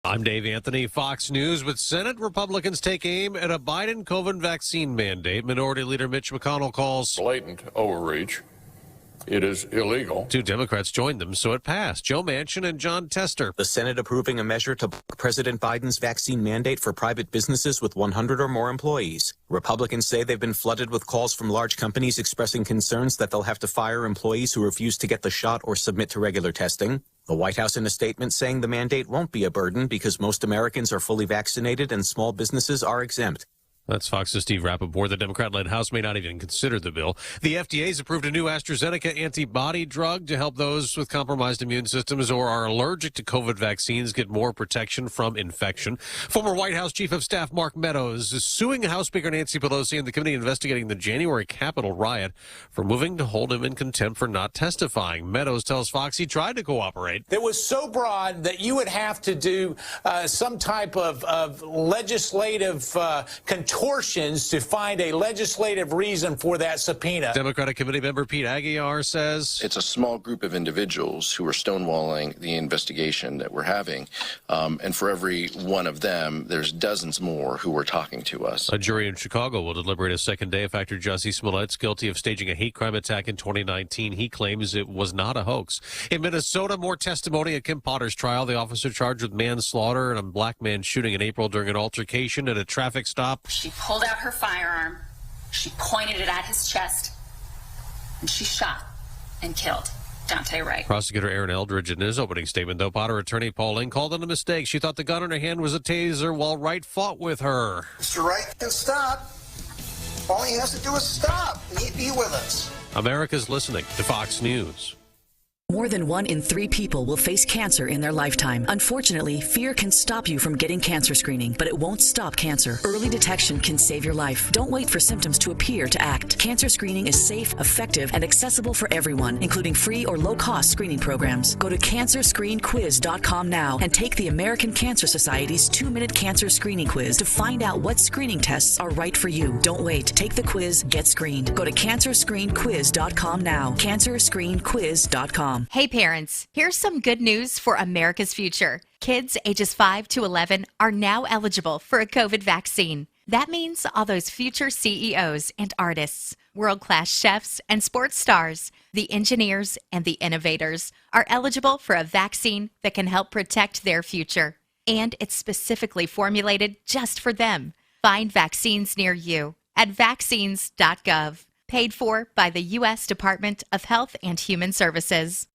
I'm Dave Anthony, Fox News. With Senate Republicans take aim at a Biden COVID vaccine mandate, Minority Leader Mitch McConnell calls blatant overreach. It is illegal. 2 Democrats joined them, so it passed. Joe Manchin and John Tester. The Senate approving a measure to block President Biden's vaccine mandate for private businesses with 100 or more employees. Republicans say they've been flooded with calls from large companies expressing concerns that they'll have to fire employees who refuse to get the shot or submit to regular testing. The White House in a statement saying the mandate won't be a burden because most Americans are fully vaccinated and small businesses are exempt. That's Fox's Steve Rappaport. The Democrat-led House may not even consider the bill. The FDA's approved a new AstraZeneca antibody drug to help those with compromised immune systems or are allergic to COVID vaccines get more protection from infection. Former White House Chief of Staff Mark Meadows is suing House Speaker Nancy Pelosi and the committee investigating the January Capitol riot for moving to hold him in contempt for not testifying. Meadows tells Fox he tried to cooperate. It was so broad that you would have to do some type of legislative contortions to find a legislative reason for that subpoena. Democratic Committee member Pete Aguiar says it's a small group of individuals who are stonewalling the investigation that we're having. And for every one of them, there's dozens more who are talking to us. A jury in Chicago will deliberate a second day if actor Jussie Smollett's guilty of staging a hate crime attack in 2019. He claims it was not a hoax. In Minnesota, more testimony at Kim Potter's trial. The officer charged with manslaughter and a black man shooting in April during an altercation at a traffic stop. She pulled out her firearm, she pointed it at his chest, and she shot and killed Dante Wright. Prosecutor Aaron Eldridge in his opening statement, though, Potter attorney Pauline called it a mistake. She thought the gun in her hand was a taser while Wright fought with her. Mr. Wright can stop. All he has to do is stop, and he'd be with us. America's listening to Fox News. More than 1 in 3 people will face cancer in their lifetime. Unfortunately, fear can stop you from getting cancer screening, but it won't stop cancer. Early detection can save your life. Don't wait for symptoms to appear to act. Cancer screening is safe, effective, and accessible for everyone, including free or low-cost screening programs. Go to CancerScreenQuiz.com now and take the American Cancer Society's 2-minute cancer screening quiz to find out what screening tests are right for you. Don't wait. Take the quiz. Get screened. Go to CancerScreenQuiz.com now. CancerScreenQuiz.com. Hey parents, here's some good news for America's future. Kids ages 5 to 11 are now eligible for a COVID vaccine. That means all those future CEOs and artists, world-class chefs and sports stars, the engineers and the innovators are eligible for a vaccine that can help protect their future. And it's specifically formulated just for them. Find vaccines near you at vaccines.gov. Paid for by the U.S. Department of Health and Human Services.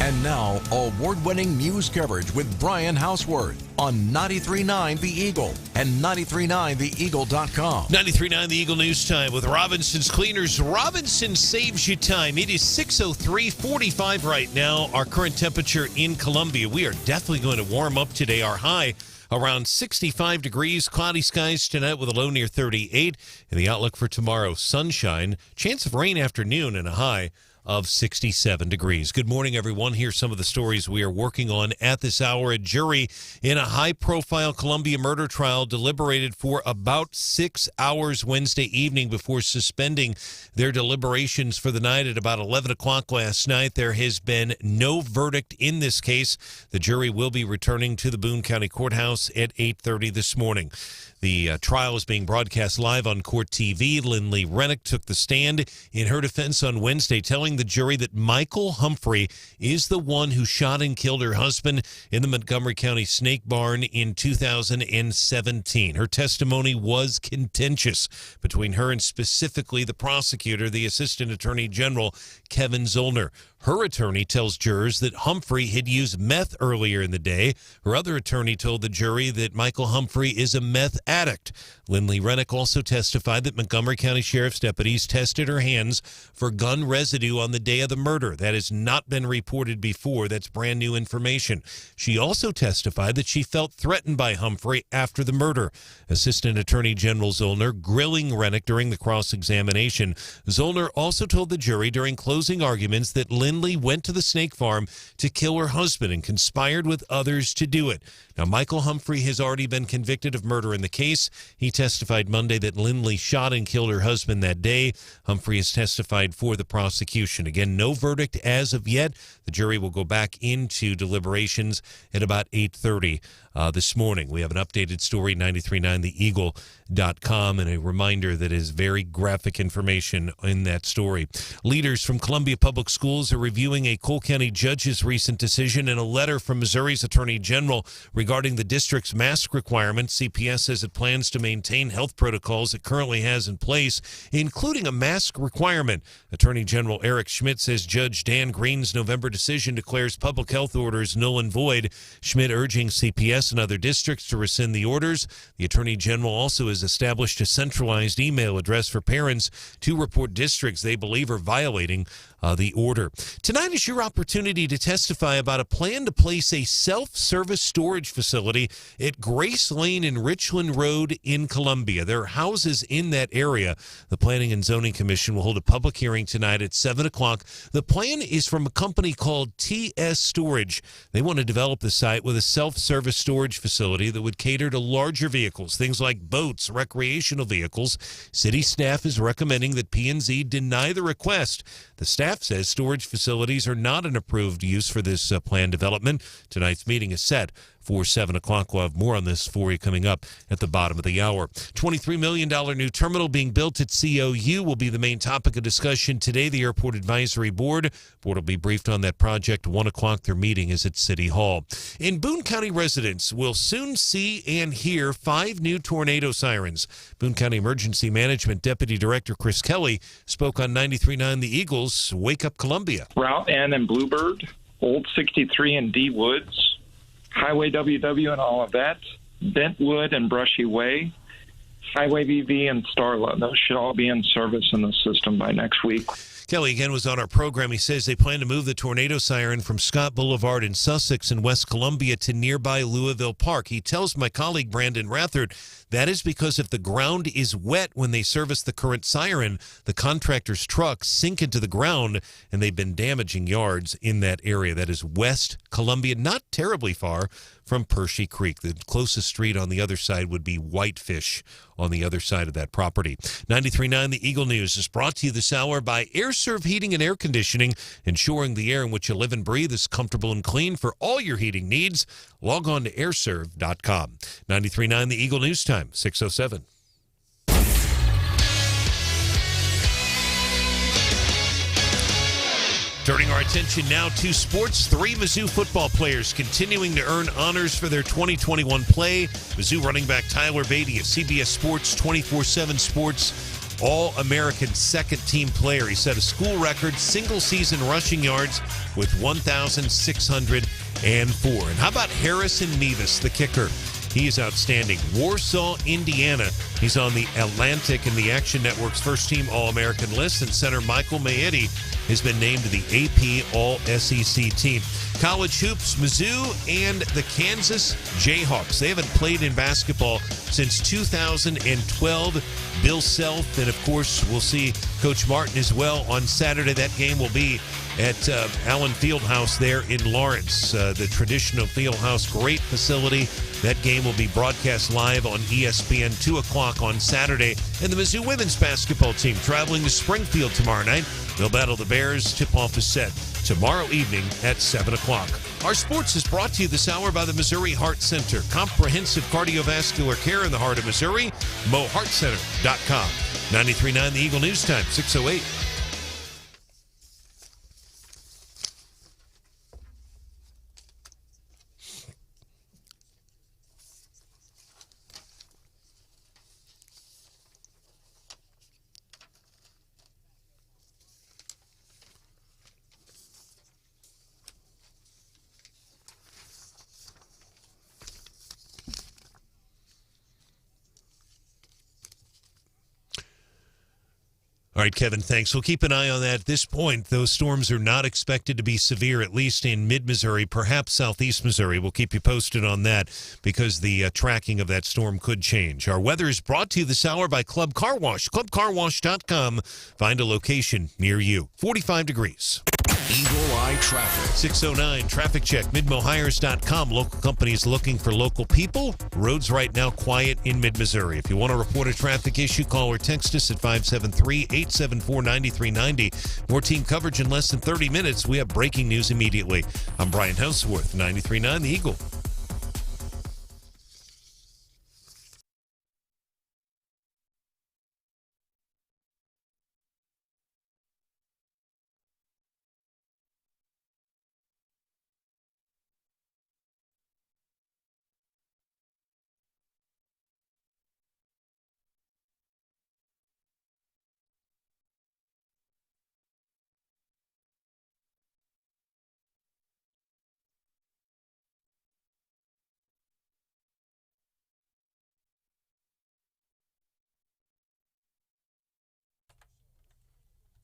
And now, award-winning news coverage with Brian Hauswirth on 93.9 The Eagle and 93.9theeagle.com. 93.9 The Eagle News Time with Robinson's Cleaners. Robinson saves you time. It is 6:03:45 right now. Our current temperature in Columbia. We are definitely going to warm up today. Our high around 65 degrees, cloudy skies tonight with a low near 38. And the outlook for tomorrow, sunshine, chance of rain afternoon and a high of 67 degrees. Good morning, everyone. Here's some of the stories we are working on at this hour. A jury in a high-profile Columbia murder trial deliberated for about 6 hours Wednesday evening before suspending their deliberations for the night at about 11 o'clock last night. There has been no verdict in this case. The jury will be returning to the Boone County Courthouse at 8:30 this morning. The trial is being broadcast live on Court TV. Lindley Rennick took the stand in her defense on Wednesday, telling the jury that Michael Humphrey is the one who shot and killed her husband in the Montgomery County Snake Barn in 2017. Her testimony was contentious between her and specifically the prosecutor, the Assistant Attorney General, Kevin Zollner. Her attorney tells jurors that Humphrey had used meth earlier in the day. Her other attorney told the jury that Michael Humphrey is a meth addict. Lindley Rennick also testified that Montgomery County Sheriff's deputies tested her hands for gun residue on the day of the murder. That has not been reported before. That's brand new information. She also testified that she felt threatened by Humphrey after the murder. Assistant Attorney General Zollner grilling Rennick during the cross-examination. Zollner also told the jury during closing arguments that Lindley went to the snake farm to kill her husband and conspired with others to do it. Now, Michael Humphrey has already been convicted of murder in the case. He testified Monday that Lindley shot and killed her husband that day. Humphrey has testified for the prosecution. Again, no verdict as of yet. The jury will go back into deliberations at about 8:30 this morning. We have an updated story, 939theeagle.com, and a reminder that is very graphic information in that story. Leaders from Columbia Public Schools are reviewing a Cole County judge's recent decision and a letter from Missouri's Attorney General regarding the district's mask requirements. CPS says it plans to maintain health protocols it currently has in place, including a mask requirement. Attorney General Eric Schmidt says Judge Dan Green's November decision declares public health orders null and void. Schmidt urging CPS and other districts to rescind the orders. The Attorney General also has established a centralized email address for parents to report districts they believe are violating the order. Tonight is your opportunity to testify about a plan to place a self-service storage facility at Grace Lane and Richland Road in Columbia. There are houses in that area. The Planning and Zoning Commission will hold a public hearing tonight at 7 o'clock. The plan is from a company called TS Storage. They want to develop the site with a self-service storage facility that would cater to larger vehicles, things like boats, recreational vehicles. City staff is recommending that P&Z deny the request. The staff says storage facilities are not an approved use for this planned development. Tonight's meeting is set for 7 o'clock. We'll have more on this for you coming up at the bottom of the hour. $23 million new terminal being built at COU will be the main topic of discussion today. The Airport Advisory Board will be briefed on that project. 1 o'clock, their meeting is at City Hall. In Boone County, residents will soon see and hear 5 new tornado sirens. Boone County Emergency Management Deputy Director Chris Kelly spoke on 93.9 The Eagles' Wake Up Columbia. Route N and Bluebird, Old 63 and D Woods, Highway WW and all of that, Bentwood and Brushy Way, Highway VV and Starla. Those should all be in service in the system by next week. Kelly again was on our program. He says they plan to move the tornado siren from Scott Boulevard in Sussex and West Columbia to nearby Louisville Park. He tells my colleague Branden Rathert that is because if the ground is wet when they service the current siren, the contractor's trucks sink into the ground, and they've been damaging yards in that area. That is West Columbia, not terribly far from Pershey Creek. The closest street on the other side would be Whitefish on the other side of that property. 93.9 The Eagle News is brought to you this hour by AirServe Heating and Air Conditioning, ensuring the air in which you live and breathe is comfortable and clean. For all your heating needs, log on to airserve.com. 93.9 The Eagle News Time, 6:07. Turning our attention now to sports, 3 Mizzou football players continuing to earn honors for their 2021 play. Mizzou running back Tyler Beatty of CBS Sports 24/7 Sports All-American second-team player. He set a school record single-season rushing yards with 1,604. And how about Harrison Mevis, the kicker? He is outstanding. Warsaw, Indiana. He's on the Atlantic and the Action Network's first-team All-American list. And center Michael Maietti has been named to the AP All-SEC team. College hoops, Mizzou and the Kansas Jayhawks. They haven't played in basketball since 2012. Bill Self, and of course, we'll see Coach Martin as well on Saturday. That game will be at Allen Fieldhouse there in Lawrence, the traditional Fieldhouse. Great facility. That game will be broadcast live on ESPN 2 o'clock on Saturday. And the Mizzou women's basketball team traveling to Springfield tomorrow night. They'll battle the Bears. Tip-off is set tomorrow evening at 7 o'clock. Our sports is brought to you this hour by the Missouri Heart Center. Comprehensive cardiovascular care in the heart of Missouri. MoHeartCenter.com. 93.9 The Eagle News Time, 6:08. All right, Kevin, thanks. We'll keep an eye on that. At this point, those storms are not expected to be severe, at least in mid-Missouri, perhaps southeast Missouri. We'll keep you posted on that because the tracking of that storm could change. Our weather is brought to you this hour by Club Car Wash. ClubCarWash.com. Find a location near you. 45 degrees. Eagle Eye Traffic. 609 traffic check. MidMoHires.com. Local companies looking for local people. Roads right now quiet in mid-Missouri. If you want to report a traffic issue, call or text us at 573-874-9390. More team coverage in less than 30 minutes. We have breaking news immediately. I'm Brian Hauswirth, 93.9 The Eagle.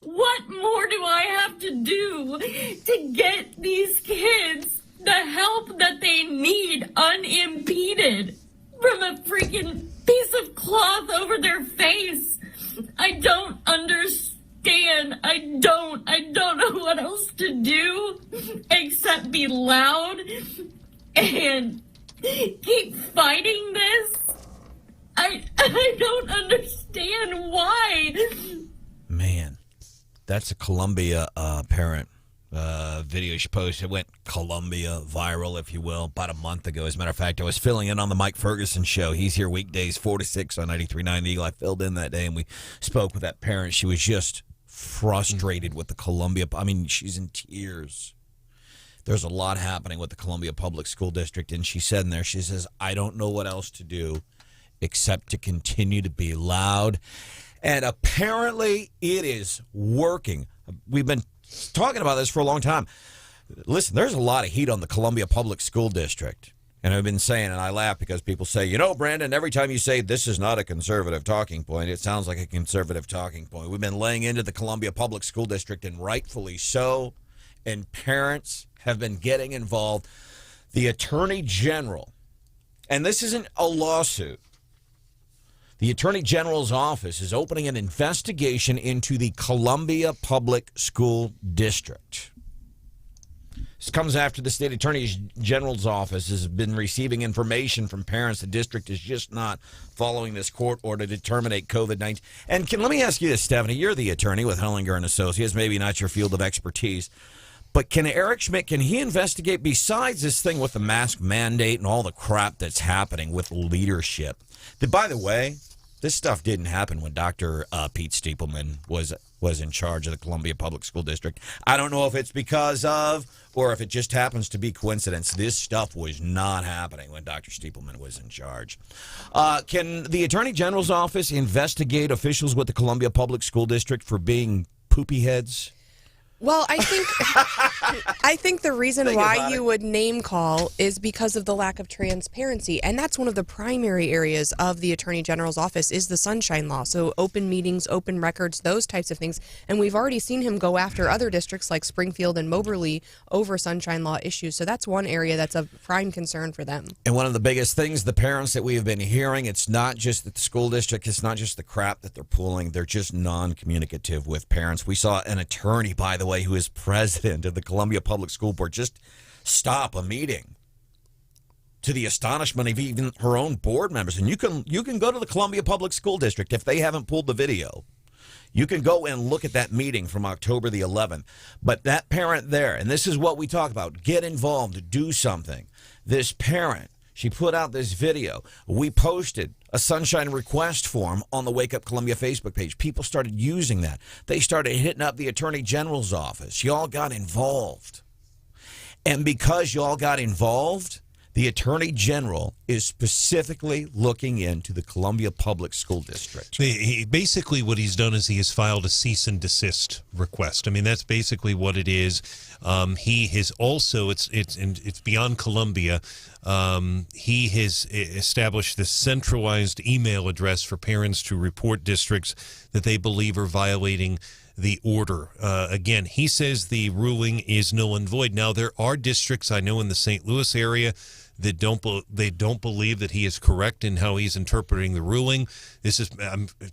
What more do I have to do to get these kids the help that they need unimpeded from a freaking piece of cloth over their face? I don't understand. I don't know what else to do except be loud and keep fighting this. I don't understand why. Man. That's a Columbia parent video she posted. It went Columbia viral, if you will, about a month ago. As a matter of fact, I was filling in on the Mike Ferguson show. He's here weekdays 4 to 6 on 93.9 The Eagle. I filled in that day, and we spoke with that parent. She was just frustrated with the Columbia. I mean, she's in tears. There's a lot happening with the Columbia Public School District, and she said in there, she says, I don't know what else to do except to continue to be loud. And apparently it is working. We've been talking about this for a long time. Listen, there's a lot of heat on the Columbia Public School District. And I've been saying, and I laugh because people say, you know, Branden, every time you say this is not a conservative talking point, it sounds like a conservative talking point. We've been laying into the Columbia Public School District, and rightfully so. And parents have been getting involved. The Attorney General, and this isn't a lawsuit, the Attorney General's office is opening an investigation into the Columbia Public School District. This comes after the State Attorney General's office has been receiving information from parents the district is just not following this court order to terminate COVID-19. And let me ask you this, Stephanie. You're the attorney with Hellinger & Associates, maybe not your field of expertise. But can Eric Schmidt, can he investigate, besides this thing with the mask mandate and all the crap that's happening with leadership? By the way, this stuff didn't happen when Dr. Pete Stiepelman was in charge of the Columbia Public School District. I don't know if it's because of or if it just happens to be coincidence. This stuff was not happening when Dr. Stiepelman was in charge. Can the Attorney General's office investigate officials with the Columbia Public School District for being poopy heads? Well, I think the reason why you would name call is because of the lack of transparency. And that's one of the primary areas of the Attorney General's office is the Sunshine Law. So open meetings, open records, those types of things. And we've already seen him go after other districts like Springfield and Moberly over Sunshine Law issues. So that's one area that's of prime concern for them. And one of the biggest things, the parents that we have been hearing, it's not just that the school district, it's not just the crap that they're pulling. They're just non-communicative with parents. We saw an attorney, by the way, who is president of the Columbia Public School Board, just stop a meeting to the astonishment of even her own board members. And you can go to the Columbia Public School District if they haven't pulled the video. You can go and look at that meeting from October the 11th. But that parent there, and this is what we talk about, get involved, do something. This parent, she put out this video. We posted a Sunshine request form on the Wake Up Columbia Facebook page. People started using that. They started hitting up the Attorney General's office. Y'all got involved. And because y'all got involved, the Attorney General is specifically looking into the Columbia Public School District. Basically, what he's done is he has filed a cease and desist request. I mean, that's basically what it is. He has also, it's beyond Columbia. He has established this centralized email address for parents to report districts that they believe are violating the order. Again, he says the ruling is null and void. Now, there are districts I know in the St. Louis area that they don't believe that he is correct in how he's interpreting the ruling. It's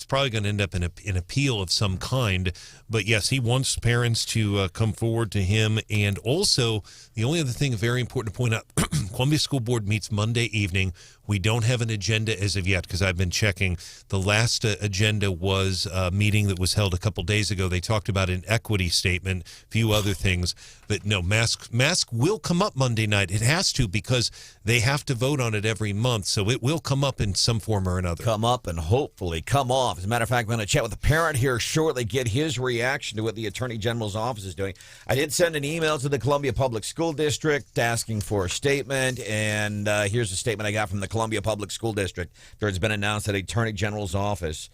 probably going to end up in an appeal of some kind. But yes, he wants parents to come forward to him. And also, the only other thing very important to point out, Columbia School Board meets Monday evening. We don't have an agenda as of yet because I've been checking. The last agenda was a meeting that was held a couple days ago. They talked about an equity statement, a few other things. But no, mask will come up Monday night. It has to because they have to vote on it every month. So it will come up in some form or another. Come up and hopefully come off. As a matter of fact, I'm going to chat with a parent here shortly, get his reaction to what the Attorney General's office is doing. I did send an email to the Columbia Public School District asking for a statement, and here's a statement I got from the Columbia Public School District. There has been announced that the Attorney General's office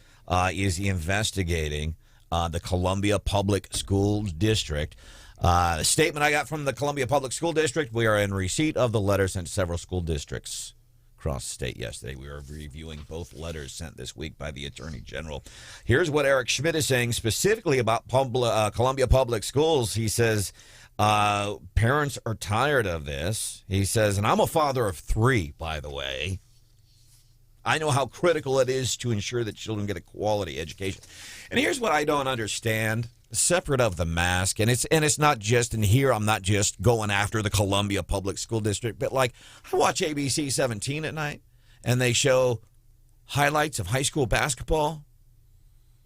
is investigating the Columbia Public School District. The statement I got from the Columbia Public School District: we are in receipt of the letter sent to several school districts across the state yesterday. We are reviewing both letters sent this week by the Attorney General. Here's what Eric Schmidt is saying specifically about Columbia Public Schools. He says, parents are tired of this. He says, and I'm a father of 3, by the way. I know how critical it is to ensure that children get a quality education. And here's what I don't understand, separate of the mask, and it's not just in here. I'm not just going after the Columbia Public School District, but like I watch ABC 17 at night, and they show highlights of high school basketball,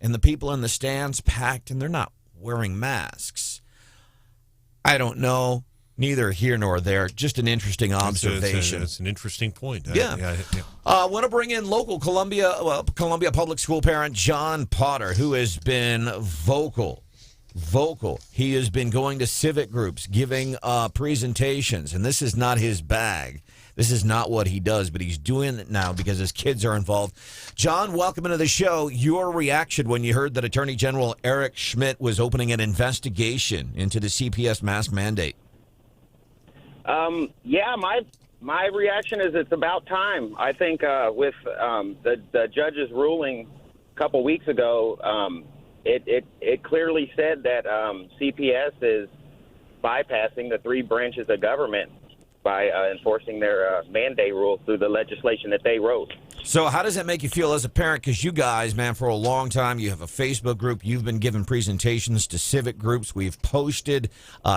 and the people in the stands packed, and they're not wearing masks. I don't know. Neither here nor there. Just an interesting observation. That's an interesting point. Yeah. I want to bring in local Columbia Public School parent John Potter, who has been vocal. He has been going to civic groups, giving presentations, and this is not his bag. This is not what he does, but he's doing it now because his kids are involved. John, welcome into the show. Your reaction when you heard that Attorney General Eric Schmidt was opening an investigation into the CPS mask mandate. My reaction is it's about time. I think with the judge's ruling a couple weeks ago, it clearly said that CPS is bypassing the 3 branches of government by enforcing their mandate rules through the legislation that they wrote. So how does that make you feel as a parent? Because you guys, man, for a long time, you have a Facebook group. You've been giving presentations to civic groups. We've posted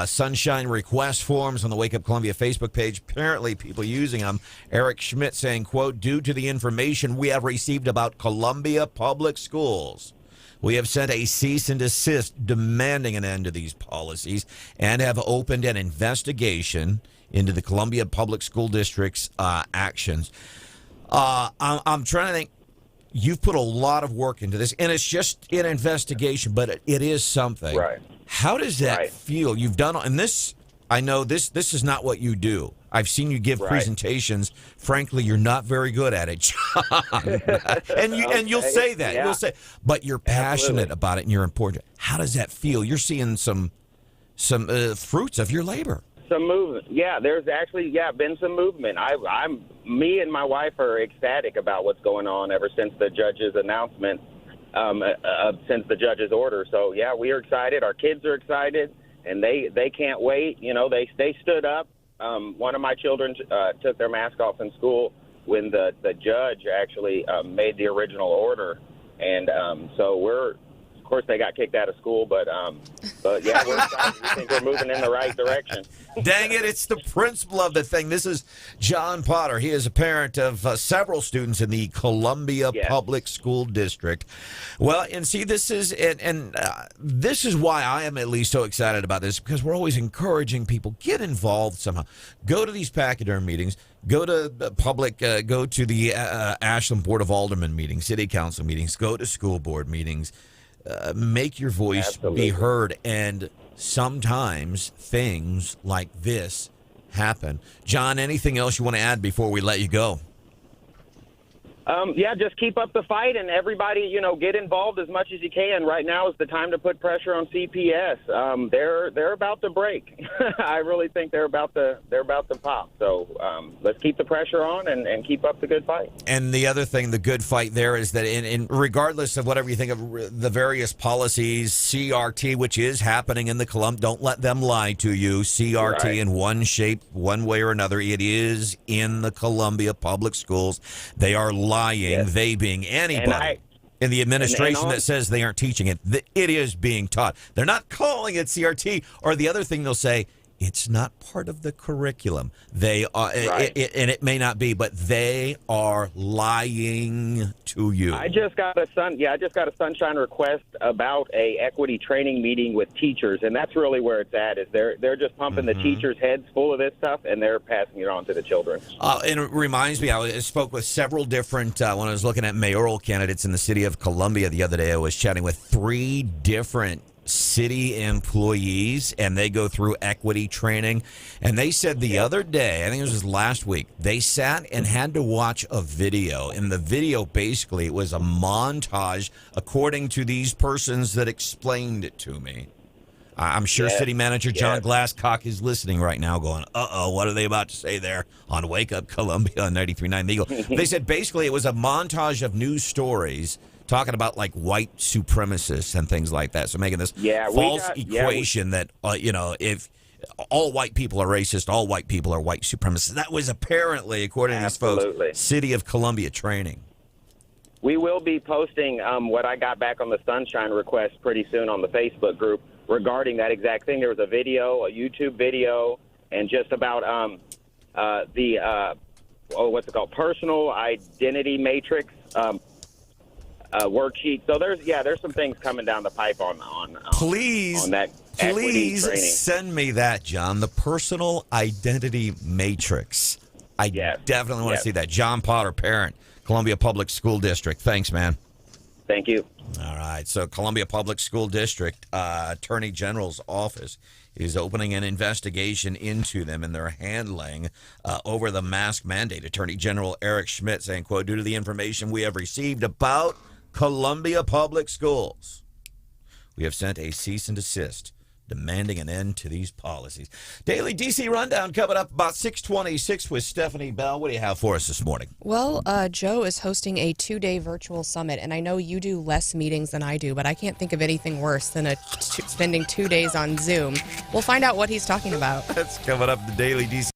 sunshine request forms on the Wake Up Columbia Facebook page. Apparently, people using them. Eric Schmidt saying, quote, due to the information we have received about Columbia Public Schools, we have sent a cease and desist demanding an end to these policies and have opened an investigation into the Columbia Public School District's actions. I'm trying to think. You've put a lot of work into this, and it's just an investigation, but it is something. Right. How does that feel? You've done, and this, I know this is not what you do. I've seen you give presentations. Frankly, you're not very good at it, John. and you'll say that. Yeah. You'll say, but you're passionate about it, and you're important. How does that feel? You're seeing some fruits of your labor. Some movement. Yeah, there's actually, been some movement. Me and my wife are ecstatic about what's going on ever since the judge's announcement, since the judge's order. So, yeah, we are excited. Our kids are excited, and they can't wait. You know, they stood up. One of my children took their mask off in school when the judge actually made the original order. And so of course, they got kicked out of school, but yeah, we're excited. We think we're moving in the right direction. Dang it, it's the principle of the thing. This is John Potter. He is a parent of several students in the Columbia Public School District. Well, and see, this is this is why I am at least so excited about this, because we're always encouraging people, get involved somehow. Go to these pachyderm meetings. Go to go to the Ashland Board of Aldermen meetings, City Council meetings. Go to school board meetings. Make your voice be heard, and sometimes things like this happen. John, anything else you want to add before we let you go? Yeah, just keep up the fight, and everybody, get involved as much as you can. Right now is the time to put pressure on CPS. They're about to break. I really think they're about to pop. So let's keep the pressure on and keep up the good fight. And the other thing, the good fight there is that in regardless of whatever you think of the various policies, CRT, which is happening in the Columbia, don't let them lie to you. CRT Right. in one shape, one way or another, it is in the Columbia public schools. They are lying, Yes. they being anybody in the administration that says they aren't teaching it. It is being taught. They're not calling it CRT. Or the other thing they'll say, it's not part of the curriculum. They are, Right. and it may not be, but they are lying to you. I just got a sunshine request about a equity training meeting with teachers, and that's really where it's at. Is they're just pumping the teachers' heads full of this stuff, and they're passing it on to the children. And it reminds me, I spoke with several different, when I was looking at mayoral candidates in the city of Columbia the other day, I was chatting with 3 different city employees, and they go through equity training. And they said the other day, I think it was just last week, they sat and had to watch a video. And the video, basically, it was a montage, according to these persons that explained it to me. I'm sure City Manager John Glasscock is listening right now going, uh-oh, what are they about to say there on Wake Up Columbia on 93.9 The Eagle? They said basically it was a montage of news stories talking about like white supremacists and things like that. So making this false equation that, if all white people are racist, all white people are white supremacists. That was apparently, according to these folks, City of Columbia training. We will be posting what I got back on the sunshine request pretty soon on the Facebook group regarding that exact thing. There was a video, a YouTube video, and just about what's it called, personal identity matrix worksheet. So there's some things coming down the pipe on that. Please training. send me that, John, the personal identity matrix. I definitely want to see that. John Potter, parent, Columbia Public School District. Thanks, man. Thank you. All right. So Columbia Public School District Attorney General's office is opening an investigation into them and their handling over the mask mandate. Attorney General Eric Schmidt saying, quote, due to the information we have received about Columbia Public Schools, we have sent a cease and desist demanding an end to these policies. Daily DC Rundown coming up about 6:26 with Stephanie Bell. What do you have for us this morning? Well, Joe is hosting a 2-day virtual summit, and I know you do less meetings than I do, but I can't think of anything worse than spending 2 days on Zoom. We'll find out what he's talking about. That's coming up, the Daily DC.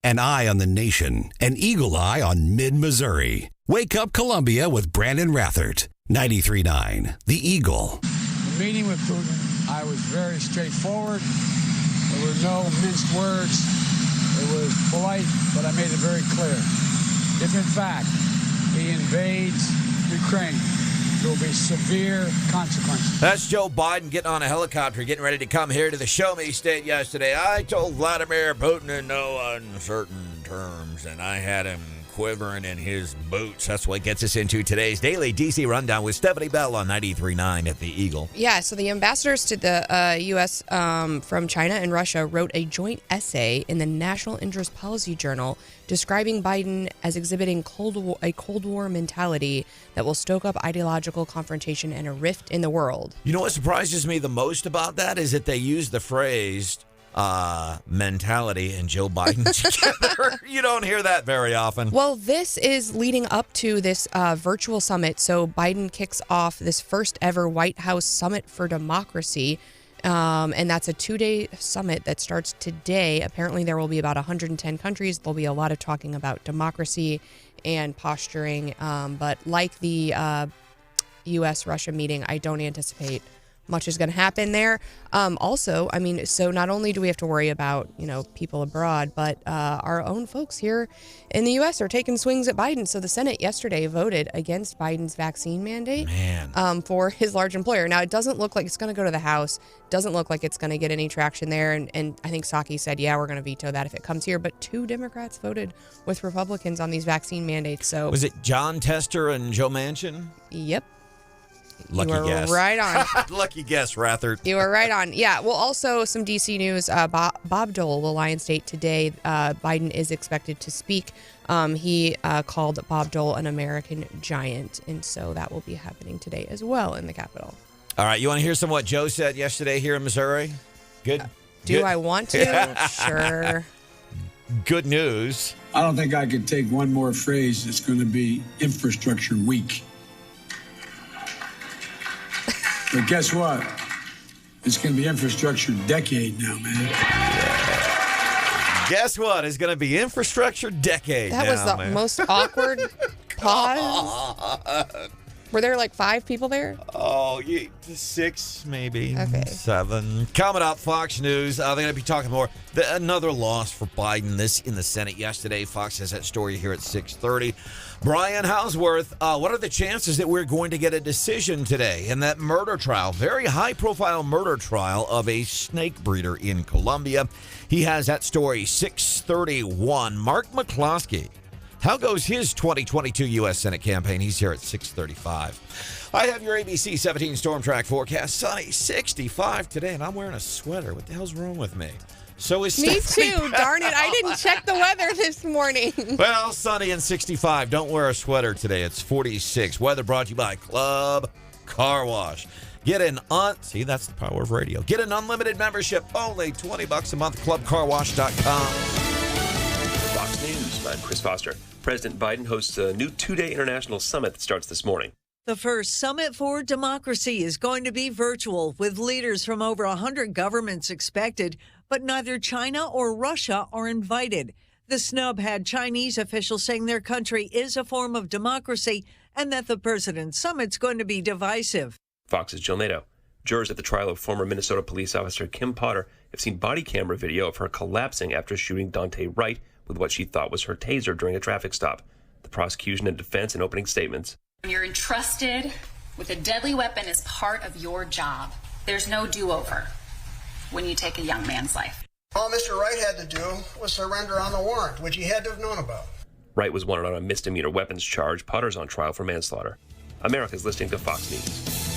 An eye on the nation, an eagle eye on mid-Missouri. Wake Up Columbia with Branden Rathert. 93.9 The Eagle. The meeting with Putin, I was very straightforward. There were no minced words. It was polite, but I made it very clear. If, in fact, he invades Ukraine, there will be severe consequences. That's Joe Biden getting on a helicopter, getting ready to come here to the Show Me State yesterday. I told Vladimir Putin in no uncertain terms, and I had him quivering in his boots. That's what gets us into today's Daily DC Rundown with Stephanie Bell on 93.9 at the Eagle. Yeah, so the ambassadors to the U.S. From China and Russia wrote a joint essay in the National Interest Policy Journal describing Biden as exhibiting a Cold War mentality that will stoke up ideological confrontation and a rift in the world. You know what surprises me the most about that is that they use the phrase mentality and Joe Biden together. You don't hear that very often. Well, this is leading up to this virtual summit. So Biden kicks off this first ever White House Summit for Democracy. And that's a 2-day summit that starts today. Apparently, there will be about 110 countries. There'll be a lot of talking about democracy and posturing. But like the U.S.-Russia meeting, I don't anticipate much is going to happen there. Also, I mean, so not only do we have to worry about, people abroad, but our own folks here in the U.S. are taking swings at Biden. So the Senate yesterday voted against Biden's vaccine mandate for his large employer. Now, it doesn't look like it's going to go to the House. Doesn't look like it's going to get any traction there. And I think Psaki said, yeah, we're going to veto that if it comes here. But 2 Democrats voted with Republicans on these vaccine mandates. So was it John Tester and Joe Manchin? Yep. Lucky guess. Right on. Lucky guess, Rathert. You were right on. Yeah. Well, also some D.C. news. Bob Dole will lie in state today. Biden is expected to speak. He called Bob Dole an American giant. And so that will be happening today as well in the Capitol. All right. You want to hear some of what Joe said yesterday here in Missouri? Good. Do I want to? Sure. Good news. I don't think I could take one more phrase. It's going to be infrastructure week. But guess what? It's going to be infrastructure decade now, man. Guess what? It's going to be infrastructure decade That now, was the man. most awkward pause. Were there like 5 people there? Oh, 6, maybe. Okay. 7. Coming up, Fox News. They're going to be talking more. Another loss for Biden. This in the Senate yesterday. Fox has that story here at 6:30. Brian Hauswirth, what are the chances that we're going to get a decision today in that murder trial, very high-profile murder trial of a snake breeder in Colombia? He has that story, 6:31. Mark McCloskey. How goes his 2022 U.S. Senate campaign? He's here at 6:35. I have your ABC 17 Storm Track forecast. Sunny, 65 today, and I'm wearing a sweater. What the hell's wrong with me? So is Me Stephanie too. Darn it. I didn't check the weather this morning. Well, sunny and 65. Don't wear a sweater today. It's 46. Weather brought to you by Club Car Wash. Get an See, that's the power of radio. Get an unlimited membership, only $20 a month, clubcarwash.com. Fox News, I'm Chris Foster. President Biden hosts a new 2-day international summit that starts this morning. The first Summit for Democracy is going to be virtual, with leaders from over 100 governments expected, but neither China or Russia are invited. The snub had Chinese officials saying their country is a form of democracy and that the president's summit's going to be divisive. Fox's Jill Nato. Jurors at the trial of former Minnesota police officer Kim Potter have seen body camera video of her collapsing after shooting Dante Wright with what she thought was her taser during a traffic stop. The prosecution and defense in opening statements. When you're entrusted with a deadly weapon as part of your job, there's no do-over when you take a young man's life. All Mr. Wright had to do was surrender on the warrant, which he had to have known about. Wright was wanted on a misdemeanor weapons charge. Potter's on trial for manslaughter. America's listening to Fox News.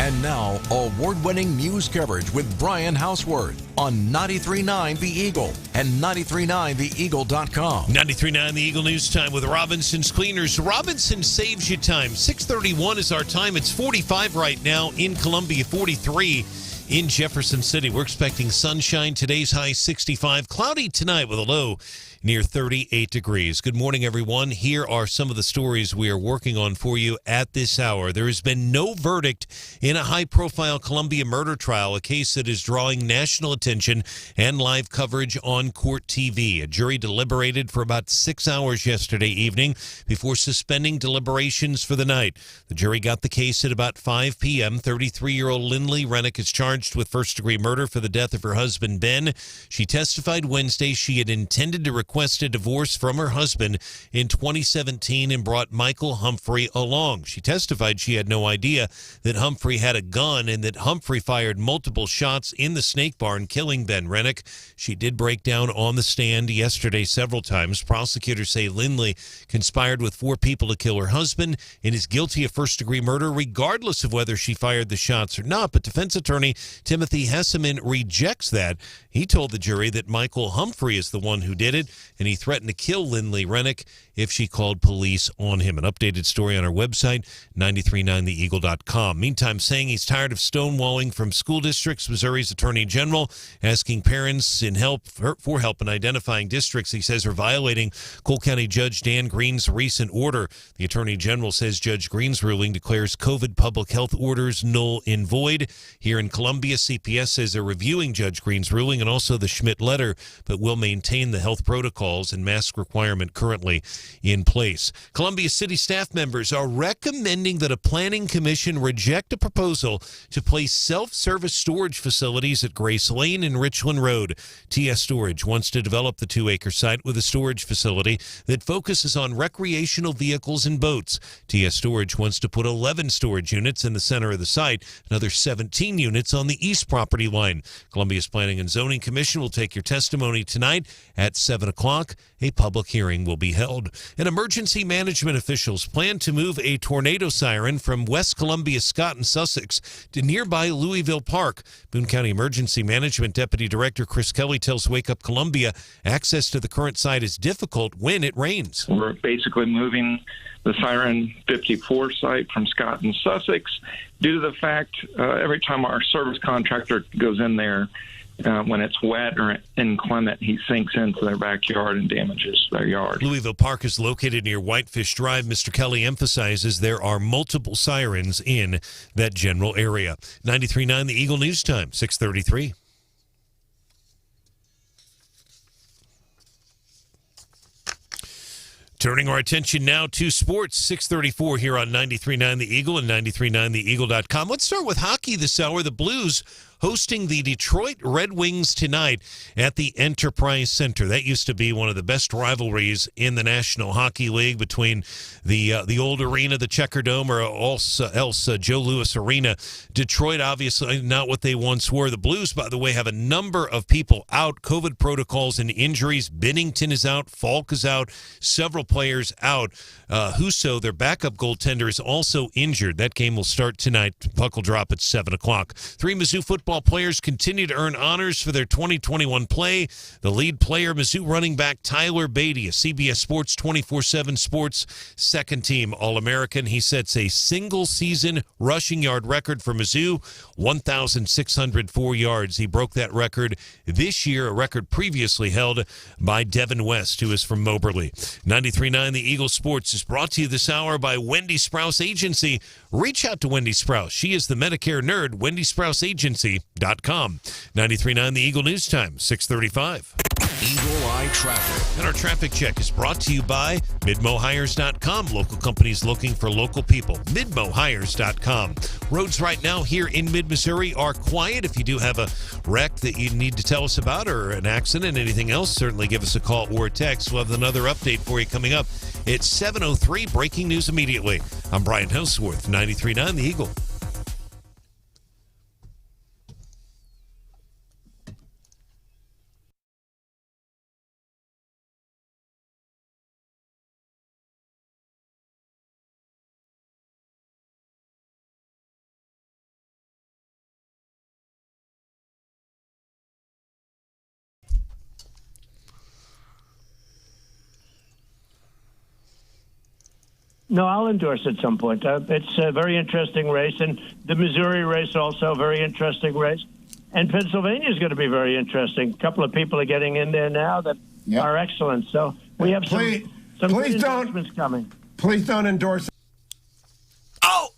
And now, award-winning news coverage with Brian Hauswirth on 93.9 The Eagle and 93.9theeagle.com. 93.9 The Eagle News Time with Robinson's Cleaners. Robinson saves you time. 6:31 is our time. It's 45 right now in Columbia, 43 in Jefferson City. We're expecting sunshine. Today's high 65. Cloudy tonight with a low near 38 degrees. Good morning, everyone. Here are some of the stories we are working on for you at this hour. There has been no verdict in a high-profile Columbia murder trial, a case that is drawing national attention and live coverage on Court TV. A jury deliberated for about 6 hours yesterday evening before suspending deliberations for the night. The jury got the case at about 5 p.m. 33-year-old Lindley Rennick is charged with first-degree murder for the death of her husband, Ben. She testified Wednesday she had intended to request a divorce from her husband in 2017 and brought Michael Humphrey along. She testified she had no idea that Humphrey had a gun and that Humphrey fired multiple shots in the snake barn, killing Ben Rennick. She did break down on the stand yesterday several times. Prosecutors say Lindley conspired with 4 people to kill her husband and is guilty of first-degree murder regardless of whether she fired the shots or not. But defense attorney Timothy Hesseman rejects that. He told the jury that Michael Humphrey is the one who did it, and he threatened to kill Lindley Rennick if she called police on him. An updated story on our website, 939theeagle.com. Meantime, saying he's tired of stonewalling from school districts, Missouri's Attorney General asking parents for help in identifying districts he says are violating Cole County Judge Dan Green's recent order. The Attorney General says Judge Green's ruling declares COVID public health orders null and void. Here in Columbia, CPS says they're reviewing Judge Green's ruling and also the Schmidt letter, but will maintain the health protocols and mask requirement currently in place. Columbia City staff members are recommending that a planning commission reject a proposal to place self-service storage facilities at Grace Lane and Richland Road. TS Storage wants to develop the 2-acre site with a storage facility that focuses on recreational vehicles and boats. TS Storage wants to put 11 storage units in the center of the site, another 17 units on the east property line. Columbia's Planning and Zoning Commission will take your testimony tonight at 7 o'clock. A public hearing will be held. And emergency management officials plan to move a tornado siren from West Columbia, Scott, and Sussex to nearby Louisville Park. Boone County Emergency Management Deputy Director Chris Kelly tells Wake Up Columbia access to the current site is difficult when it rains. We're basically moving the Siren 54 site from Scott and Sussex due to the fact every time our service contractor goes in there, when it's wet or inclement, he sinks into their backyard and damages their yard. Louisville Park is located near Whitefish Drive. Mr. Kelly emphasizes there are multiple sirens in that general area. 93.9 The Eagle News Time, 6:33. Turning our attention now to sports, 6:34 here on 93.9 The Eagle and 93.9theeagle.com. Let's start with hockey this hour. The Blues hosting the Detroit Red Wings tonight at the Enterprise Center. That used to be one of the best rivalries in the National Hockey League between the old arena, the Checker Dome, or else Joe Louis Arena. Detroit, obviously not what they once were. The Blues, by the way, have a number of people out, COVID protocols and injuries. Bennington is out, Falk is out, several players out. Husso, their backup goaltender, is also injured. That game will start tonight. Puck will drop at 7 o'clock. 3 Mizzou football players continue to earn honors for their 2021 play. The lead player, Mizzou running back Tyler Beatty, a CBS Sports 24/7 Sports second-team All-American. He sets a single-season rushing yard record for Mizzou, 1,604 yards. He broke that record this year, a record previously held by Devin West, who is from Moberly. 93.9 The Eagle Sports is brought to you this hour by Wendy Sprouse Agency. Reach out to Wendy Sprouse. She is the Medicare nerd, WendySprouseAgency.com. 93.9 The Eagle News Time, 6:35. Eagle Eye Traffic. And our traffic check is brought to you by MidmoHires.com. Local companies looking for local people. MidmoHires.com. Roads right now here in mid-Missouri are quiet. If you do have a wreck that you need to tell us about or an accident, anything else, certainly give us a call or a text. We'll have another update for you coming up. It's 7:03. Breaking news immediately. I'm Brian Hauswirth, 93.9 The Eagle. No, I'll endorse at some point. It's a very interesting race, and the Missouri race also a very interesting race. And Pennsylvania is going to be very interesting. A couple of people are getting in there now that are excellent. So we have some good endorsements coming. Please don't endorse. Oh!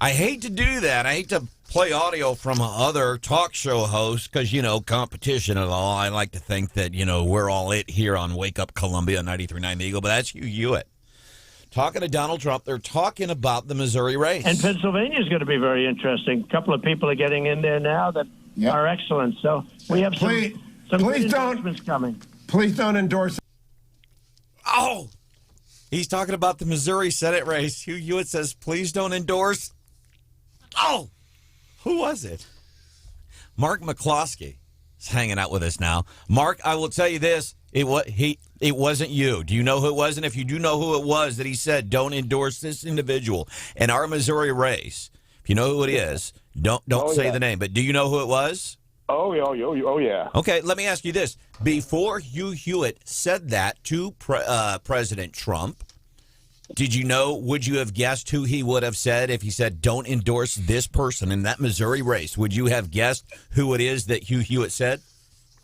I hate to do that. I hate to play audio from other talk show hosts because, competition and all. I like to think that, we're all it here on Wake Up Columbia 93.9 The Eagle, but that's Hugh Hewitt. Talking to Donald Trump, they're talking about the Missouri race. And Pennsylvania is going to be very interesting. A couple of people are getting in there now that are excellent. So we have some good endorsements coming. Please don't endorse. Oh! He's talking about the Missouri Senate race. Hugh Hewitt says, please don't endorse. Oh! Who was it? Mark McCloskey is hanging out with us now. Mark, I will tell you this. It wasn't you. Do you know who it was? And if you do know who it was that he said, don't endorse this individual in our Missouri race, if you know who it is, don't say the name. But do you know who it was? Oh, yeah. Okay, let me ask you this. Before Hugh Hewitt said that to President Trump, would you have guessed who he would have said if he said, don't endorse this person in that Missouri race? Would you have guessed who it is that Hugh Hewitt said?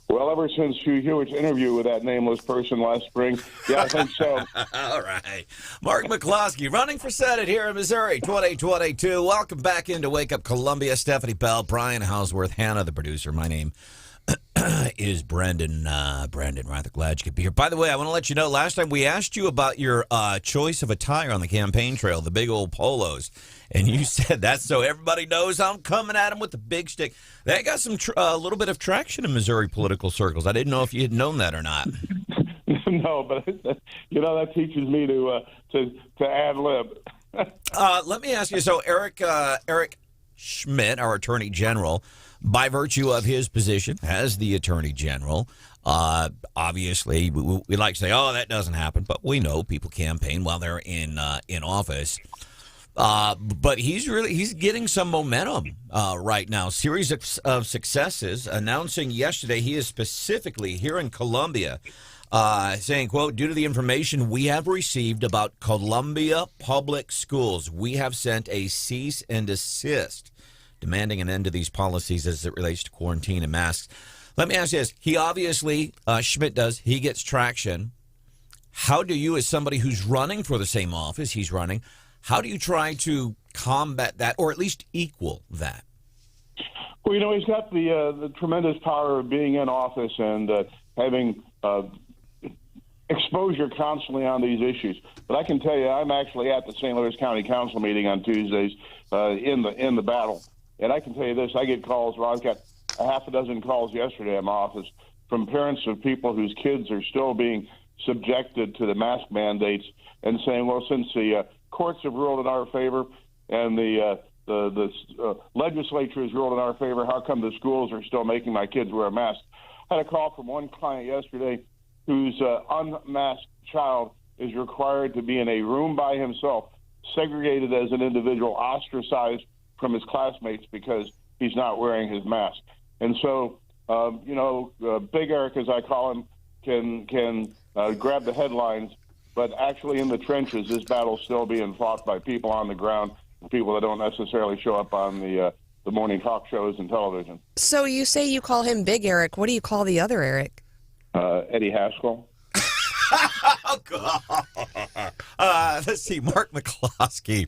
Well, ever since Hugh Hewitt's interview with that nameless person last spring, I think so. All right. Mark McCloskey running for Senate here in Missouri, 2022. Welcome back into Wake Up Columbia. Stephanie Bell, Brian Hauswirth, Hannah, the producer. My name is Branden. Branden, rather glad you could be here. By the way, I want to let you know, last time we asked you about your choice of attire on the campaign trail, the big old polos, and you said that's so everybody knows I'm coming at them with the big stick. That got some a little bit of traction in Missouri political circles. I didn't know if you had known that or not. No, but that teaches me to ad lib. Let me ask you. So Eric Schmidt, our Attorney General, by virtue of his position as the Attorney General, obviously we like to say, "Oh, that doesn't happen," but we know people campaign while they're in office. But he's getting some momentum right now. Series of successes. Announcing yesterday, he is specifically here in Columbia, saying, "quote Due to the information we have received about Columbia Public Schools, we have sent a cease and desist, demanding an end to these policies as it relates to quarantine and masks." Let me ask you this. He obviously, Schmidt does, he gets traction. How do you, as somebody who's running for the same office he's running, how do you try to combat that or at least equal that? Well, he's got the tremendous power of being in office and having exposure constantly on these issues. But I can tell you, I'm actually at the St. Louis County Council meeting on Tuesdays in the battle. And I can tell you this, I get calls, I've got a half a dozen calls yesterday in my office from parents of people whose kids are still being subjected to the mask mandates and saying, well, since the courts have ruled in our favor and the legislature has ruled in our favor, how come the schools are still making my kids wear a mask? I had a call from one client yesterday whose unmasked child is required to be in a room by himself, segregated as an individual, ostracized from his classmates because he's not wearing his mask. And so, Big Eric, as I call him, can grab the headlines, but actually in the trenches, this battle's still being fought by people on the ground, people that don't necessarily show up on the morning talk shows and television. So you say you call him Big Eric. What do you call the other Eric? Eddie Haskell. Oh, God. Let's see, Mark McCloskey.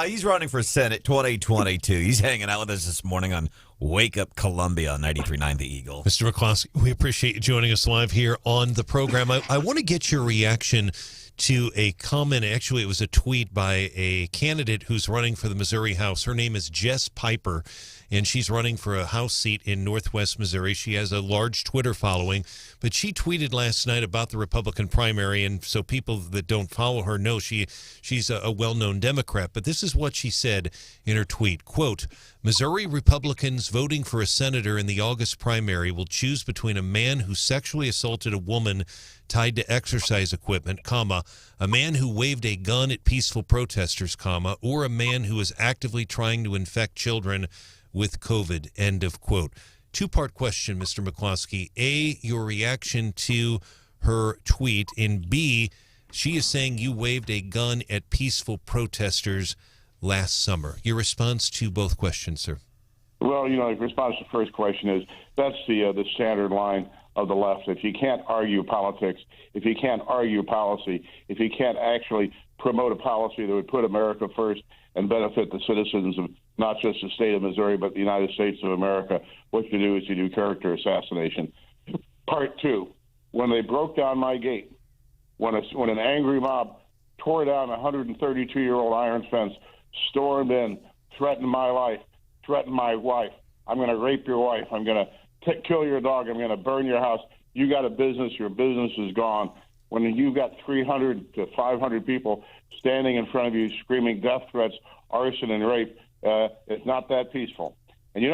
He's running for Senate 2022. He's hanging out with us this morning on Wake Up Columbia on 93.9 The Eagle. Mr. McCloskey, we appreciate you joining us live here on the program. I want to get your reaction to a comment. Actually, it was a tweet by a candidate who's running for the Missouri House. Her name is Jess Piper, and she's running for a House seat in Northwest Missouri. She has a large Twitter following, but she tweeted last night about the Republican primary, and so people that don't follow her know she's a well-known Democrat. But this is what she said in her tweet, quote, Missouri Republicans voting for a senator in the August primary will choose between a man who sexually assaulted a woman tied to exercise equipment, comma, a man who waved a gun at peaceful protesters, comma, or a man who is actively trying to infect children with COVID, end of quote. Two-part question, Mr. McCloskey. A, your reaction to her tweet, and B, she is saying you waved a gun at peaceful protesters last summer. Your response to both questions, sir. Well, in response to the first question is that's the standard line of the left. If you can't argue politics, if you can't argue policy, if you can't actually promote a policy that would put America first and benefit the citizens of not just the state of Missouri, but the United States of America, what you do is you do character assassination. Part two, when they broke down my gate, when an angry mob tore down a 132-year-old iron fence, stormed in, threatened my life, threatened my wife, I'm going to rape your wife, I'm going to kill your dog, I'm going to burn your house, you got a business, your business is gone. When you've got 300 to 500 people standing in front of you screaming death threats, arson, and rape, it's not that peaceful. And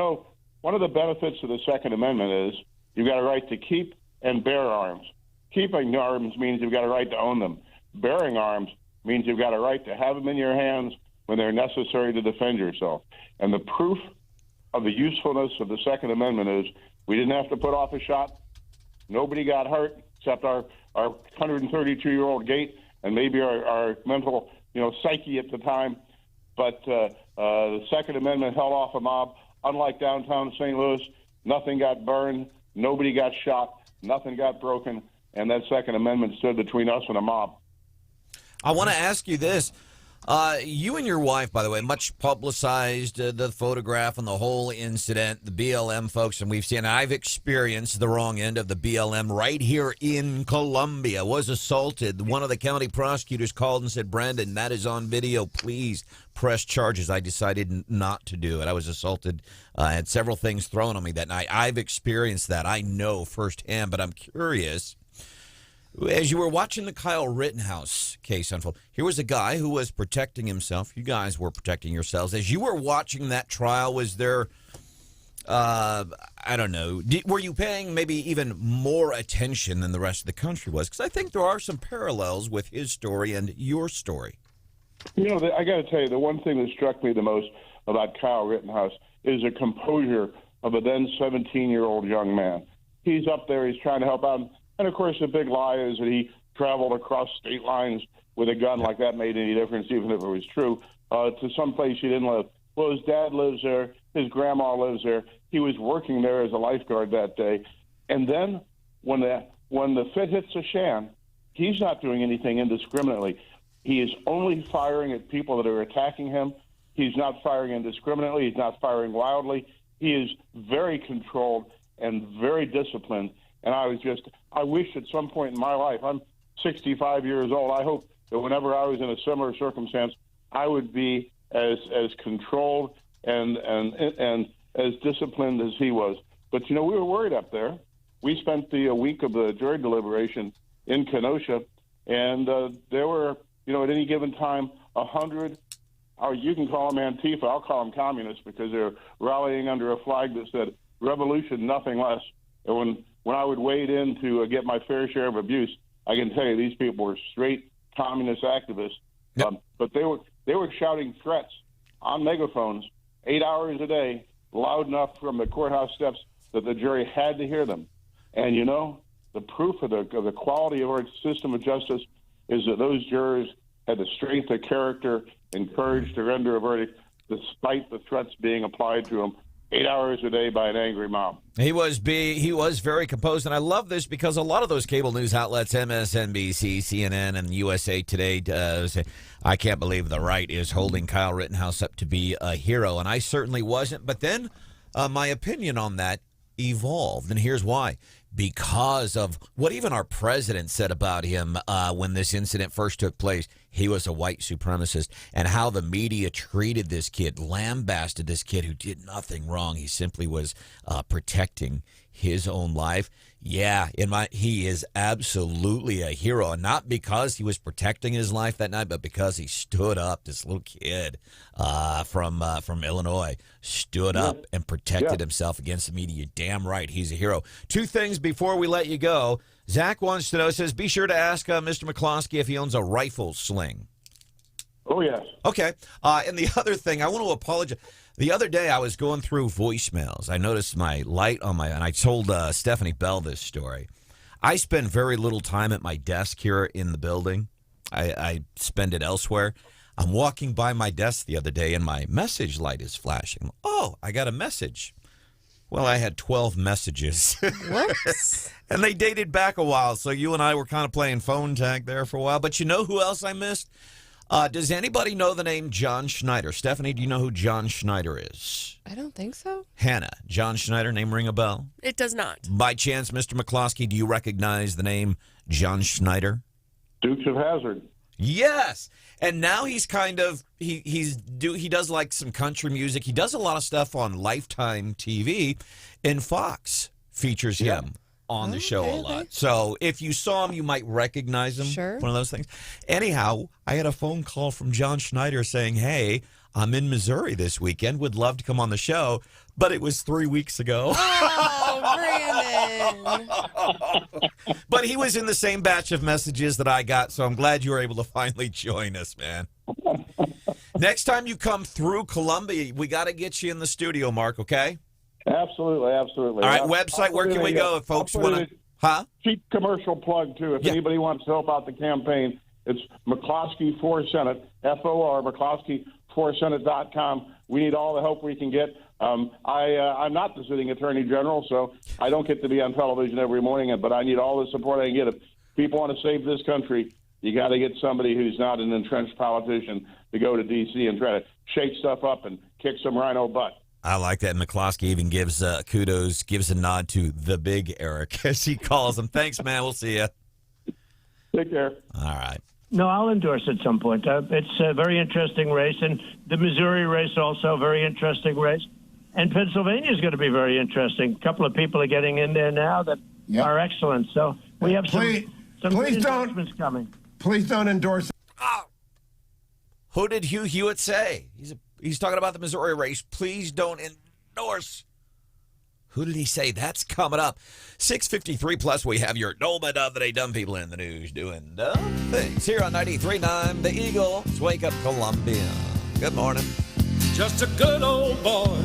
one of the benefits of the Second Amendment is you've got a right to keep and bear arms. Keeping arms means you've got a right to own them. Bearing arms means you've got a right to have them in your hands when they're necessary to defend yourself. And the proof of the usefulness of the Second Amendment is we didn't have to put off a shot. Nobody got hurt except our 132-year-old gate and maybe our mental, psyche at the time. But the Second Amendment held off a mob. Unlike downtown St. Louis, nothing got burned, nobody got shot, nothing got broken, and that Second Amendment stood between us and a mob. I want to ask you this. You and your wife, by the way, much publicized the photograph and the whole incident, the BLM folks, and we've seen, I've experienced the wrong end of the BLM right here in Columbia, was assaulted. One of the county prosecutors called and said, Branden, that is on video. Please press charges. I decided not to do it. I was assaulted. I had several things thrown on me that night. I've experienced that. I know firsthand, but I'm curious. As you were watching the Kyle Rittenhouse case unfold, here was a guy who was protecting himself. You guys were protecting yourselves. As you were watching that trial, was there, I don't know, were you paying maybe even more attention than the rest of the country was? Because I think there are some parallels with his story and your story. I got to tell you, the one thing that struck me the most about Kyle Rittenhouse is the composure of a then 17-year-old young man. He's up there, he's trying to help out. And, of course, the big lie is that he traveled across state lines with a gun like that made any difference, even if it was true, to some place he didn't live. Well, his dad lives there. His grandma lives there. He was working there as a lifeguard that day. And then when the fit hits the shan, he's not doing anything indiscriminately. He is only firing at people that are attacking him. He's not firing indiscriminately. He's not firing wildly. He is very controlled and very disciplined. And I wish at some point in my life, I'm 65 years old, I hope that whenever I was in a similar circumstance, I would be as controlled and as disciplined as he was. But, we were worried up there. We spent the week of the jury deliberation in Kenosha, and there were, at any given time, 100, or you can call them Antifa, I'll call them communists, because they're rallying under a flag that said, revolution, nothing less. And when I would wade in to get my fair share of abuse, I can tell you these people were straight communist activists. Yep. But they were shouting threats on megaphones 8 hours a day, loud enough from the courthouse steps that the jury had to hear them. And the proof of the quality of our system of justice is that those jurors had the strength of character and courage to render a verdict despite the threats being applied to them 8 hours a day by an angry mob. He was very composed, and I love this because a lot of those cable news outlets, MSNBC, CNN, and USA Today, say, I can't believe the right is holding Kyle Rittenhouse up to be a hero, and I certainly wasn't. But then my opinion on that evolved, and here's why. Because of what even our president said about him when this incident first took place. He was a white supremacist, and how the media treated this kid, lambasted this kid who did nothing wrong. He simply was protecting his own life. Yeah, he is absolutely a hero, and not because he was protecting his life that night, but because he stood up. This little kid from Illinois stood up and protected himself against the media. Damn right, he's a hero. Two things before we let you go. Zach wants to know, says, be sure to ask Mr. McCloskey if he owns a rifle sling. Oh, yes. Okay. And the other thing, I want to apologize. The other day, I was going through voicemails. I noticed my light on and I told Stephanie Bell this story. I spend very little time at my desk here in the building. I spend it elsewhere. I'm walking by my desk the other day and my message light is flashing. Oh, I got a message. Well, I had 12 messages. Whoops. And they dated back a while, so you and I were kind of playing phone tag there for a while. But you know who else I missed? Does anybody know the name John Schneider? Stephanie, do you know who John Schneider is? I don't think so. Hannah, John Schneider, name ring a bell? It does not. By chance, Mr. McCloskey, do you recognize the name John Schneider? Dukes of Hazzard. Yes. And now he's kind of he does like some country music. He does a lot of stuff on Lifetime TV, and Fox features him on the show a lot. So if you saw him, you might recognize him. Sure. One of those things. Anyhow, I had a phone call from John Schneider saying, "Hey, I'm in Missouri this weekend. Would love to come on the show." But it was 3 weeks ago. Oh, Branden. But he was in the same batch of messages that I got, so I'm glad you were able to finally join us, man. Next time you come through Columbia, we got to get you in the studio, Mark, okay? Absolutely, absolutely. All right, website, where can we go if folks want to... Huh? Cheap commercial plug, too. If anybody wants to help out the campaign, it's McCloskey for Senate, FOR, McCloskey4Senate.com. We need all the help we can get. I'm not the sitting attorney general, so I don't get to be on television every morning, but I need all the support I can get. If people want to save this country, you got to get somebody who's not an entrenched politician to go to D.C. and try to shake stuff up and kick some rhino butt. I like that. McCloskey even gives kudos, gives a nod to the big Eric, as he calls him. Thanks, man. We'll see you. Take care. All right. No, I'll endorse at some point. It's a very interesting race, and the Missouri race also a very interesting race. And Pennsylvania is going to be very interesting. A couple of people are getting in there now that are excellent. So we have some good endorsements coming. Please don't endorse it. Oh. Who did Hugh Hewitt say? He's talking about the Missouri race. Please don't endorse. Who did he say? That's coming up. 6:53 plus we have your moment of the day. Dumb people in the news doing dumb things. Here on 93.9 The Eagle. It's Wake Up Columbia. Good morning. Just a good old boy.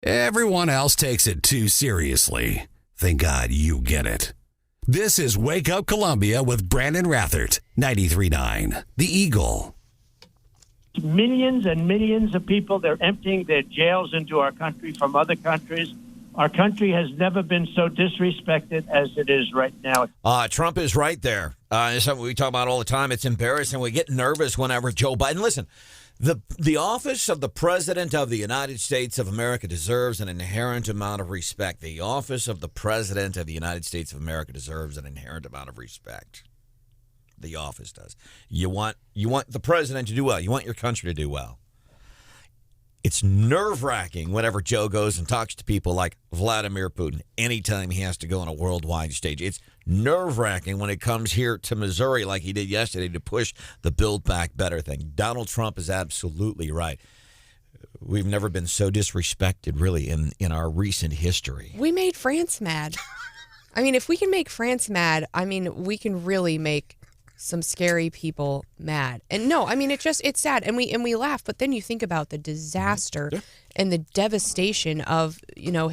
Everyone else takes it too seriously. Thank God you get it. This is Wake Up Columbia with Branden Rathert, 93.9 The Eagle. Millions and millions of people, they're emptying their jails into our country from other countries. Our country has never been so disrespected as it is right now. Trump is right there. It's something we talk about all the time. It's embarrassing. We get nervous whenever Joe Biden. Listen, the office of the President of the United States of America deserves an inherent amount of respect. The office of the President of the United States of America deserves an inherent amount of respect. The office does. You want the president to do well. You want your country to do well. It's nerve-wracking whenever Joe goes and talks to people like Vladimir Putin anytime he has to go on a worldwide stage. It's nerve-wracking when it comes here to Missouri like he did yesterday to push the Build Back Better thing. Donald Trump is absolutely right. We've never been so disrespected, really, in our recent history. We made France mad. I mean, if we can make France mad, I mean, we can really make some scary people mad. And no, I mean, it's sad, and we laugh, but then you think about the disaster and the devastation of, the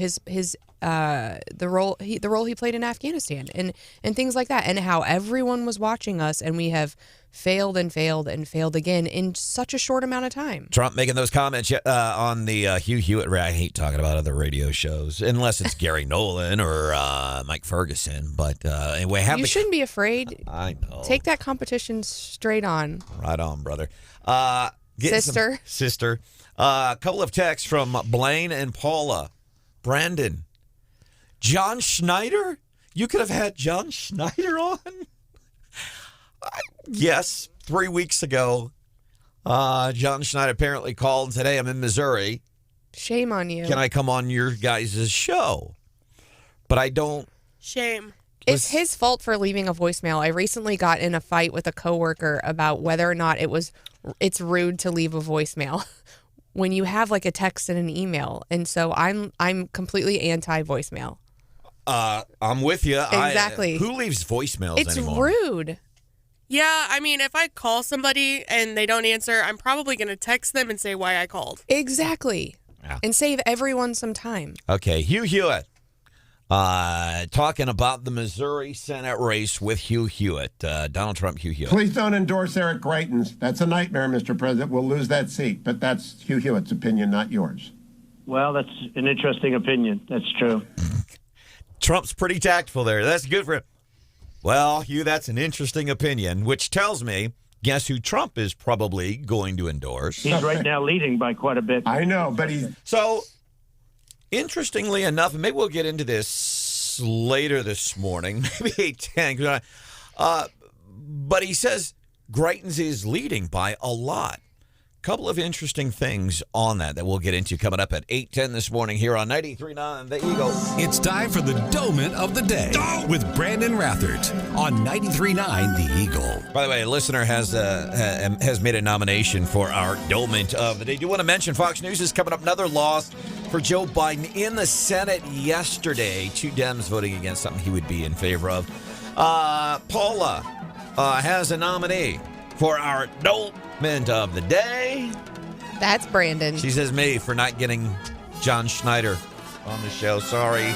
role he played in Afghanistan and things like that, and how everyone was watching us, and we have failed and failed and failed again in such a short amount of time. Trump making those comments on the Hugh Hewitt. I hate talking about other radio shows unless it's Gary Nolan or Mike Ferguson. But anyway, you shouldn't be afraid. I know. Take that competition straight on. Right on, brother. Sister. A couple of texts from Blaine and Paula. Branden. John Schneider? You could have had John Schneider on? Yes, 3 weeks ago, John Schneider apparently called and said, "Hey, I'm in Missouri. Shame on you. Can I come on your guys' show?" But I don't. Shame. It's his fault for leaving a voicemail. I recently got in a fight with a coworker about whether or not it's rude to leave a voicemail when you have like a text and an email. And so I'm completely anti-voicemail. I'm with you. Exactly. Who leaves voicemails anymore? It's rude. Yeah, I mean, if I call somebody and they don't answer, I'm probably going to text them and say why I called. Exactly. Yeah. And save everyone some time. Okay, Hugh Hewitt. Talking about the Missouri Senate race with Hugh Hewitt. Donald Trump, Hugh Hewitt. Please don't endorse Eric Greitens. That's a nightmare, Mr. President. We'll lose that seat. But that's Hugh Hewitt's opinion, not yours. Well, that's an interesting opinion. That's true. Trump's pretty tactful there. That's good for him. Well, Hugh, that's an interesting opinion, which tells me, guess who Trump is probably going to endorse? He's right now leading by quite a bit. I know, but he's... So, interestingly enough, and maybe we'll get into this later this morning, maybe 8:10, but he says Greitens is leading by a lot. Couple of interesting things on that we'll get into coming up at 8:10 this morning here on 93.9 The Eagle. It's time for the Doment of the Day with Branden Rathert on 93.9 The Eagle. By the way, a listener has made a nomination for our Doment of the Day. Do you want to mention Fox News is coming up? Another loss for Joe Biden in the Senate yesterday. 2 Dems voting against something he would be in favor of. Paula has a nominee for our Doment of the Day. That's Branden. She says me for not getting John Schneider on the show. Sorry.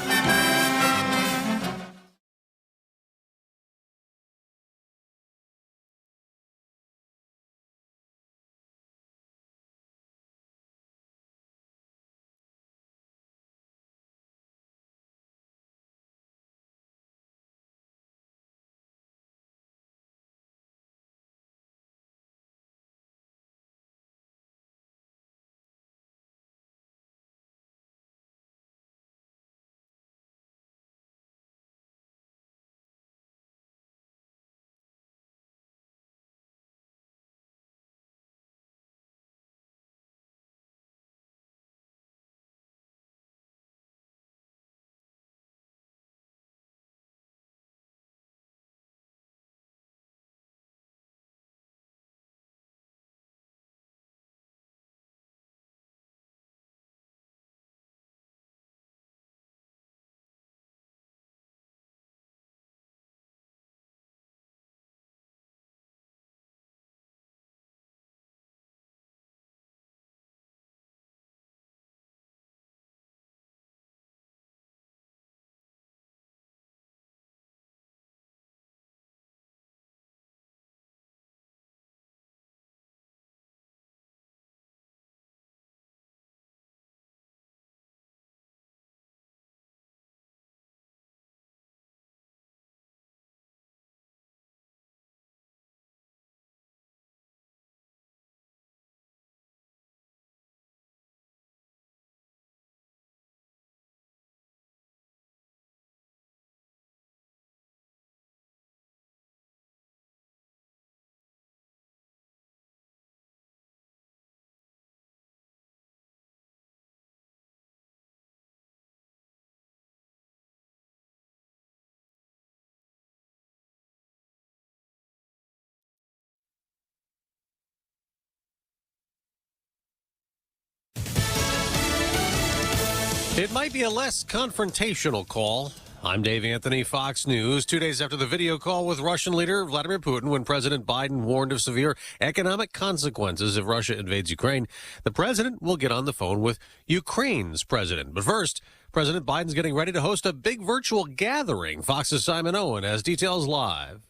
It might be a less confrontational call. I'm Dave Anthony, Fox News. 2 days after the video call with Russian leader Vladimir Putin, when President Biden warned of severe economic consequences if Russia invades Ukraine, the president will get on the phone with Ukraine's president. But first, President Biden's getting ready to host a big virtual gathering. Fox's Simon Owen has details live.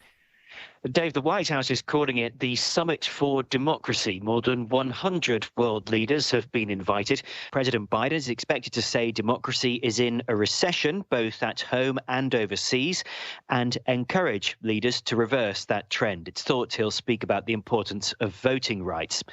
Dave, the White House is calling it the Summit for Democracy. More than 100 world leaders have been invited. President Biden is expected to say democracy is in a recession, both at home and overseas, and encourage leaders to reverse that trend. It's thought he'll speak about the importance of voting rights.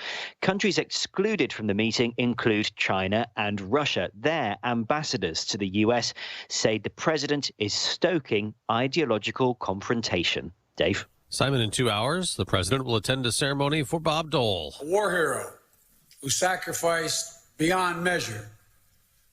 Countries excluded from the meeting include China and Russia. Their ambassadors to the U.S. say the president is stoking ideological confrontation. Dave? Simon, in 2 hours, the president will attend a ceremony for Bob Dole. A war hero who sacrificed beyond measure,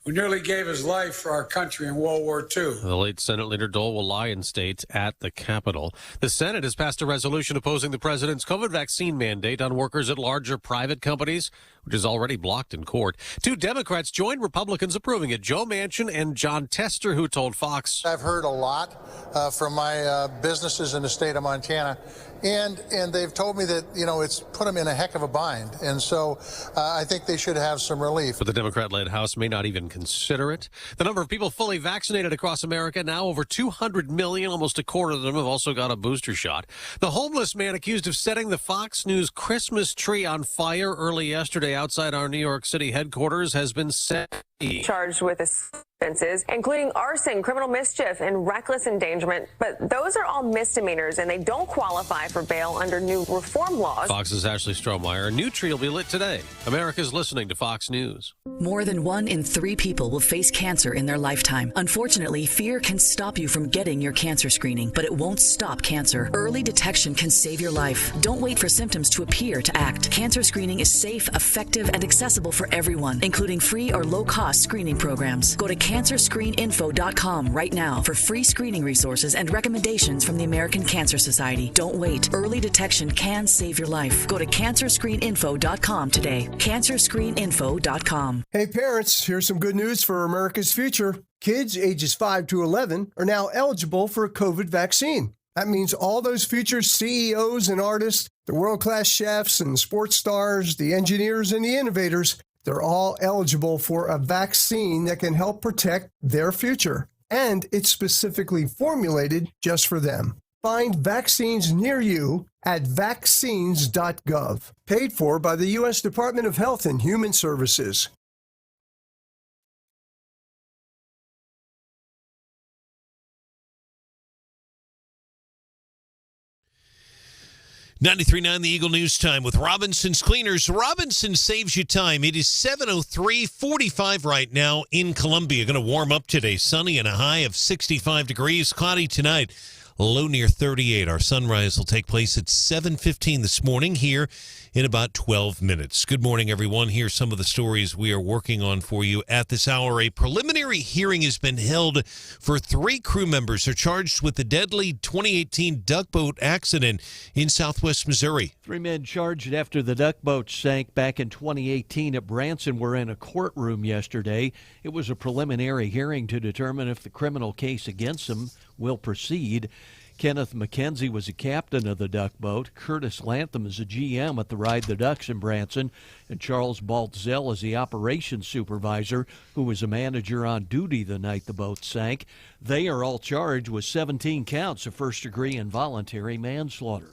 who nearly gave his life for our country in World War II. The late Senate leader Dole will lie in state at the Capitol. The Senate has passed a resolution opposing the president's COVID vaccine mandate on workers at larger private companies, which is already blocked in court. 2 Democrats joined Republicans approving it, Joe Manchin and John Tester, who told Fox. I've heard a lot from my businesses in the state of Montana, and they've told me that, it's put them in a heck of a bind. And so I think they should have some relief. But the Democrat-led House may not even consider it. The number of people fully vaccinated across America, now over 200 million. Almost a quarter of them have also got a booster shot. The homeless man accused of setting the Fox News Christmas tree on fire early yesterday outside our New York City headquarters has been set. Charged with offenses, including arson, criminal mischief, and reckless endangerment. But those are all misdemeanors, and they don't qualify for bail under new reform laws. Fox's Ashley Strohmeyer. A new tree will be lit today. America's listening to Fox News. More than 1 in 3 people will face cancer in their lifetime. Unfortunately, fear can stop you from getting your cancer screening, but it won't stop cancer. Early detection can save your life. Don't wait for symptoms to appear to act. Cancer screening is safe, effective, and accessible for everyone, including free or low-cost screening programs. Go to CancerScreenInfo.com right now for free screening resources and recommendations from the American Cancer Society. Don't wait. Early detection can save your life. Go to CancerScreenInfo.com today. CancerScreenInfo.com. Hey parents, here's some good news for America's future. Kids ages 5 to 11 are now eligible for a COVID vaccine. That means all those future CEOs and artists, the world-class chefs and sports stars, the engineers and the innovators, they're all eligible for a vaccine that can help protect their future. And it's specifically formulated just for them. Find vaccines near you at vaccines.gov. Paid for by the U.S. Department of Health and Human Services. 93.9 The Eagle News Time with Robinson's Cleaners. Robinson saves you time. It is 7:03:45 right now in Columbia. Going to warm up today. Sunny and a high of 65 degrees. Cloudy tonight. Low near 38. Our sunrise will take place at 7:15 this morning here in about 12 minutes. Good morning, everyone. Here's some of the stories we are working on for you at this hour. A preliminary hearing has been held for 3 crew members who are charged with the deadly 2018 duck boat accident in southwest Missouri. 3 men charged after the duck boat sank back in 2018 at Branden were in a courtroom yesterday. It was a preliminary hearing to determine if the criminal case against them will proceed. Kenneth McKenzie was a captain of the duck boat. Curtis Lantham is a GM at the Ride the Ducks in Branson. And Charles Baltzell is the operations supervisor, who was a manager on duty the night the boat sank. They are all charged with 17 counts of first-degree involuntary manslaughter.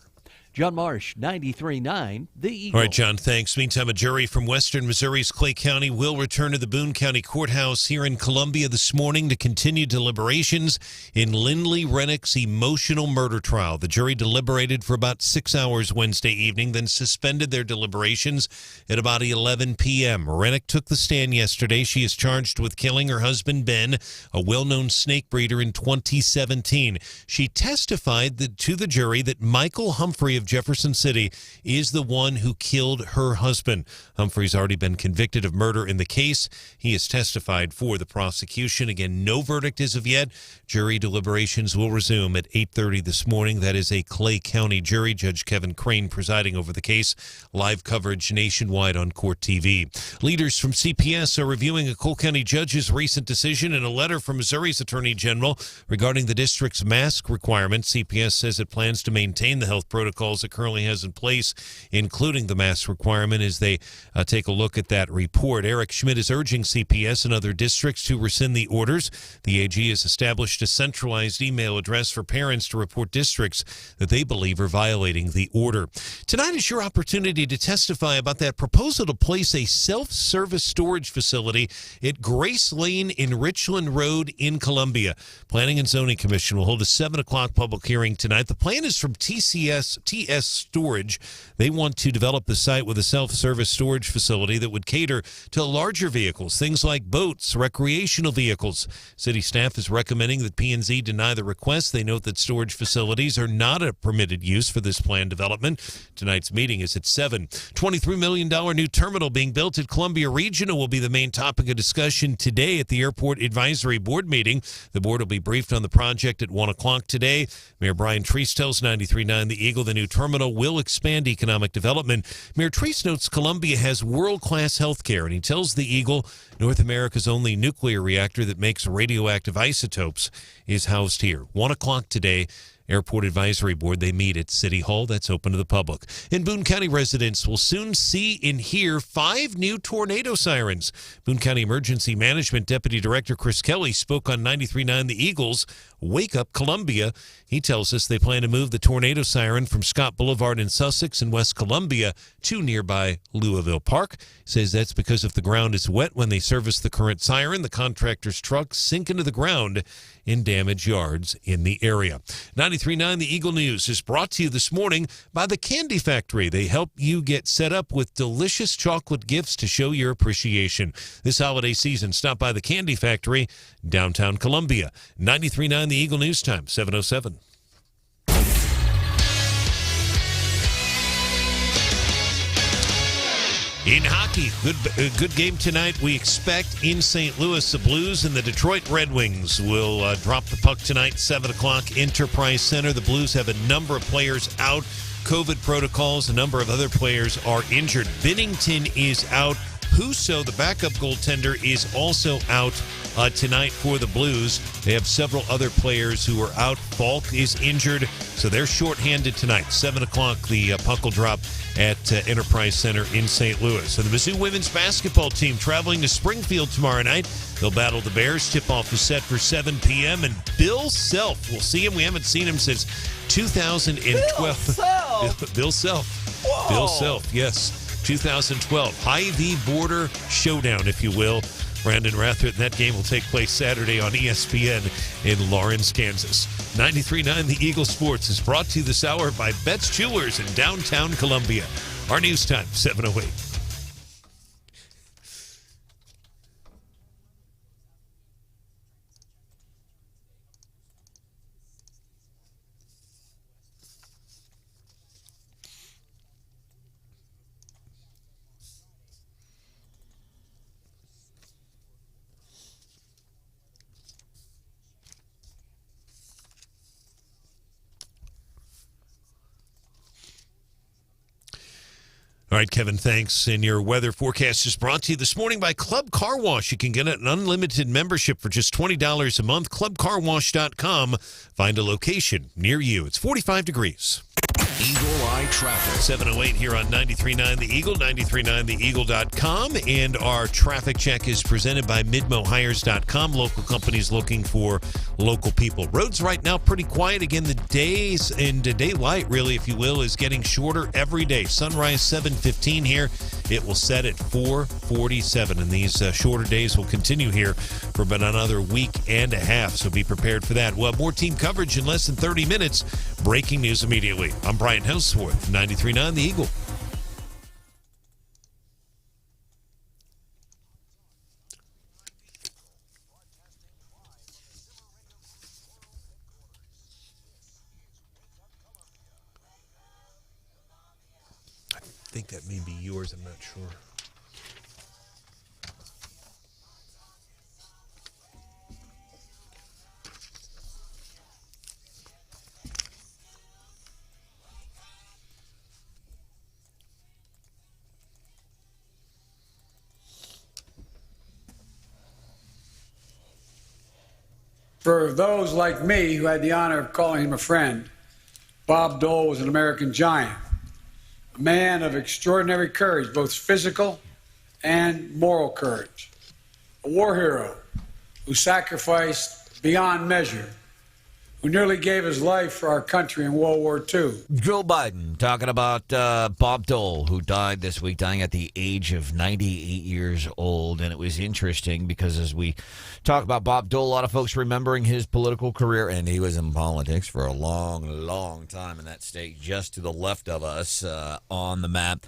John Marsh, 93.9 The Eagle. All right, John, thanks. Meantime, a jury from western Missouri's Clay County will return to the Boone County Courthouse here in Columbia this morning to continue deliberations in Lindley Rennick's emotional murder trial. The jury deliberated for about 6 hours Wednesday evening, then suspended their deliberations at about 11 p.m. Rennick took the stand yesterday. She is charged with killing her husband, Ben, a well-known snake breeder, in 2017. She testified to the jury that Michael Humphrey of of Jefferson City is the one who killed her husband. Humphrey's already been convicted of murder in the case. He has testified for the prosecution. Again, no verdict as of yet. Jury deliberations will resume at 8:30 this morning. That is a Clay County jury. Judge Kevin Crane presiding over the case. Live coverage nationwide on Court TV. Leaders from CPS are reviewing a Cole County judge's recent decision in a letter from Missouri's Attorney General regarding the district's mask requirement. CPS says it plans to maintain the health protocols it currently has in place, including the mask requirement, as they take a look at that report. Eric Schmidt is urging CPS and other districts to rescind the orders. The AG has established a centralized email address for parents to report districts that they believe are violating the order. Tonight is your opportunity to testify about that proposal to place a self-service storage facility at Grace Lane in Richland Road in Columbia. Planning and Zoning Commission will hold a 7 o'clock public hearing tonight. The plan is from TS Storage. They want to develop the site with a self-service storage facility that would cater to larger vehicles, things like boats, recreational vehicles. City staff is recommending that P&Z deny the request. They note that storage facilities are not a permitted use for this planned development. Tonight's meeting is at 7. $23 million new terminal being built at Columbia Regional will be the main topic of discussion today at the Airport Advisory Board meeting. The board will be briefed on the project at 1 o'clock today. Mayor Brian Treese tells 93.9 The Eagle the new terminal will expand economic development. Mayor Treese notes Columbia has world-class health care, and he tells the Eagle North America's only nuclear reactor that makes radioactive isotopes is housed here. 1 o'clock today. Airport Advisory Board, they meet at City Hall. That's open to the public. And Boone County residents will soon see and hear 5 new tornado sirens. Boone County Emergency Management Deputy Director Chris Kelly spoke on 93.9 The Eagles Wake Up Columbia. He tells us they plan to move the tornado siren from Scott Boulevard in Sussex and West Columbia to nearby Louisville Park. Says that's because if the ground is wet when they service the current siren, the contractor's trucks sink into the ground in damaged yards in the area. 93.9 The Eagle News is brought to you this morning by the Candy Factory. They help you get set up with delicious chocolate gifts to show your appreciation. This holiday season, stop by the Candy Factory, downtown Columbia. 93.9 The Eagle News Time, 7:07. In hockey, good game tonight. We expect in St. Louis. The Blues and the Detroit Red Wings will drop the puck tonight, 7 o'clock, Enterprise Center. The Blues have a number of players out. COVID protocols, a number of other players are injured. Binnington is out. Husso, the backup goaltender, is also out tonight for the Blues. They have several other players who are out. Falk is injured, so they're shorthanded tonight. 7 o'clock, the puck will drop at Enterprise Center in St. Louis. And the Mizzou women's basketball team traveling to Springfield tomorrow night. They'll battle the Bears. Tip-off is set for 7 p.m. And Bill Self, we'll see him. We haven't seen him since 2012. Bill Self. Whoa. Bill Self, yes. 2012 Hy-Vee border showdown, if you will. Branden Rathert, and that game will take place Saturday on ESPN in Lawrence, Kansas. 93.9 The Eagle Sports is brought to you this hour by Betts Jewelers in downtown Columbia. Our news time, 7:08. All right, Kevin, thanks. And your weather forecast is brought to you this morning by Club Car Wash. You can get an unlimited membership for just $20 a month. ClubCarWash.com. Find a location near you. It's 45 degrees. Eagle Eye Traffic. 7:08 here on 93.9 The Eagle, 93.9theeagle.com. And our traffic check is presented by MidmoHires.com. Local companies looking for local people. Roads right now pretty quiet. Again, the days and the daylight, really, if you will, is getting shorter every day. Sunrise 7:15 here. It will set at 4:47. And these shorter days will continue here for about another week and a half. So be prepared for that. We'll have more team coverage in less than 30 minutes. Breaking news immediately. I'm Brian Hauswirth, 93.9 The Eagle. think that may be yours. I'm not sure. For those like me who had the honor of calling him a friend, Bob Dole was an American giant, a man of extraordinary courage, both physical and moral courage, a war hero who sacrificed beyond measure, who nearly gave his life for our country in World War II. Joe Biden talking about Bob Dole, who died this week, dying at the age of 98 years old. And it was interesting because as we talk about Bob Dole, a lot of folks remembering his political career, and he was in politics for a long, long time in that state, just to the left of us on the map.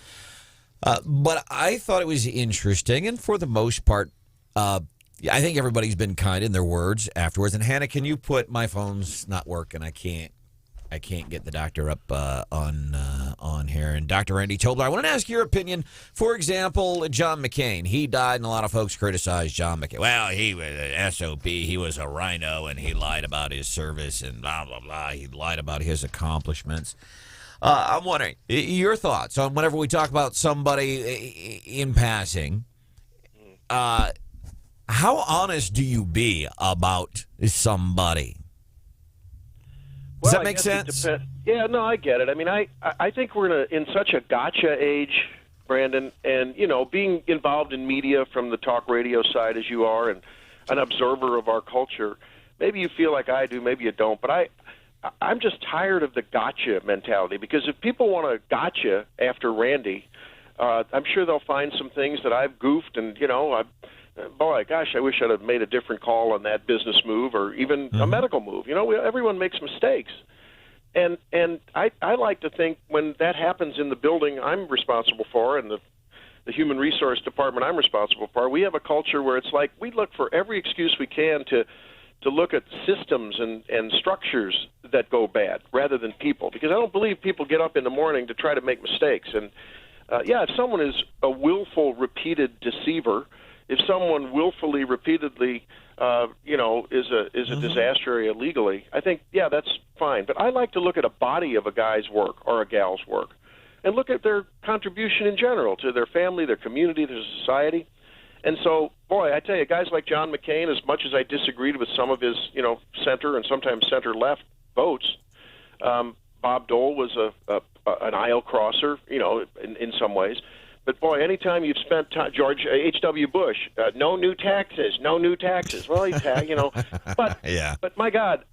But I thought it was interesting, and for the most part, I think everybody's been kind in their words afterwards. And Hannah, can you put my phone's not working? I can't get the doctor up on here. And Dr. Randy Tobler, I want to ask your opinion. For example, John McCain. He died, and a lot of folks criticized John McCain. Well, he was an SOB. He was a rhino, and he lied about his service and blah, blah, blah. He lied about his accomplishments. I'm wondering your thoughts on whenever we talk about somebody in passing. How honest do you be about somebody? Does that make sense? Yeah, no, I get it. I mean, I think we're in such a gotcha age, Brandon, and, being involved in media from the talk radio side as you are and an observer of our culture, maybe you feel like I do, maybe you don't, but I'm just tired of the gotcha mentality, because if people want to gotcha after Randy, I'm sure they'll find some things that I've goofed and, boy, gosh, I wish I'd have made a different call on that business move or even a medical move. Everyone makes mistakes. And I like to think when that happens in the building I'm responsible for and the human resource department I'm responsible for, we have a culture where it's like we look for every excuse we can to look at systems and structures that go bad rather than people. Because I don't believe people get up in the morning to try to make mistakes. And, if someone is a willful, repeated deceiver, if someone willfully, repeatedly, is a disaster area legally, I think, that's fine. But I like to look at a body of a guy's work or a gal's work and look at their contribution in general to their family, their community, their society. And so, boy, I tell you, guys like John McCain, as much as I disagreed with some of his, center and sometimes center-left votes, Bob Dole was an aisle crosser, in some ways. But, boy, anytime you've spent time, George H.W. Bush, no new taxes. Well, but my God,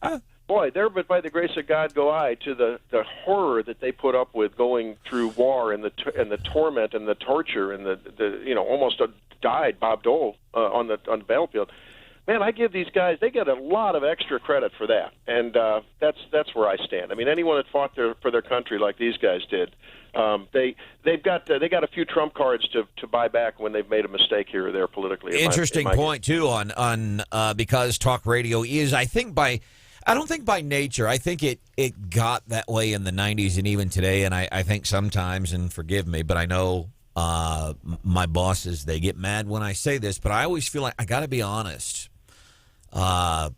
boy, there but by the grace of God go I to the horror that they put up with going through war and the torment and the torture and the almost died Bob Dole on the battlefield. Man, I give these guys, they get a lot of extra credit for that, and that's where I stand. I mean, anyone that fought for their country like these guys did, they got a few trump cards to buy back when they've made a mistake here or there politically. Interesting point too on because talk radio is, I don't think by nature. I think it got that way in the 90s and even today, and I think sometimes, and forgive me, but I know my bosses, they get mad when I say this, but I always feel like I got to be honest. And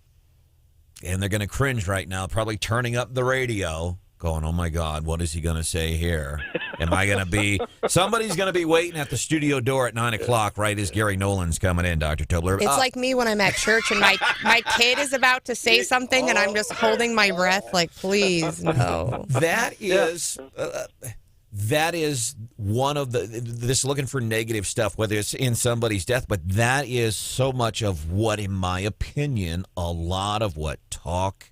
they're going to cringe right now, probably turning up the radio, going, oh, my God, what is he going to say here? Am I going to be – somebody's going to be waiting at the studio door at 9 o'clock right as Gary Nolan's coming in, Dr. Tobler. It's like me when I'm at church and my kid is about to say something and I'm just holding my breath like, please, no. That is one of this looking for negative stuff, whether it's in somebody's death, but that is so much of what, in my opinion, a lot of what talk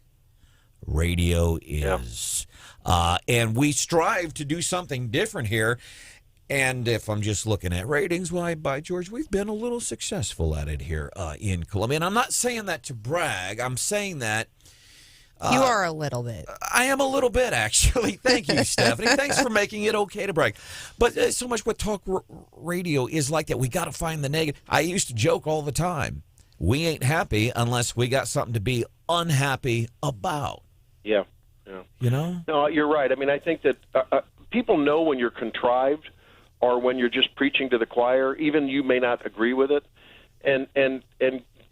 radio is. And we strive to do something different here. And if I'm just looking at ratings, why, by George, we've been a little successful at it here in Columbia. And I'm not saying that to brag. I'm saying that you are a little bit. I am a little bit, actually. Thank you, Stephanie. Thanks for making it okay to brag. But so much what talk radio is like that. We got to find the negative. I used to joke all the time. We ain't happy unless we got something to be unhappy about. Yeah. You know? No, you're right. I mean, I think that people know when you're contrived or when you're just preaching to the choir, even you may not agree with it. And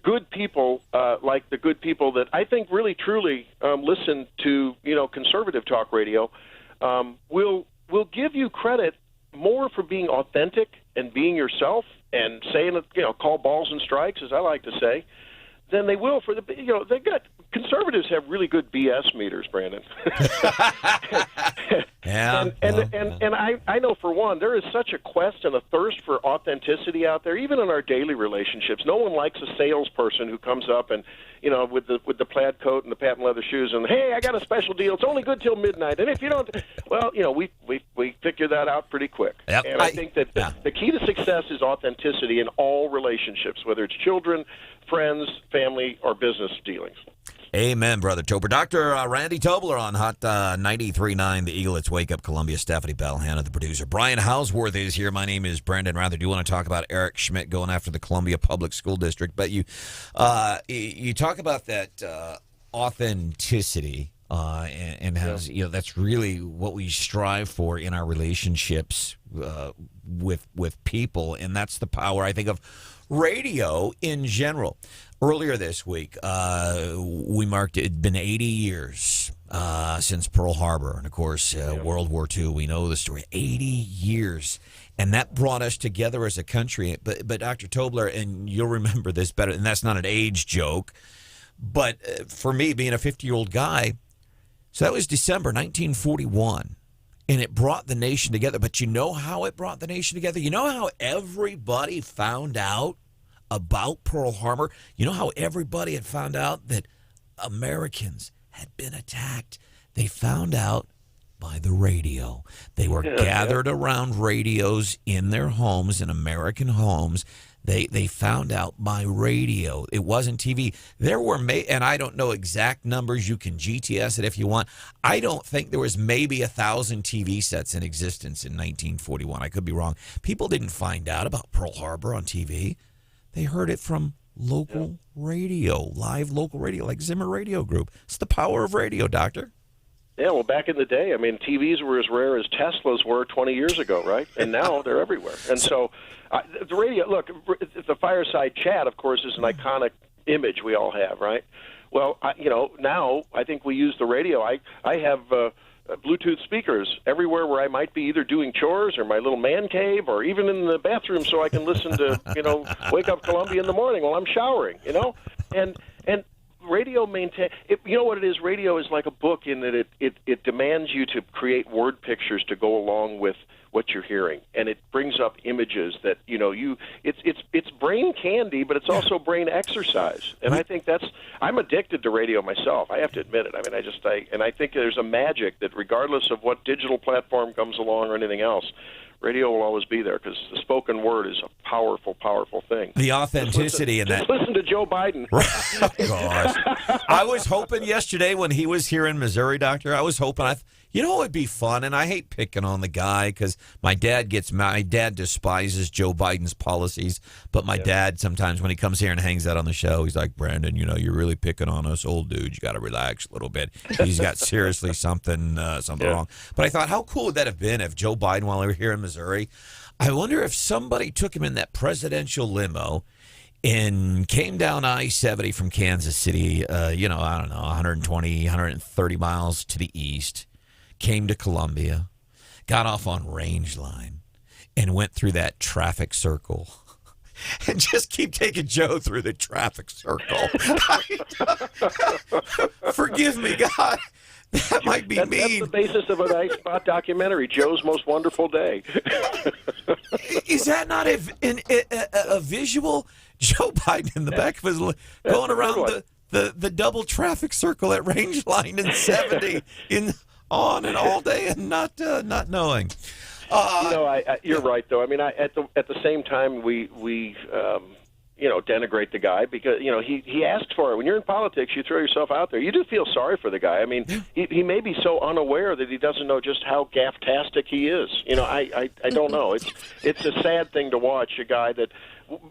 good people, like the good people that I think really truly listen to, conservative talk radio, will give you credit more for being authentic and being yourself and saying, call balls and strikes, as I like to say, than they will for conservatives have really good BS meters, Branden. Yeah. And I know for one, there is such a quest and a thirst for authenticity out there, even in our daily relationships. No one likes a salesperson who comes up and, with the plaid coat and the patent leather shoes and, hey, I got a special deal. It's only good till midnight. And if you don't, well, we figure that out pretty quick. Yep. And I think that the key to success is authenticity in all relationships, whether it's children, friends, family, or business dealings. Amen, Brother Tobler. Dr. Randy Tobler on Hot 93.9 The Eagle. It's Wake Up Columbia. Stephanie Bellhanna, the producer. Brian Hauswirth is here. My name is Branden Rathert. Do you want to talk about Eric Schmidt going after the Columbia Public School District? But you talk about that authenticity and how that's really what we strive for in our relationships with people, and that's the power, I think, of radio in general. Earlier this week, we marked it had been 80 years since Pearl Harbor. And, of course, World War II, we know the story. 80 years. And that brought us together as a country. But Dr. Tobler, and you'll remember this better, and that's not an age joke, but for me, being a 50-year-old guy, so that was December 1941. And it brought the nation together. But you know how it brought the nation together? You know how everybody found out about Pearl Harbor? You know how everybody had found out that Americans had been attacked? They found out by the radio. They were gathered around radios in their homes, in American homes. They found out by radio. It wasn't TV. There were, and I don't know exact numbers. You can GTS it if you want. I don't think there was maybe 1,000 TV sets in existence in 1941. I could be wrong. People didn't find out about Pearl Harbor on TV. They heard it from local radio, live local radio, like Zimmer Radio Group. It's the power of radio, Doctor. Yeah, well, back in the day, I mean, TVs were as rare as Teslas were 20 years ago, right? And now they're everywhere. And so the radio, look, the fireside chat, of course, is an iconic image we all have, right? Well, now I think we use the radio. I have Bluetooth speakers everywhere where I might be either doing chores or my little man cave or even in the bathroom so I can listen to, Wake Up Columbia in the morning while I'm showering, And radio you know what it is? Radio is like a book in that it demands you to create word pictures to go along with what you're hearing, and it brings up images that it's brain candy, but it's also brain exercise. And I think I'm addicted to radio myself. I have to admit it. I mean, I think there's a magic that regardless of what digital platform comes along or anything else, radio will always be there because the spoken word is a powerful, powerful thing. The authenticity in that. Just listen to Joe Biden. Gosh. I was hoping yesterday when he was here in Missouri, Doctor, I was hoping, it would be fun, and I hate picking on the guy because my dad despises Joe Biden's policies, but my dad sometimes when he comes here and hangs out on the show, he's like, Branden, you're really picking on us old dudes. You got to relax a little bit. He's got seriously something wrong. But I thought, how cool would that have been if Joe Biden, while we were here in Missouri, I wonder if somebody took him in that presidential limo and came down I-70 from Kansas City, 120, 130 miles to the east, came to Columbia, got off on Range Line, and went through that traffic circle. And just keep taking Joe through the traffic circle. Forgive me, God. That might be mean. That's the basis of a nice spot documentary, Joe's Most Wonderful Day. Is that not a visual? Joe Biden in the back of his going around the double traffic circle at Range Line in 70 on and all day and not knowing. You're right, though. I mean, at the same time, we denigrate the guy because, he asked for it. When you're in politics, you throw yourself out there. You do feel sorry for the guy. I mean, he may be so unaware that he doesn't know just how gaff-tastic he is. I don't know. It's a sad thing to watch a guy that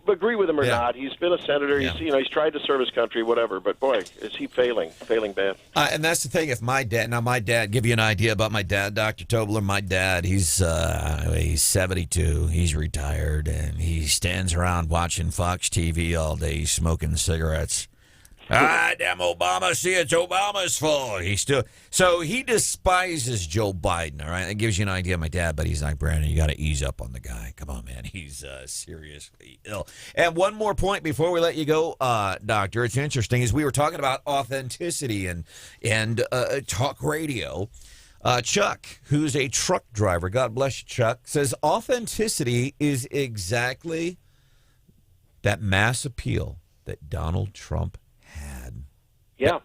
agree with him or Yeah. not, he's been a senator. Yeah. He's tried to serve his country, whatever. But boy, is he failing bad. And that's the thing. If my dad, give you an idea about my dad, Dr. Tobler. My dad, he's 72. He's retired, and he stands around watching Fox TV all day, smoking cigarettes. Damn Obama! See, it's Obama's fault. He despises Joe Biden. All right, that gives you an idea of my dad. But he's like, Branden, you got to ease up on the guy. Come on, man. He's seriously ill. And one more point before we let you go, Doctor. It's interesting as we were talking about authenticity and talk radio. Chuck, who's a truck driver, God bless you, Chuck, says authenticity is exactly that mass appeal that Donald Trump had. Yeah.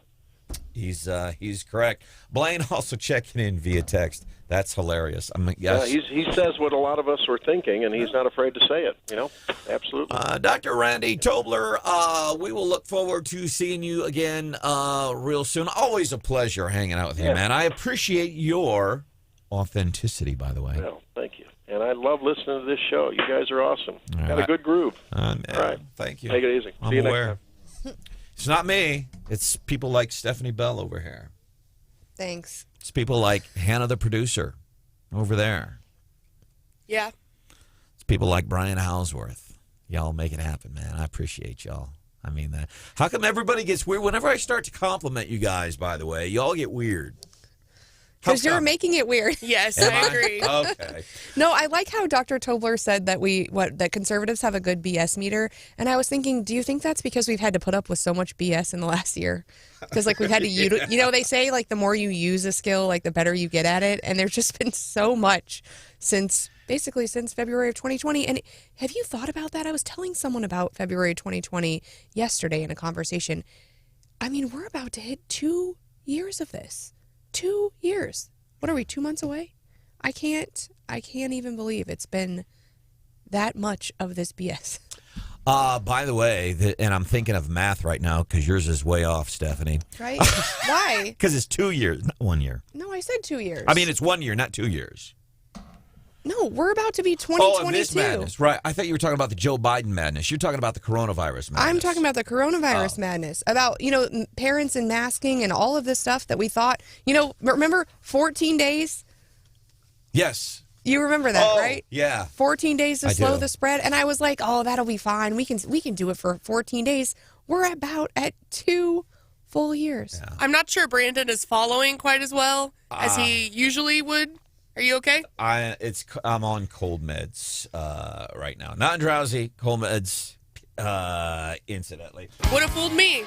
He's correct. Blaine also checking in via text. That's hilarious. Yes. He says what a lot of us are thinking, and he's not afraid to say it. Absolutely. Dr. Randy Tobler, we will look forward to seeing you again real soon. Always a pleasure hanging out with you, man. I appreciate your authenticity, by the way. Well, thank you. And I love listening to this show. You guys are awesome. Got a good groove. All right. Thank you. Take it easy. I'm See you aware. next time. It's not me. It's people like Stephanie Bell over here. Thanks. It's people like Hannah, the producer, over there. Yeah. It's people like Brian Hauswirth. Y'all make it happen, man. I appreciate y'all. I mean that. How come everybody gets weird? Whenever I start to compliment you guys, by the way, y'all get weird. Because you're making it weird. Yes, I agree. Okay. No, I like how Dr. Tobler said that that conservatives have a good BS meter. And I was thinking, do you think that's because we've had to put up with so much BS in the last year? Because we've had to, they say the more you use a skill, the better you get at it. And there's just been so much since February of 2020. And have you thought about that? I was telling someone about February 2020 yesterday in a conversation. I mean, we're about to hit 2 years of this. 2 years. What are we, 2 months away? I can't even believe it's been that much of this BS. By the way, and I'm thinking of math right now because yours is way off, Stephanie. Right? Why? Because it's 2 years, not 1 year. No, I said 2 years. I mean, it's 1 year, not 2 years. No, we're about to be 2022. Oh, this madness, right. I thought you were talking about the Joe Biden madness. You're talking about the coronavirus madness. I'm talking about the coronavirus madness, about, parents and masking and all of this stuff that we thought, remember 14 days? Yes. You remember that, right? Yeah. 14 days to slow do. the spread. And I was like, oh, that'll be fine. We can do it for 14 days. We're about at 2 full years. Yeah. I'm not sure Branden is following quite as well as he usually would. Are you okay? I'm on cold meds right now. Not drowsy, cold meds, incidentally. Would have fooled me.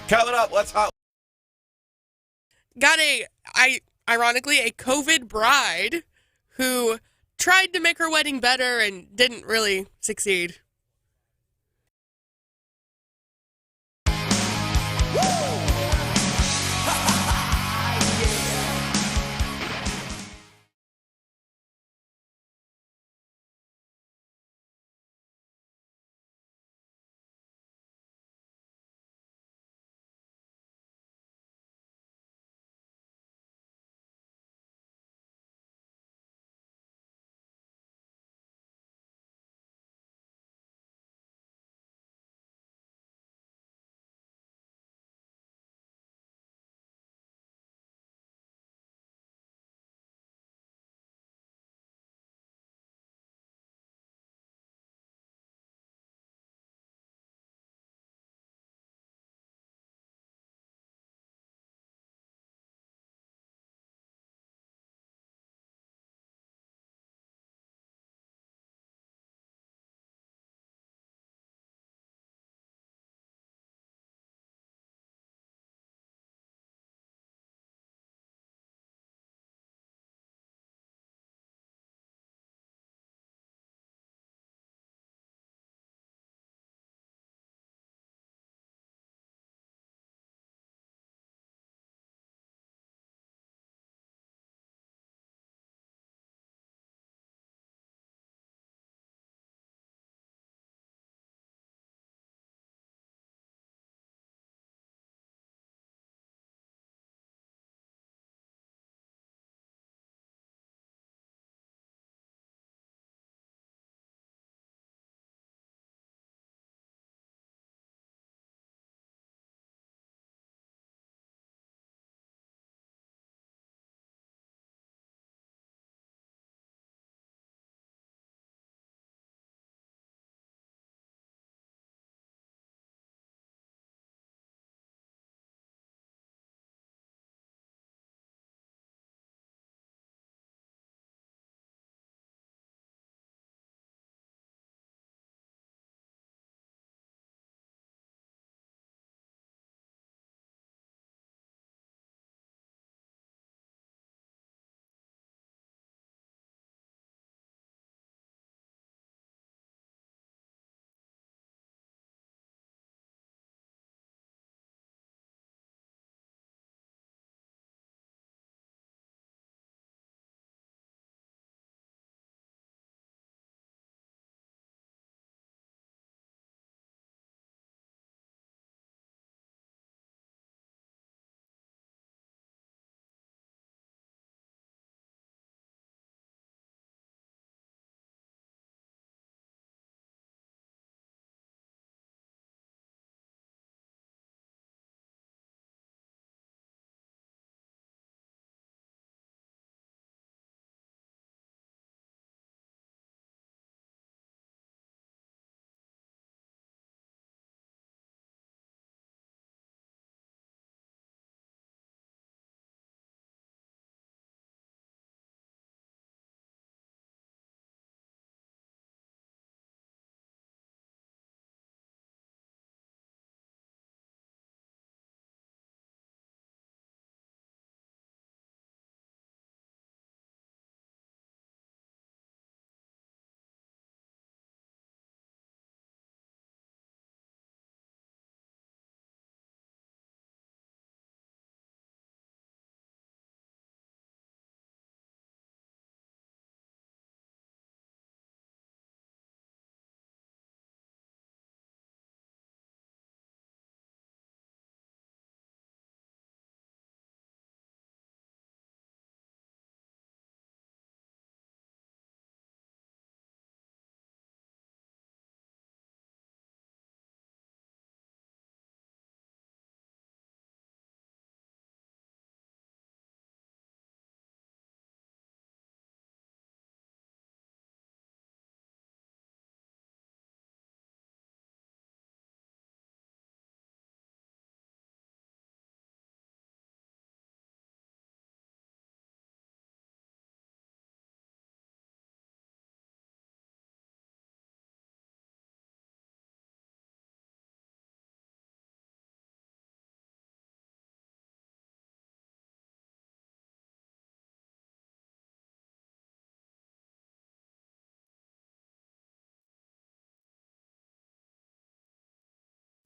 Coming up, what's hot? Got ironically, a COVID bride who tried to make her wedding better and didn't really succeed.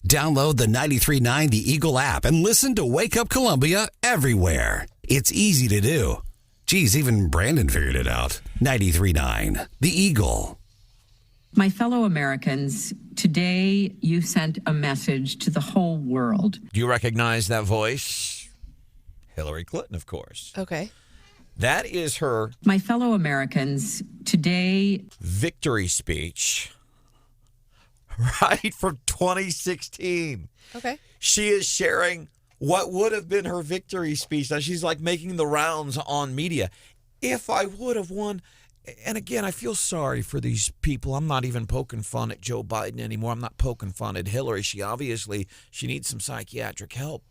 Download the 93.9 The Eagle app and listen to Wake Up Columbia everywhere. It's easy to do. Geez, even Branden figured it out. 93.9 The Eagle. My fellow Americans, today you sent a message to the whole world. Do you recognize that voice? Hillary Clinton, of course. Okay. That is her... My fellow Americans, today... victory speech. Right, from 2016. Okay. She is sharing what would have been her victory speech. Now, she's like making the rounds on media. If I would have won... And again, I feel sorry for these people. I'm not even poking fun at Joe Biden anymore. I'm not poking fun at Hillary. She needs some psychiatric help.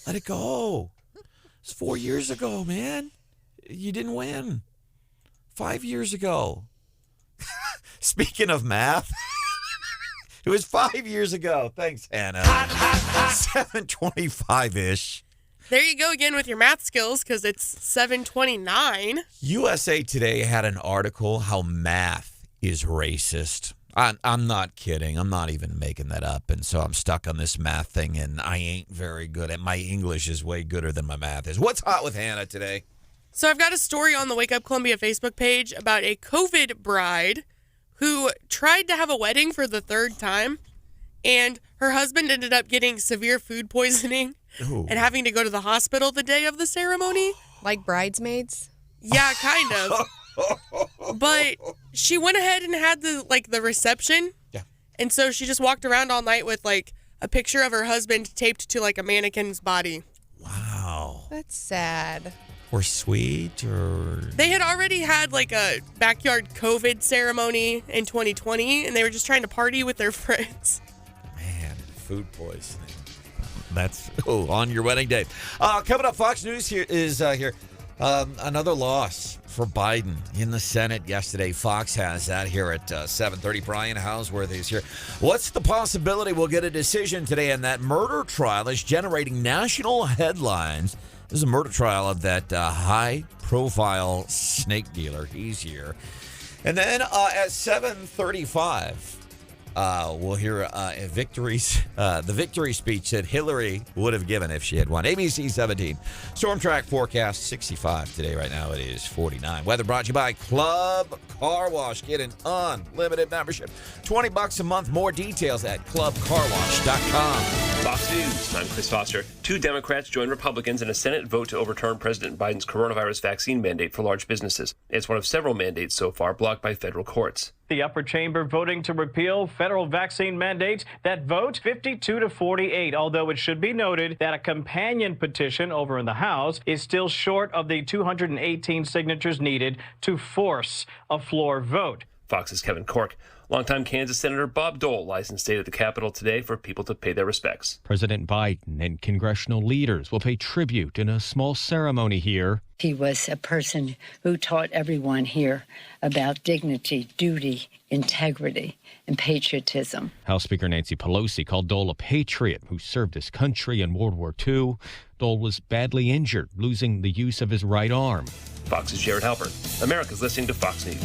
Let it go. It's 4 years ago, man. You didn't win. 5 years ago. Speaking of math, it was 5 years ago. Thanks, Hannah. 7:25-ish. There you go again with your math skills, because it's 7:29. USA Today had an article how math is racist. I'm not kidding. I'm not even making that up. And so I'm stuck on this math thing, and I ain't very good at my English is way gooder than my math is. What's hot with Hannah today? So I've got a story on the Wake Up Columbia Facebook page about a COVID bride who tried to have a wedding for the third time, and her husband ended up getting severe food poisoning and having to go to the hospital the day of the ceremony. Like bridesmaids? Yeah, kind of. But she went ahead and had the reception. Yeah. And so she just walked around all night with like a picture of her husband taped to like a mannequin's body. Wow. That's sad. Or sweet, or... They had already had like a backyard COVID ceremony in 2020, and they were just trying to party with their friends. Man, food poisoning. That's on your wedding day. Coming up, Fox News here. Another loss for Biden in the Senate yesterday. Fox has that here at 7:30. Brian Hauswirth is here. What's the possibility we'll get a decision today? And that murder trial is generating national headlines. This is a murder trial of that high-profile snake dealer. He's here. And then at 7:35, we'll hear the victory speech that Hillary would have given if she had won. ABC 17. Storm track forecast 65 today. Right now it is 49. Weather brought to you by Club Car Wash. Get an unlimited membership. $20 a month. More details at clubcarwash.com. Fox News. I'm Chris Foster. 2 Democrats join Republicans in a Senate vote to overturn President Biden's coronavirus vaccine mandate for large businesses. It's one of several mandates so far blocked by federal courts. The upper chamber voting to repeal federal vaccine mandates. That vote 52-48, although it should be noted that a companion petition over in the House is still short of the 218 signatures needed to force a floor vote. Fox's Kevin Corke. Longtime Kansas Senator Bob Dole lies in state at the Capitol today for people to pay their respects. President Biden and congressional leaders will pay tribute in a small ceremony here. He was a person who taught everyone here about dignity, duty, integrity, and patriotism. House Speaker Nancy Pelosi called Dole a patriot who served his country in World War II. Dole was badly injured, losing the use of his right arm. Fox's Jared Halpern. America's listening to Fox News.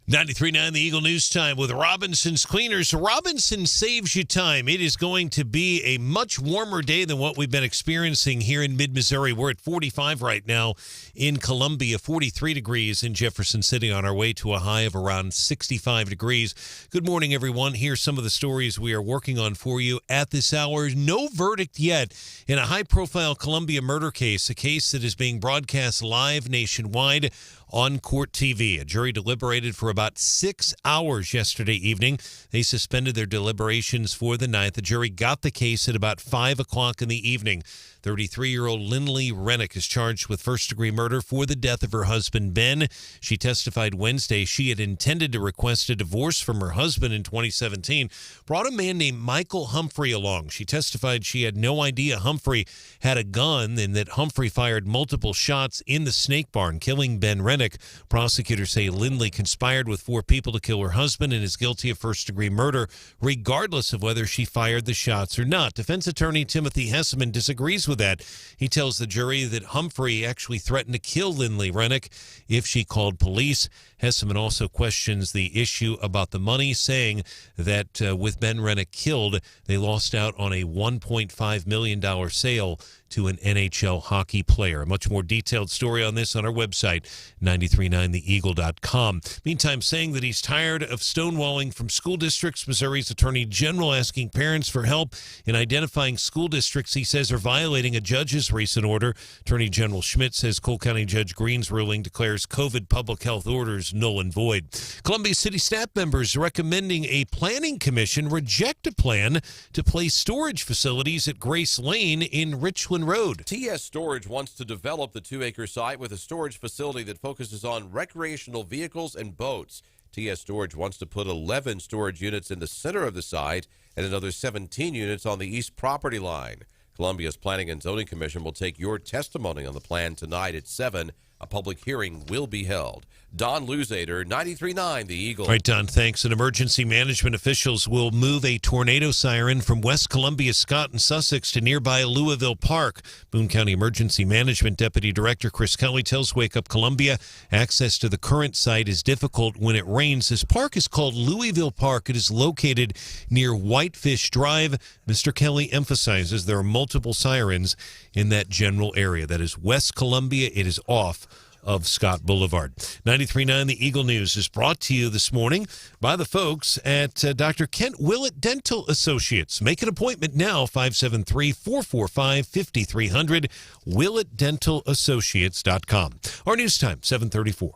.939 The Eagle News Time with Robinson's Cleaners. Robinson saves you time. It is going to be a much warmer day than what we've been experiencing here in mid-Missouri. We're at 45 right now in Columbia, 43 degrees in Jefferson City, on our way to a high of around 65 degrees. Good morning, everyone. Here's some of the stories we are working on for you at this hour. No verdict yet in a high-profile Columbia murder case, a case that is being broadcast live nationwide on Court TV. A jury deliberated for about 6 hours yesterday evening. They suspended their deliberations for the night. The jury got the case at about 5 o'clock in the evening. 33-year-old Lindley Rennick is charged with first-degree murder for the death of her husband, Ben. She testified Wednesday she had intended to request a divorce from her husband in 2017, brought a man named Michael Humphrey along. She testified she had no idea Humphrey had a gun and that Humphrey fired multiple shots in the snake barn, killing Ben Rennick. Prosecutors say Lindley conspired conspired with 4 people to kill her husband and is guilty of first-degree murder, regardless of whether she fired the shots or not. Defense attorney Timothy Hesseman disagrees with that. He tells the jury that Humphrey actually threatened to kill Lindley Rennick if she called police. Hesseman also questions the issue about the money, saying that with Ben Rennick killed, they lost out on a $1.5 million sale to an NHL hockey player. A much more detailed story on this on our website, 939theeagle.com. Meantime, saying that he's tired of stonewalling from school districts, Missouri's Attorney General asking parents for help in identifying school districts he says are violating a judge's recent order. Attorney General Schmidt says Cole County Judge Green's ruling declares COVID public health orders null and void. Columbia City staff members recommending a planning commission reject a plan to place storage facilities at Grace Lane in Richland Road. TS Storage wants to develop the 2-acre site with a storage facility that focuses on recreational vehicles and boats. TS Storage wants to put 11 storage units in the center of the site and another 17 units on the east property line. Columbia's Planning and Zoning Commission will take your testimony on the plan tonight at 7. A public hearing will be held. Don Luzader, 93.9 The Eagle. All right, Don, thanks. And emergency management officials will move a tornado siren from West Columbia, Scott, and Sussex to nearby Louisville Park. Boone County Emergency Management Deputy Director Chris Kelly tells Wake Up Columbia access to the current site is difficult when it rains. This park is called Louisville Park. It is located near Whitefish Drive. Mr. Kelly emphasizes there are multiple sirens in that general area. That is West Columbia. It is off of Scott Boulevard. 93.9 The Eagle News is brought to you this morning by the folks at Dr. Kent Willett Dental Associates. Make an appointment now, 573-445-5300, WillettDentalAssociates.com. Our news time, 7:34.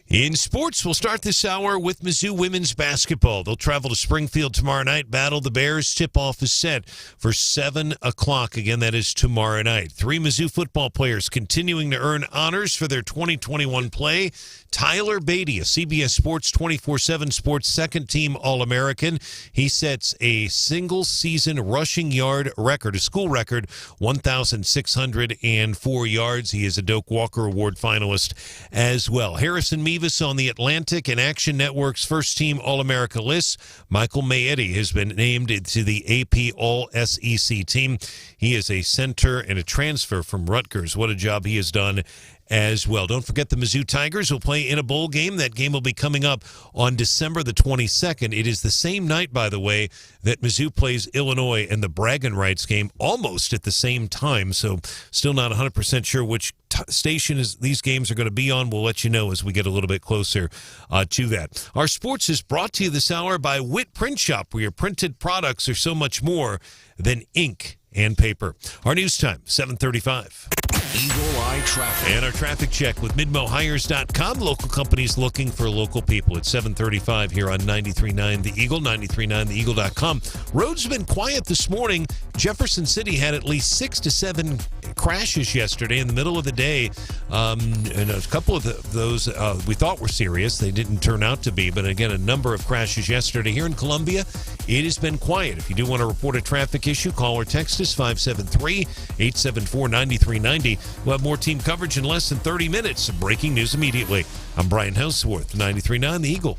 In sports, we'll start this hour with Mizzou women's basketball. They'll travel to Springfield tomorrow night, battle the Bears. Tip-off is set for 7 o'clock. Again, that is tomorrow night. 3 Mizzou football players continuing to earn honors for their 2021 play. Tyler Beatty, a CBS Sports 24/7 Sports second-team All-American. He sets a single-season rushing yard record, a school record, 1,604 yards. He is a Doak Walker Award finalist as well. Harrison Mevis on the Atlantic and Action Network's first-team All-America list. Michael Maietti has been named to the AP All-SEC team. He is a center and a transfer from Rutgers. What a job he has done as well. Don't forget the Mizzou Tigers will play in a bowl game. That game will be coming up on December the 22nd. It is the same night, by the way, that Mizzou plays Illinois and the Bragging Rights game almost at the same time. So still not 100% sure which station these games are going to be on. We'll let you know as we get a little bit closer to that. Our sports is brought to you this hour by Witt Print Shop, where your printed products are so much more than ink and paper. Our news time, 7:35. Eagle Eye Traffic. And our traffic check with MidmoHires.com. Local companies looking for local people at 7:35 here on 93.9 The Eagle, 939theeagle.com. Roads have been quiet this morning. Jefferson City had at least 6 to 7 crashes yesterday in the middle of the day. And a couple of those we thought were serious. They didn't turn out to be. But again, a number of crashes yesterday here in Columbia. It has been quiet. If you do want to report a traffic issue, call or text us 573-874-9390. We'll have more team coverage in less than 30 minutes. Breaking news immediately. I'm Brian Hauswirth, 93.9 The Eagle.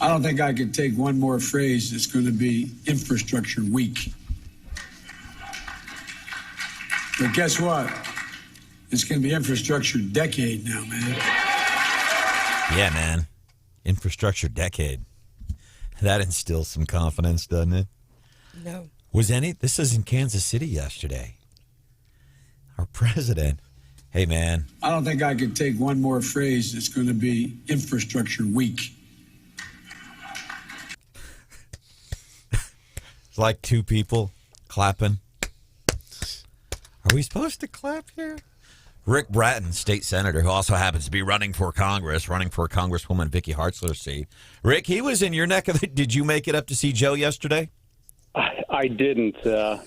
I don't think I could take one more phrase that's going to be infrastructure week. But guess what? It's going to be infrastructure decade now, man. Yeah, man. Infrastructure decade. That instills some confidence, doesn't it? No. This is in Kansas City yesterday. Our president. Hey, man. I don't think I could take one more phrase that's going to be infrastructure week. It's like 2 people clapping. Are we supposed to clap here? Rick Brattin, state senator, who also happens to be running for Congress, running for Congresswoman Vicky Hartzler's seat. Rick, he was in your neck of the... Did you make it up to see Joe yesterday? I didn't. I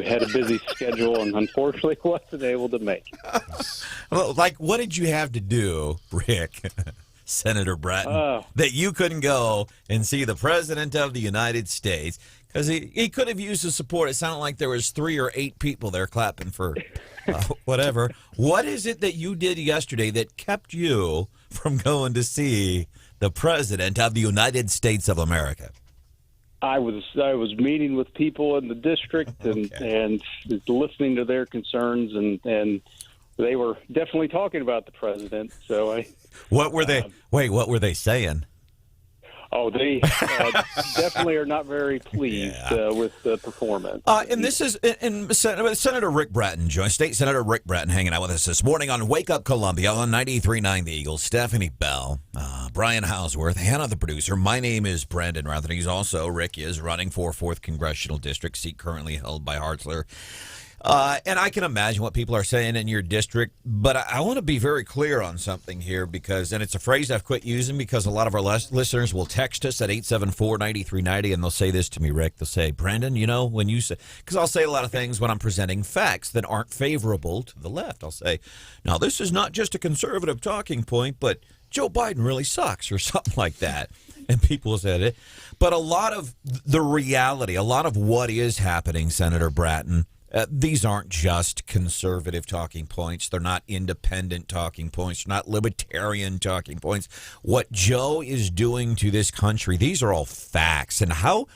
had a busy schedule and unfortunately wasn't able to make it. Well, like, what did you have to do, Rick, Senator Brattin, that you couldn't go and see the President of the United States? Because he could have used the support. It sounded like there was 3 or 8 people there clapping for whatever. What is it that you did yesterday that kept you from going to see the President of the United States of America? I was meeting with people in the district and listening to their concerns, and they were definitely talking about the president. So what were they? What were they saying? Oh, they definitely are not very pleased with the performance. And this is Senator Rick Brattin joined. State Senator Rick Brattin hanging out with us this morning on Wake Up Columbia on 93.9 The Eagle. Stephanie Bell, Brian Hauswirth, Hannah the producer. My name is Branden Rathert. Rick is running for 4th Congressional District, seat currently held by Hartzler. And I can imagine what people are saying in your district, but I want to be very clear on something here and it's a phrase I've quit using because a lot of our listeners will text us at 874-9390 and they'll say this to me, Rick. They'll say, Branden, when you say, because I'll say a lot of things when I'm presenting facts that aren't favorable to the left. I'll say, now this is not just a conservative talking point, but Joe Biden really sucks or something like that. And people said it. But a lot of the reality, a lot of what is happening, Senator Brattin, these aren't just conservative talking points. They're not independent talking points. They're not libertarian talking points. What Joe is doing to this country, these are all facts. And how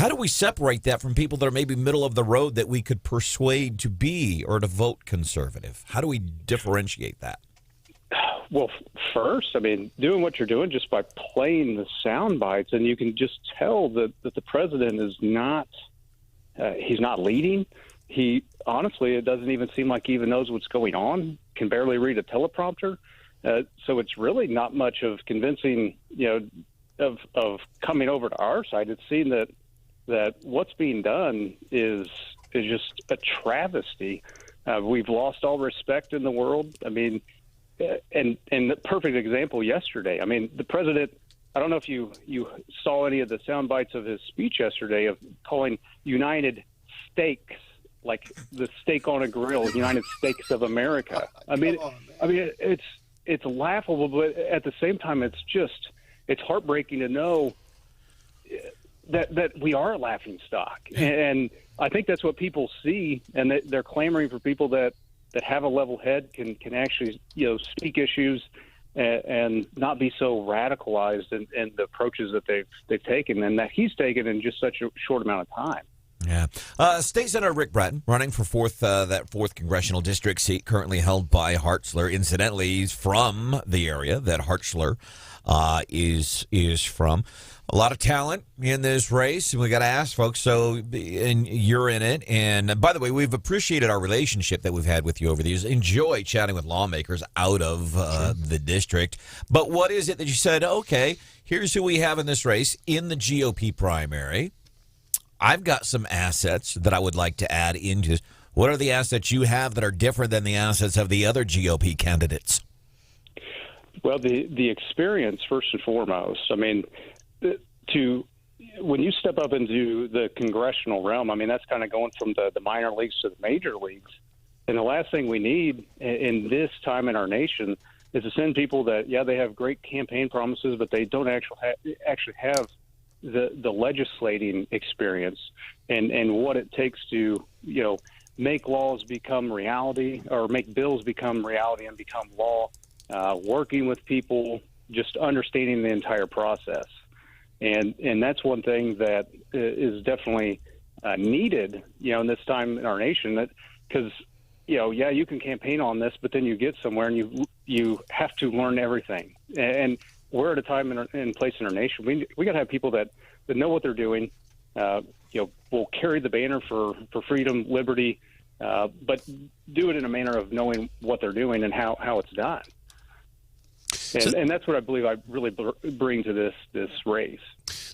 do we separate that from people that are maybe middle of the road that we could persuade to be or to vote conservative? How do we differentiate that? Well, first, doing what you're doing just by playing the sound bites, and you can just tell that the president is not, he's not leading. He honestly, it doesn't even seem like he even knows what's going on, can barely read a teleprompter. So it's really not much of convincing, of coming over to our side. It's seen that what's being done is just a travesty. We've lost all respect in the world. And the perfect example yesterday. The president, I don't know if you saw any of the sound bites of his speech yesterday of calling United Steaks, like the steak on a grill, United States of America. It's laughable, but at the same time, it's heartbreaking to know that we are a laughing stock. And I think that's what people see, and they're clamoring for people that have a level head, can actually, speak issues and not be so radicalized in the approaches that they've taken and that he's taken in just such a short amount of time. Yeah. State Senator Rick Brattin running for that 4th Congressional District seat currently held by Hartzler. Incidentally, he's from the area that Hartzler is from. A lot of talent in this race, and we got to ask folks, and you're in it. And by the way, we've appreciated our relationship that we've had with you over the years. Enjoy chatting with lawmakers out of the district. But what is it that you said, okay, here's who we have in this race in the GOP primary. I've got some assets that I would like to add into this. What are the assets you have that are different than the assets of the other GOP candidates? Well, the experience, first and foremost. When you step up into the congressional realm, that's kind of going from the minor leagues to the major leagues. And the last thing we need in this time in our nation is to send people that, they have great campaign promises, but they don't actually have the legislating experience and what it takes to, make laws become reality or make bills become reality and become law, working with people, just understanding the entire process. And that's one thing that is definitely needed, in this time in our nation, because, you can campaign on this, but then you get somewhere and you have to learn everything. And we're at a time and place in our nation. We got to have people that know what they're doing. Will carry the banner for freedom, liberty, but do it in a manner of knowing what they're doing and how it's done. And that's what I believe I really bring to this race.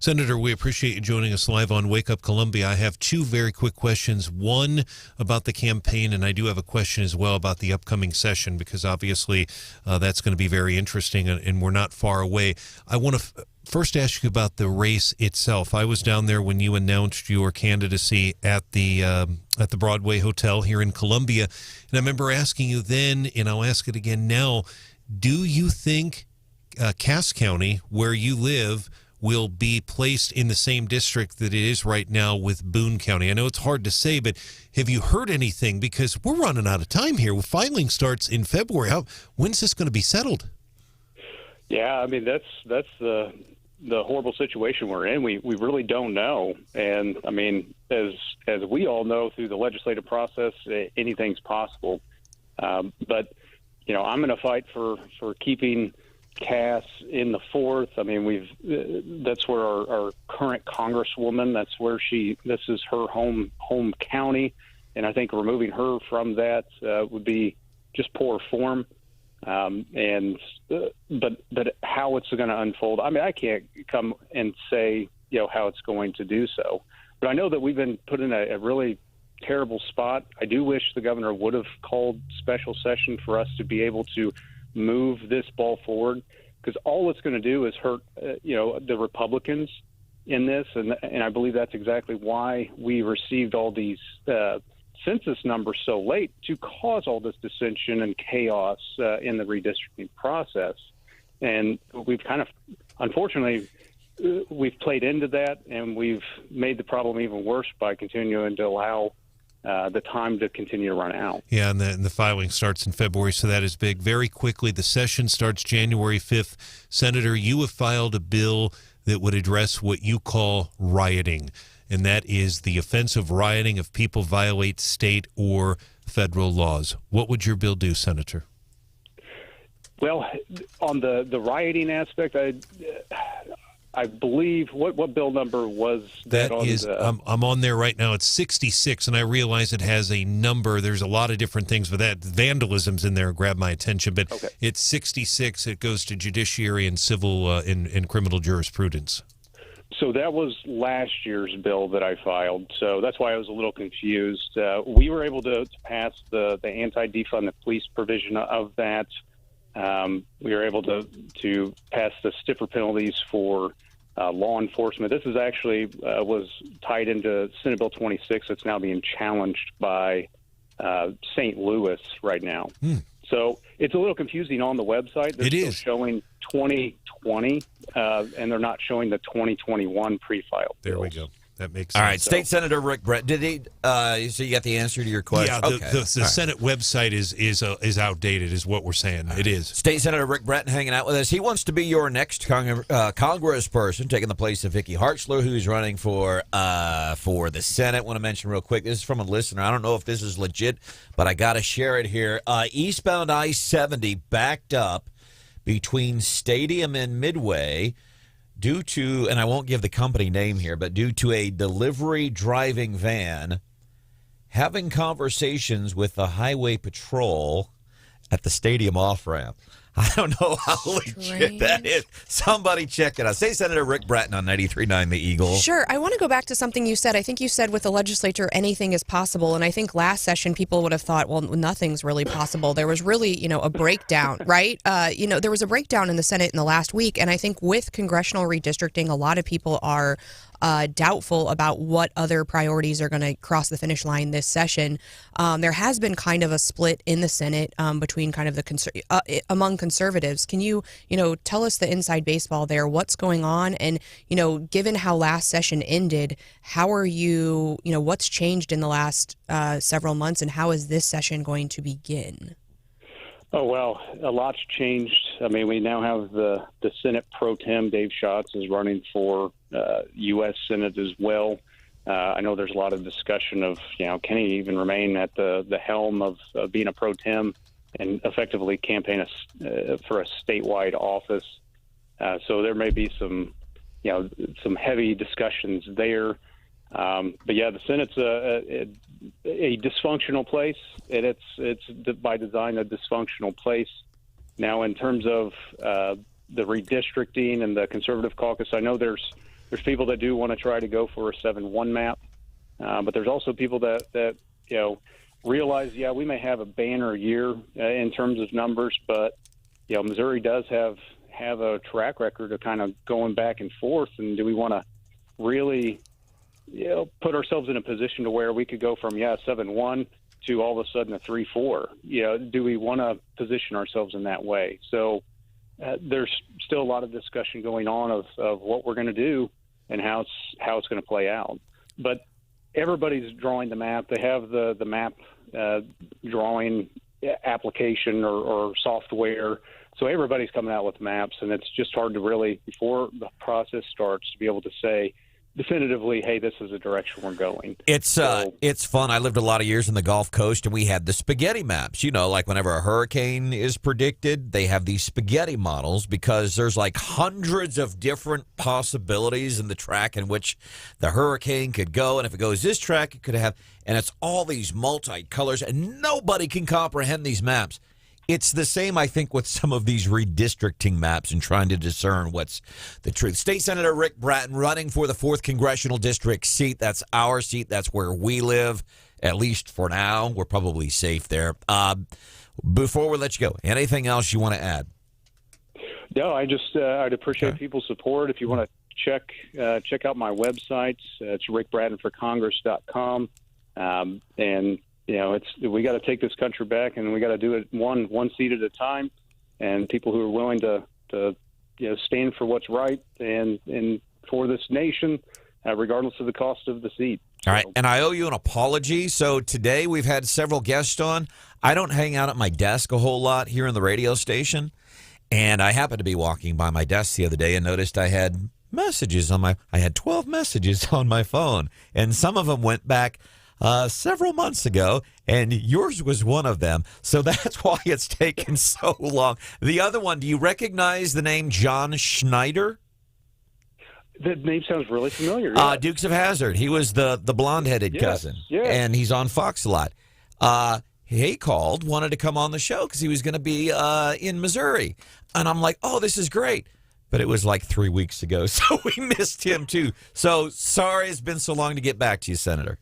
Senator, we appreciate you joining us live on Wake Up Columbia. I have 2 very quick questions. One about the campaign, and I do have a question as well about the upcoming session, because obviously that's going to be very interesting, and we're not far away. I want to first ask you about the race itself. I was down there when you announced your candidacy at the Broadway Hotel here in Columbia, and I remember asking you then, and I'll ask it again now, do you think Cass County, where you live, will be placed in the same district that it is right now with Boone County? I know it's hard to say, but have you heard anything? Because we're running out of time here. Filing starts in February. When's this going to be settled? Yeah, I mean, that's the horrible situation we're in. We really don't know. And, I mean, as we all know through the legislative process, anything's possible. But, you know, I'm going to fight for keeping Cass in the 4th. I mean, that's where our current congresswoman, this is her home county, and I think removing her from that would be just poor form. But how it's going to unfold, I mean, I can't come and say, you know, how it's going to do so, but I know that we've been put in a really terrible spot. I do wish the governor would have called special session for us to be able to move this ball forward, because all it's going to do is hurt, the Republicans in this. And I believe that's exactly why we received all these census numbers so late, to cause all this dissension and chaos in the redistricting process. And we've kind of, unfortunately, we've played into that, and we've made the problem even worse by continuing to allow the time to continue to run out. Yeah, and the filing starts in February, so that is big. Very quickly, the session starts January 5th. Senator, you have filed a bill that would address what you call rioting, and that is the offense of rioting if people violate state or federal laws. What would your bill do, Senator? Well, on the rioting aspect, I believe, what bill number was that on? I'm on there right now. It's 66, and I realize it has a number. There's a lot of different things, but that vandalism's in there grabbed my attention. But okay. It's 66. It goes to judiciary and civil and criminal jurisprudence. So that was last year's bill that I filed. So that's why I was a little confused. We were able to pass the anti-defund the police provision of that. We were able to pass the stiffer penalties for law enforcement. This is actually was tied into Senate Bill 26. It's now being challenged by St. Louis right now. So it's a little confusing on the website. They're still showing 2020, and they're not showing the 2021 pre-filed bills. There we go. That makes sense. All right, State Senator Rick Brattin. Did he? So you got the answer to your question? Yeah, the Senate website is outdated, is what we're saying. It is. State Senator Rick Brattin hanging out with us. He wants to be your next congressperson, taking the place of Vicky Hartzler, who's running for the Senate. Want to mention real quick, this is from a listener. I don't know if this is legit, but I got to share it here. Eastbound I-70 backed up between Stadium and Midway due to, and I won't give the company name here, but due to a delivery driving van having conversations with the highway patrol at the stadium off-ramp. I don't know how legit that is. Somebody check it out. Say Senator Rick Brattin on 93.9 The Eagle. Sure. I want to go back to something you said. I think you said with the legislature, anything is possible. And I think last session, people would have thought, well, nothing's really possible. There was really, a breakdown, right? There was a breakdown in the Senate in the last week. And I think with congressional redistricting, a lot of people are doubtful about what other priorities are going to cross the finish line this session. There has been kind of a split in the Senate between kind of among conservatives. Can you, tell us the inside baseball there? What's going on? And, given how last session ended, how are you, what's changed in the last several months, and how is this session going to begin? Oh, well, a lot's changed. I mean, we now have the Senate pro tem, Dave Schatz, is running for U.S. Senate as well. I know there's a lot of discussion of, can he even remain at the helm of being a pro tem and effectively campaign for a statewide office. So there may be some heavy discussions there. But yeah, the Senate's a dysfunctional place, and it's by design a dysfunctional place. Now, in terms of the redistricting and the conservative caucus, I know there's people that do want to try to go for a 7-1 map, but there's also people that realize, we may have a banner year in terms of numbers, but Missouri does have have a track record of kind of going back and forth, and do we want to really put ourselves in a position to where we could go from 7-1 to all of a sudden a 3-4? Do we want to position ourselves in that way? So there's still a lot of discussion going on of what we're going to do and how it's going to play out. But everybody's drawing the map. They have the map drawing application or software. So everybody's coming out with maps, and it's just hard to really, before the process starts, to be able to say definitively, hey, this is the direction we're going. It's fun. I lived a lot of years in the Gulf Coast, and we had the spaghetti maps. Like whenever a hurricane is predicted, they have these spaghetti models because there's like hundreds of different possibilities in the track in which the hurricane could go. And if it goes this track, it could have, and it's all these multicolors, and nobody can comprehend these maps. It's the same, I think, with some of these redistricting maps and trying to discern what's the truth. State Senator Rick Brattin running for the 4th Congressional District seat. That's our seat. That's where we live, at least for now. We're probably safe there. Before we let you go, anything else you want to add? No, I'd appreciate people's support. If you want to check out my website, it's rickbrattinforcongress.com. And we got to take this country back, and we got to do it one seat at a time. And people who are willing to stand for what's right and for this nation, regardless of the cost of the seat. All right, and I owe you an apology. So today we've had several guests on. I don't hang out at my desk a whole lot here in the radio station, and I happened to be walking by my desk the other day and noticed I had messages I had 12 messages on my phone, and some of them went back several months ago, and yours was one of them. So that's why it's taken so long. The other one, do you recognize the name John Schneider? The name sounds really familiar. Yeah. Dukes of Hazzard. He was the blonde-headed cousin, and he's on Fox a lot. He called, wanted to come on the show because he was going to be in Missouri. And I'm like, oh, this is great. But it was like 3 weeks ago, so we missed him too. So sorry it's been so long to get back to you, Senator.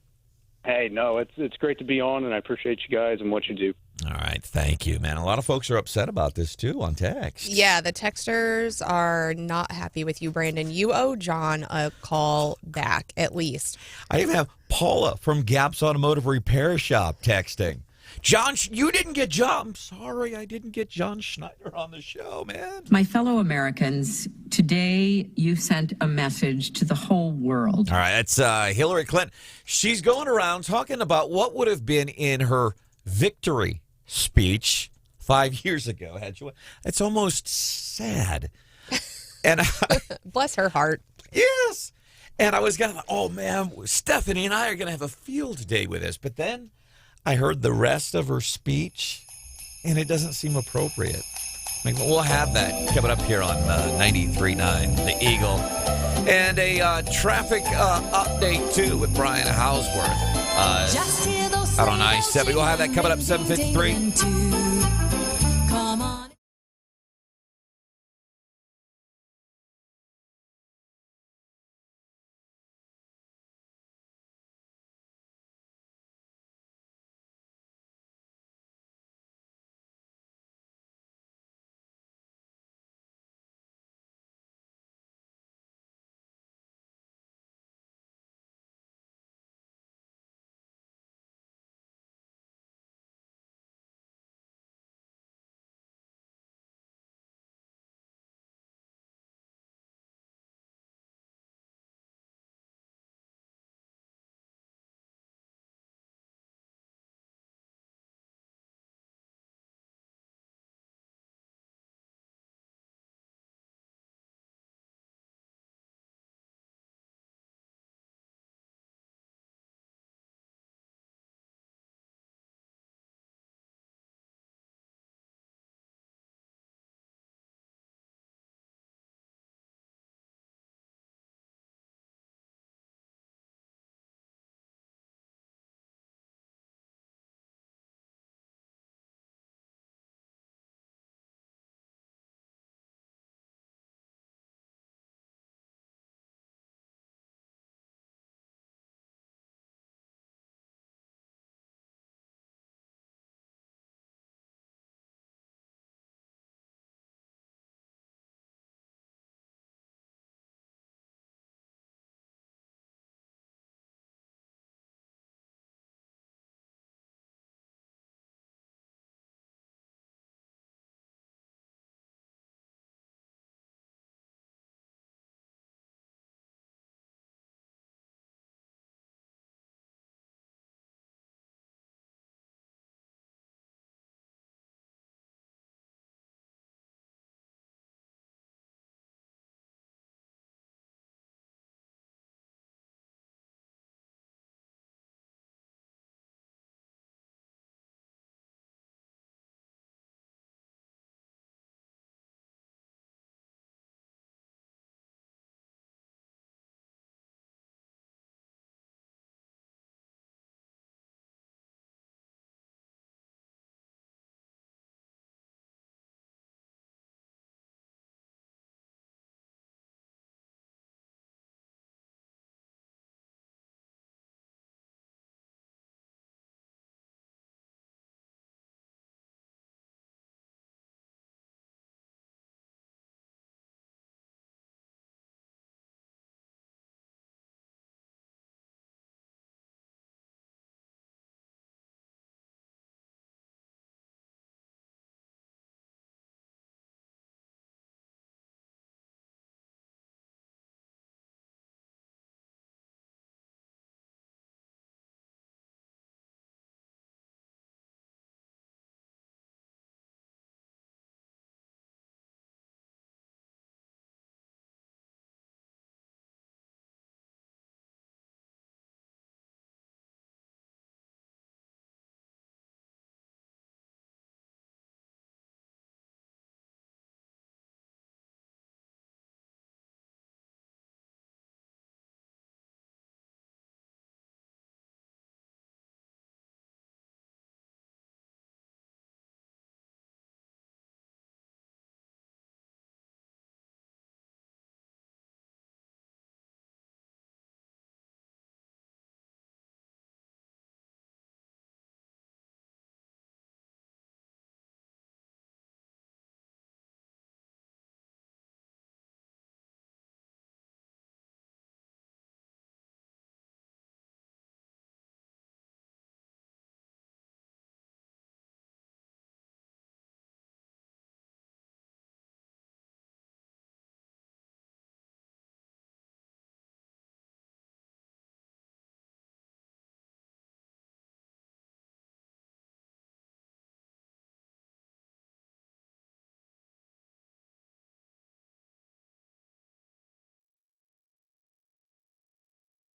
Hey, no, it's great to be on, and I appreciate you guys and what you do. All right, thank you, man. A lot of folks are upset about this, too, on text. Yeah, the texters are not happy with you, Branden. You owe John a call back, at least. I even have Paula from Gaps Automotive Repair Shop texting. John, you didn't get John. I'm sorry, I didn't get John Schneider on the show, man. My fellow Americans, today you sent a message to the whole world. All right, that's Hillary Clinton. She's going around talking about what would have been in her victory speech 5 years ago. It's almost sad. And bless her heart. Yes. And I was going to, oh, man, Stephanie and I are going to have a field day with this. But then I heard the rest of her speech, and it doesn't seem appropriate. We'll have that coming up here on 93.9 The Eagle. And a traffic update, too, with Brian Hauswirth out on I-70. We'll have that coming up 7:53.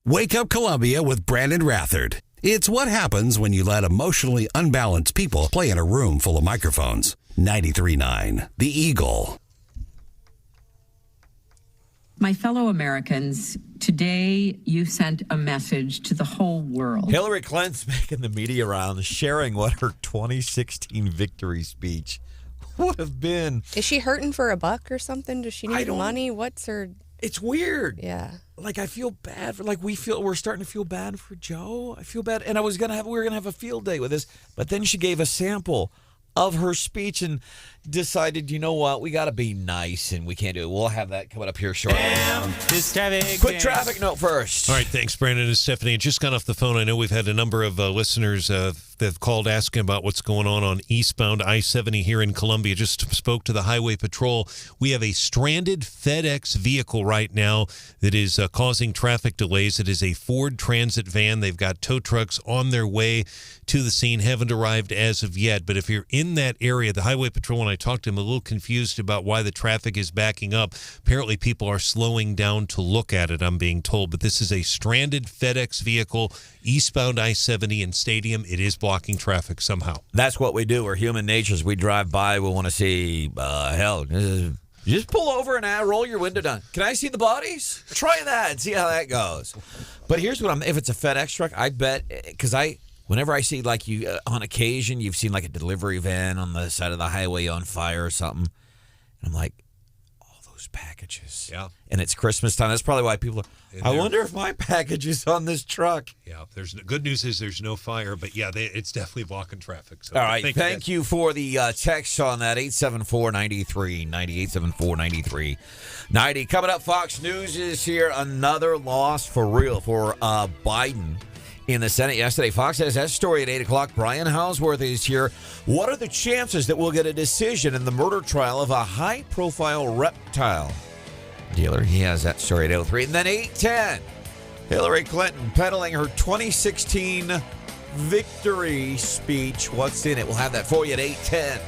Wake Up Columbia with Branden Rathert. It's what happens when you let emotionally unbalanced people play in a room full of microphones. 93.9 The Eagle. My fellow Americans, today you sent a message to the whole world. Hillary Clinton's making the media rounds, sharing what her 2016 victory speech would have been. Is she hurting for a buck or something? Does she need money? What's her... It's weird. Yeah. Like, I feel bad for, we're starting to feel bad for Joe. I feel bad. And we were going to have a field day with this. But then she gave a sample of her speech and decided, you know what, we got to be nice and we can't do it. We'll have that coming up here shortly. Quick traffic note first. All right, thanks, Brandon and Stephanie. I just got off the phone. I know we've had a number of listeners that have called asking about what's going on eastbound I-70 here in Columbia. Just spoke to the Highway Patrol. We have a stranded FedEx vehicle right now that is causing traffic delays. It is a Ford Transit van. They've got tow trucks on their way to the scene. Haven't arrived as of yet. But if you're in that area, the Highway Patrol, when I talked to him, a little confused about why the traffic is backing up. Apparently, people are slowing down to look at it, I'm being told. But this is a stranded FedEx vehicle eastbound I-70 in Stadium. It is blocking traffic somehow. That's what we do. We're human natures. We drive by. We want to see, just pull over and roll your window down. Can I see the bodies? Try that and see how that goes. But here's what if it's a FedEx truck, I bet, because whenever I see, on occasion, you've seen, a delivery van on the side of the highway on fire or something. And I'm like, all those packages. Yeah. And it's Christmas time. That's probably why people are, I wonder if my package is on this truck. Yeah. Good news is there's no fire, but yeah, it's definitely blocking traffic. So all right. Thank you for the text on that. 874-9390, 874-9390. Coming up, Fox News is here. Another loss for Biden in the Senate yesterday. Fox has that story at 8 o'clock. Brian Hauswirth is here. What are the chances that we'll get a decision in the murder trial of a high-profile reptile dealer? He has that story at 8:03. And then 8:10, Hillary Clinton peddling her 2016 victory speech. What's in it? We'll have that for you at 8:10.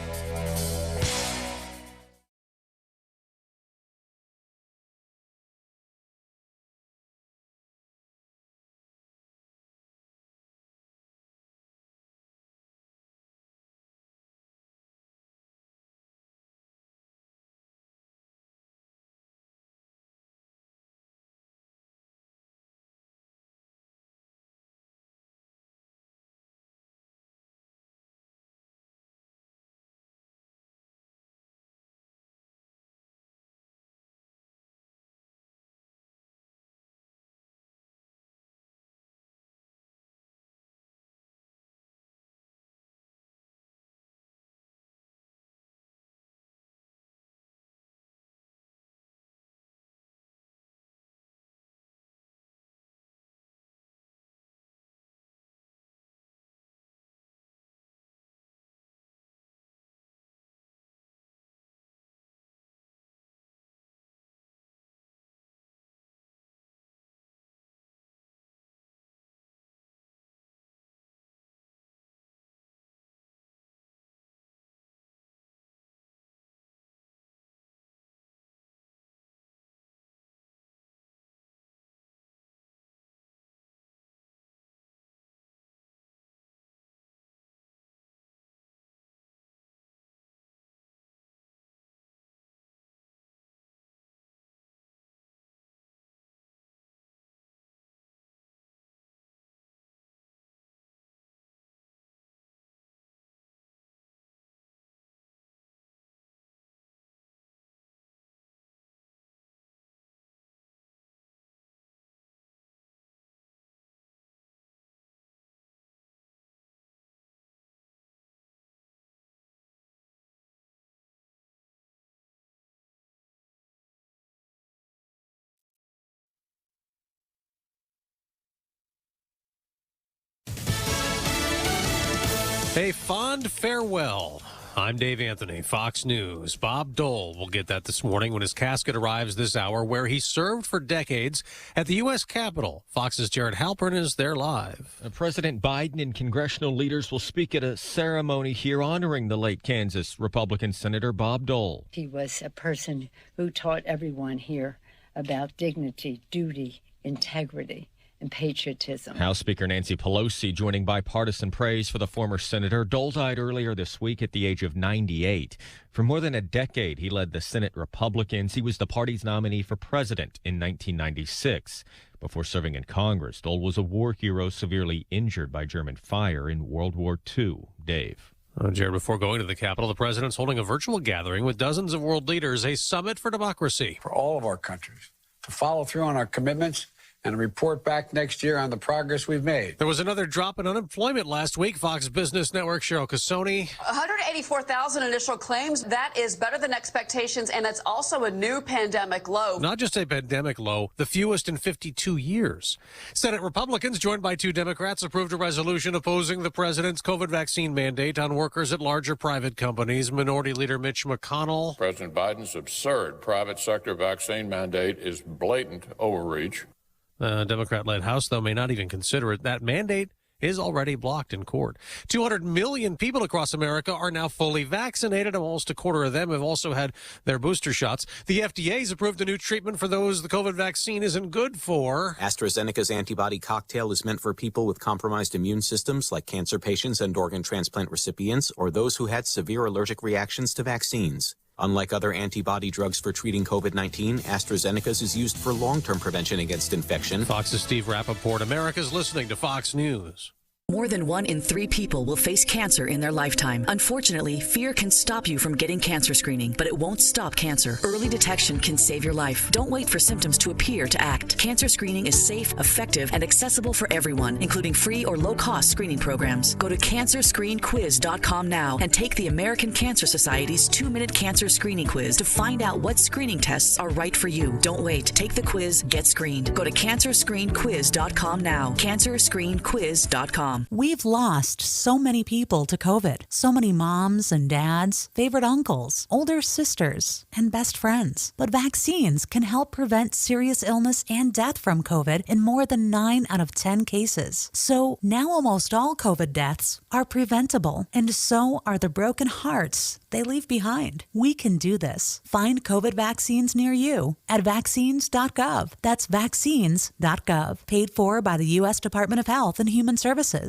A fond farewell. I'm Dave Anthony, Fox News. Bob Dole will get that this morning when his casket arrives this hour, where he served for decades at the U.S. Capitol. Fox's Jared Halpern is there live. President Biden and congressional leaders will speak at a ceremony here honoring the late Kansas Republican Senator Bob Dole. He was a person who taught everyone here about dignity, duty, integrity, and patriotism. House Speaker Nancy Pelosi joining bipartisan praise for the former senator. Dole died earlier this week at the age of 98. For more than a decade, he led the Senate Republicans. He was the party's nominee for president in 1996. Before serving in Congress, Dole was a war hero severely injured by German fire in World War II. Dave. Jared, before going to the Capitol, the president's holding a virtual gathering with dozens of world leaders, a summit for democracy. For all of our countries to follow through on our commitments and report back next year on the progress we've made. There was another drop in unemployment last week. Fox Business Network Cheryl Casoni. 184,000 initial claims. That is better than expectations, and that's also a new pandemic low. Not just a pandemic low, the fewest in 52 years. Senate Republicans, joined by 2 Democrats, approved a resolution opposing the president's COVID vaccine mandate on workers at larger private companies. Minority Leader Mitch McConnell. President Biden's absurd private sector vaccine mandate is blatant overreach. The Democrat-led House, though, may not even consider it. That mandate is already blocked in court. 200 million people across America are now fully vaccinated. Almost a quarter of them have also had their booster shots. The FDA's approved a new treatment for those the COVID vaccine isn't good for. AstraZeneca's antibody cocktail is meant for people with compromised immune systems, like cancer patients and organ transplant recipients, or those who had severe allergic reactions to vaccines. Unlike other antibody drugs for treating COVID-19, AstraZeneca's is used for long-term prevention against infection. Fox's Steve Rappaport. America's listening to Fox News. More than 1 in 3 people will face cancer in their lifetime. Unfortunately, fear can stop you from getting cancer screening, but it won't stop cancer. Early detection can save your life. Don't wait for symptoms to appear to act. Cancer screening is safe, effective, and accessible for everyone, including free or low-cost screening programs. Go to CancerScreenQuiz.com now and take the American Cancer Society's 2-minute cancer screening quiz to find out what screening tests are right for you. Don't wait. Take the quiz. Get screened. Go to CancerScreenQuiz.com now. CancerScreenQuiz.com. We've lost so many people to COVID. So many moms and dads, favorite uncles, older sisters, and best friends. But vaccines can help prevent serious illness and death from COVID in more than 9 out of 10 cases. So now almost all COVID deaths are preventable, and so are the broken hearts they leave behind. We can do this. Find COVID vaccines near you at vaccines.gov. That's vaccines.gov. Paid for by the U.S. Department of Health and Human Services.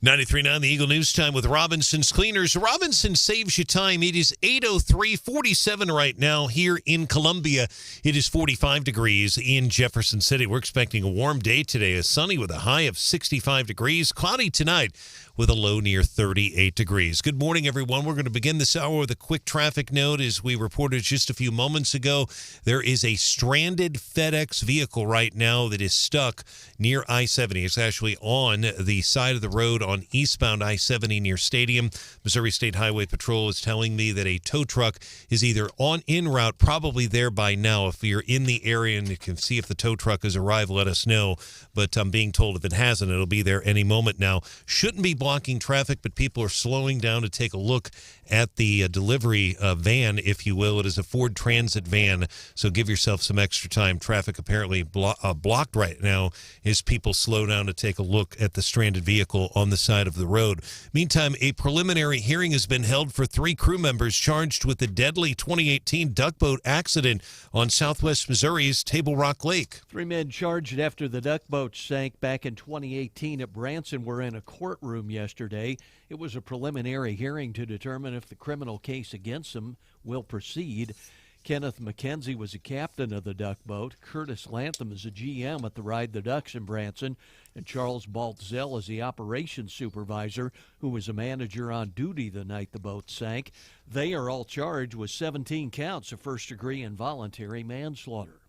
93.9 The Eagle News Time with Robinson's Cleaners. Robinson saves you time. It is 8:03:47 right now here in Columbia. It is 45 degrees in Jefferson City. We're expecting a warm day today. A sunny with a high of 65 degrees. Cloudy tonight with a low near 38 degrees. Good morning, everyone. We're going to begin this hour with a quick traffic note. As we reported just a few moments ago, there is a stranded FedEx vehicle right now that is stuck near I-70. It's actually on the side of the road on eastbound I-70 near Stadium. Missouri State Highway Patrol is telling me that a tow truck is either en route, probably there by now. If you're in the area and you can see if the tow truck has arrived, let us know. But I'm being told if it hasn't, it'll be there any moment now. Shouldn't be blocking traffic, but people are slowing down to take a look at the delivery van, if you will. It is a Ford Transit van, so give yourself some extra time. Traffic apparently blocked right now as people slow down to take a look at the stranded vehicle on the side of the road. Meantime, a preliminary hearing has been held for 3 crew members charged with the deadly 2018 duck boat accident on southwest Missouri's Table Rock Lake. 3 men charged after the duck boat sank back in 2018 at Branden were in a courtroom yesterday. It was a preliminary hearing to determine if the criminal case against them will proceed. Kenneth McKenzie was a captain of the duck boat. Curtis Lantham is a GM at the Ride the Ducks in Branson. And Charles Baltzell is the operations supervisor, who was a manager on duty the night the boat sank. They are all charged with 17 counts of first-degree involuntary manslaughter.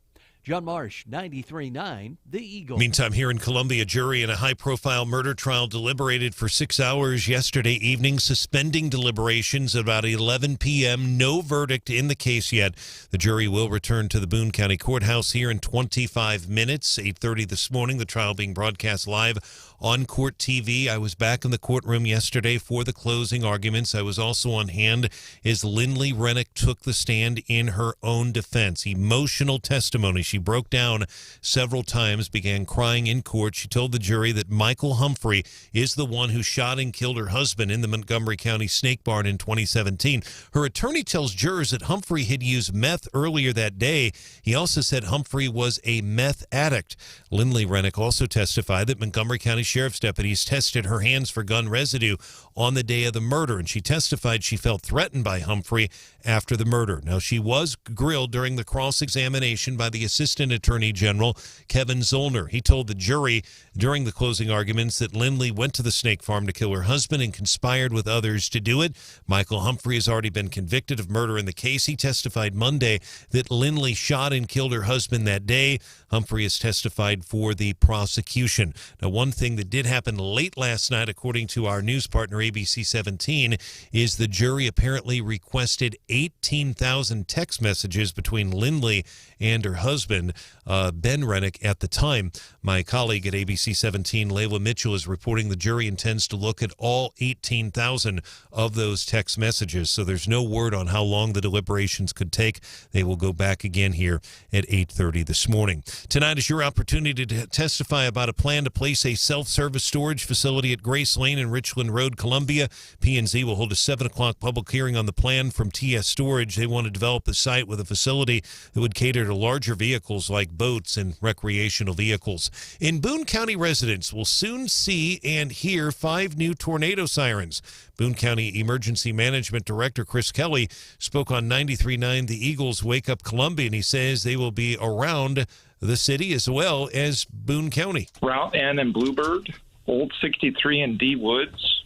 John Marsh, 93.9 The Eagle. Meantime, here in Columbia, a jury in a high-profile murder trial deliberated for 6 hours yesterday evening, suspending deliberations at about 11 p.m. No verdict in the case yet. The jury will return to the Boone County Courthouse here in 25 minutes, 8:30 this morning. The trial being broadcast live on Court TV. I was back in the courtroom yesterday for the closing arguments. I was also on hand as Lindley Rennick took the stand in her own defense. Emotional testimony. She She broke down several times, began crying in court. She told the jury that Michael Humphrey is the one who shot and killed her husband in the Montgomery County snake barn in 2017. Her attorney tells jurors that Humphrey had used meth earlier that day. He also said Humphrey was a meth addict. Lindley Rennick also testified that Montgomery County Sheriff's deputies tested her hands for gun residue on the day of the murder, and she testified she felt threatened by Humphrey after the murder. Now, she was grilled during the cross-examination by the Assistant Attorney General, Kevin Zollner. He told the jury during the closing arguments that Lindley went to the snake farm to kill her husband and conspired with others to do it. Michael Humphrey has already been convicted of murder in the case. He testified Monday that Lindley shot and killed her husband that day. Humphrey has testified for the prosecution. Now, one thing that did happen late last night, according to our news partner ABC 17, is the jury apparently requested 18,000 text messages between Lindley and her husband, Ben Rennick, at the time. My colleague at ABC 17, Layla Mitchell, is reporting the jury intends to look at all 18,000 of those text messages. So there's no word on how long the deliberations could take. They will go back again here at 8:30 this morning. Tonight is your opportunity to testify about a plan to place a self-service storage facility at Grace Lane and Richland Road, Columbia. P&Z will hold a 7 o'clock public hearing on the plan from TS Storage. They want to develop the site with a facility that would cater to larger vehicles like boats and recreational vehicles. In Boone County, residents will soon see and hear 5 new tornado sirens. Boone County Emergency Management Director Chris Kelly spoke on 93.9 The Eagles Wake Up Columbia, and he says they will be around the city as well as Boone County. Route N and Bluebird, Old 63 and D Woods,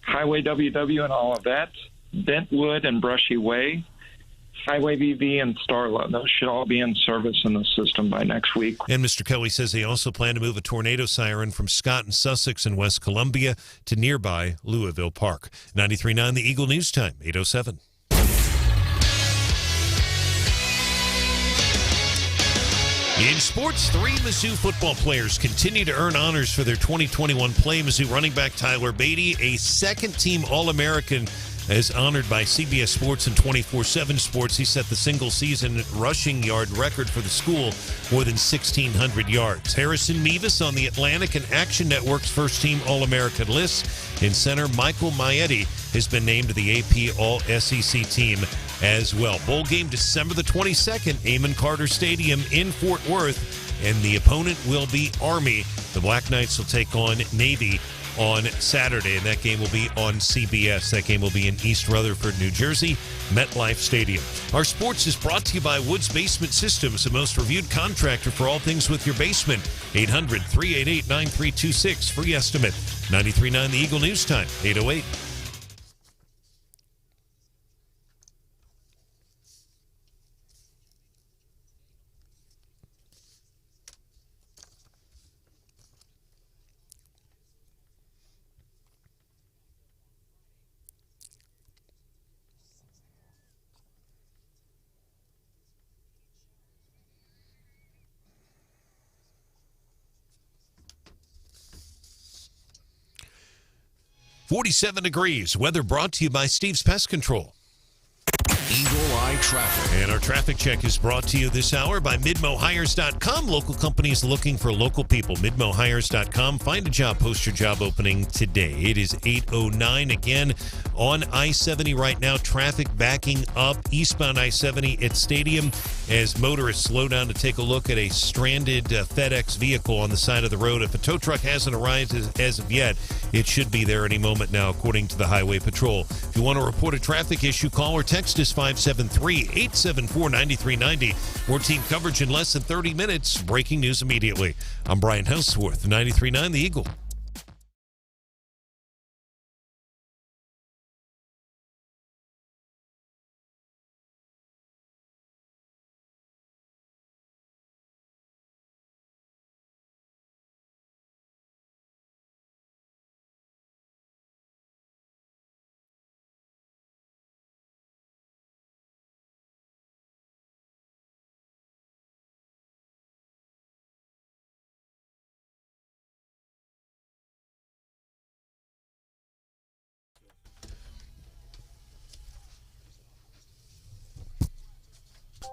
Highway WW and Olivet, Bentwood and Brushy Way, Highway VV and Starla. Those should all be in service in the system by next week. And Mr. Kelly says they also plan to move a tornado siren from Scott and Sussex in West Columbia to nearby Louisville Park. 93.9 The Eagle News Time, 8:07. In sports, 3 Mizzou football players continue to earn honors for their 2021 play. Mizzou running back Tyler Beatty, a second-team All-American, as honored by CBS Sports and 24/7 Sports. He set the single-season rushing yard record for the school, more than 1,600 yards. Harrison Mevis on the Atlantic and Action Network's first-team All-American list. In center, Michael Maietti has been named to the AP All-SEC team as well. Bowl game December the 22nd, Amon Carter Stadium in Fort Worth, and the opponent will be Army. The Black Knights will take on Navy on Saturday, and that game will be on CBS. That game will be in East Rutherford, New Jersey, MetLife Stadium. Our sports is brought to you by Woods Basement Systems, the most reviewed contractor for all things with your basement. 800-388-9326. Free estimate. 93.9 The Eagle News Time, 8:08. .47 degrees. Weather brought to you by Steve's Pest Control. Eagle Eye Traffic. And our traffic check is brought to you this hour by MidmoHires.com. Local companies looking for local people. MidmoHires.com. Find a job. Post your job opening today. It is 8:09 again on I-70 right now. Traffic backing up eastbound I-70 at Stadium as motorists slow down to take a look at a stranded FedEx vehicle on the side of the road. If a tow truck hasn't arrived as of yet, it should be there any moment now, according to the Highway Patrol. If you want to report a traffic issue, call or text us 573-874-9390. More team coverage in less than 30 minutes. Breaking news immediately. I'm Brian Hauswirth, 93.9 The Eagle.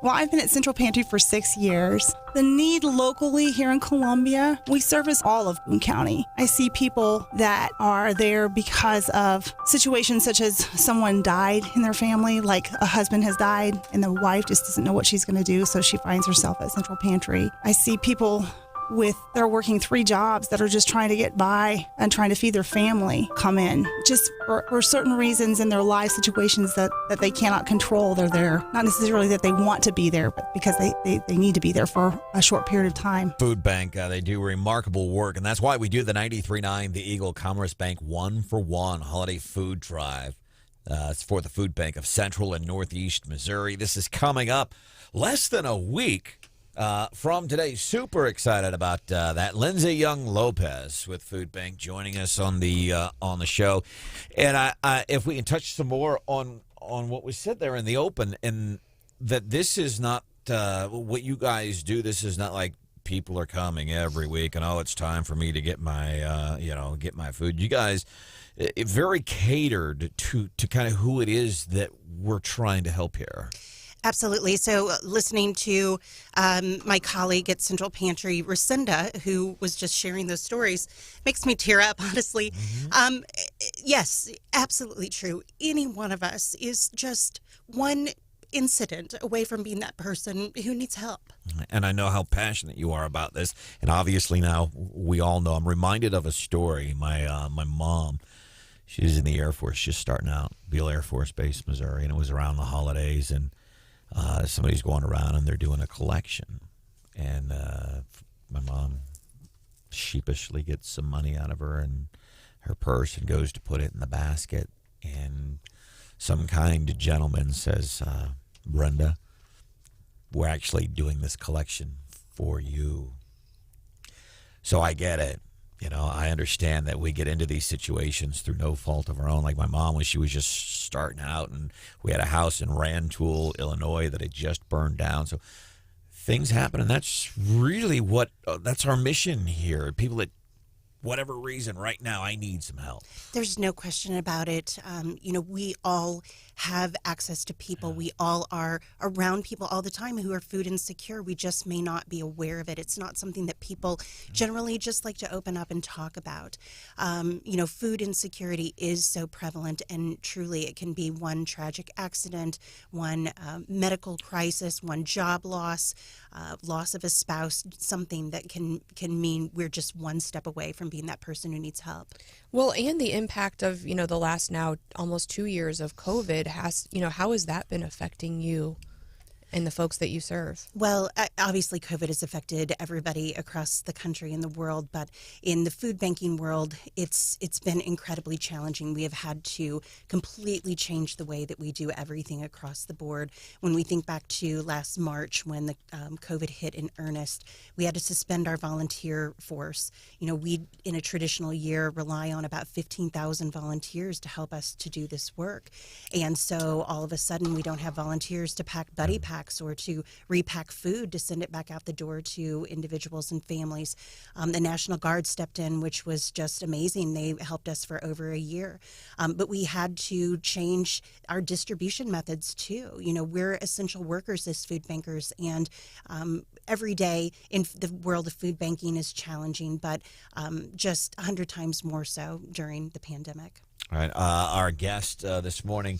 Well, I've been at Central Pantry for 6 years. The need locally here in Columbia, we service all of Boone County. I see people that are there because of situations such as someone died in their family, like a husband has died and the wife just doesn't know what she's going to do, so she finds herself at Central Pantry. I see people they're working 3 jobs that are just trying to get by and trying to feed their family come in. Just for certain reasons in their life situations that they cannot control, they're there. Not necessarily that they want to be there, but because they need to be there for a short period of time. Food Bank, they do remarkable work, and that's why we do the 93.9 The Eagle Commerce Bank 1 for 1 Holiday Food Drive. It's for the Food Bank of Central and Northeast Missouri. This is coming up less than a week from today. Super excited about that. Lindsay Young Lopez with Food Bank joining us on the show, and I if we can touch some more on what was said there in the open, and that this is not what you guys do. This is not like people are coming every week and it's time for me to get my get my food. You guys very catered to kind of who it is that we're trying to help here. Absolutely. So listening to my colleague at Central Pantry, Rescinda, who was just sharing those stories, makes me tear up, honestly. Mm-hmm. Yes, absolutely true. Any one of us is just one incident away from being that person who needs help. And I know how passionate you are about this. And obviously now we all know. I'm reminded of a story. My mom, she's in the Air Force, just starting out, Beale Air Force Base, Missouri, and it was around the holidays, and somebody's going around and they're doing a collection, and my mom sheepishly gets some money out of her and her purse and goes to put it in the basket, and some kind gentleman says, Brenda, we're actually doing this collection for you. So I get it. I understand that we get into these situations through no fault of our own. Like my mom, when she was just starting out, and we had a house in Rantoul, Illinois that had just burned down. So things happen, and that's really that's our mission here. People that, whatever reason, right now, I need some help. There's no question about it. We all have access to people. We all are around people all the time who are food insecure. We just may not be aware of it. It's not something that people generally just like to open up and talk about. Food insecurity is so prevalent, and truly it can be one tragic accident, one medical crisis, one job loss, loss of a spouse, something that can mean we're just one step away from being that person who needs help. Well, and the impact of, the last now almost 2 years of COVID how has that been affecting you and the folks that you serve? Well, obviously COVID has affected everybody across the country and the world, but in the food banking world, it's been incredibly challenging. We have had to completely change the way that we do everything across the board. When we think back to last March when the COVID hit in earnest, we had to suspend our volunteer force. We, in a traditional year, rely on about 15,000 volunteers to help us to do this work. And so all of a sudden, we don't have volunteers to pack buddy packs or to repack food to send it back out the door to individuals and families. The National Guard stepped in, which was just amazing. They helped us for over a year. But we had to change our distribution methods too. We're essential workers as food bankers, and every day in the world of food banking is challenging, but just 100 times more so during the pandemic. All right. Our guest this morning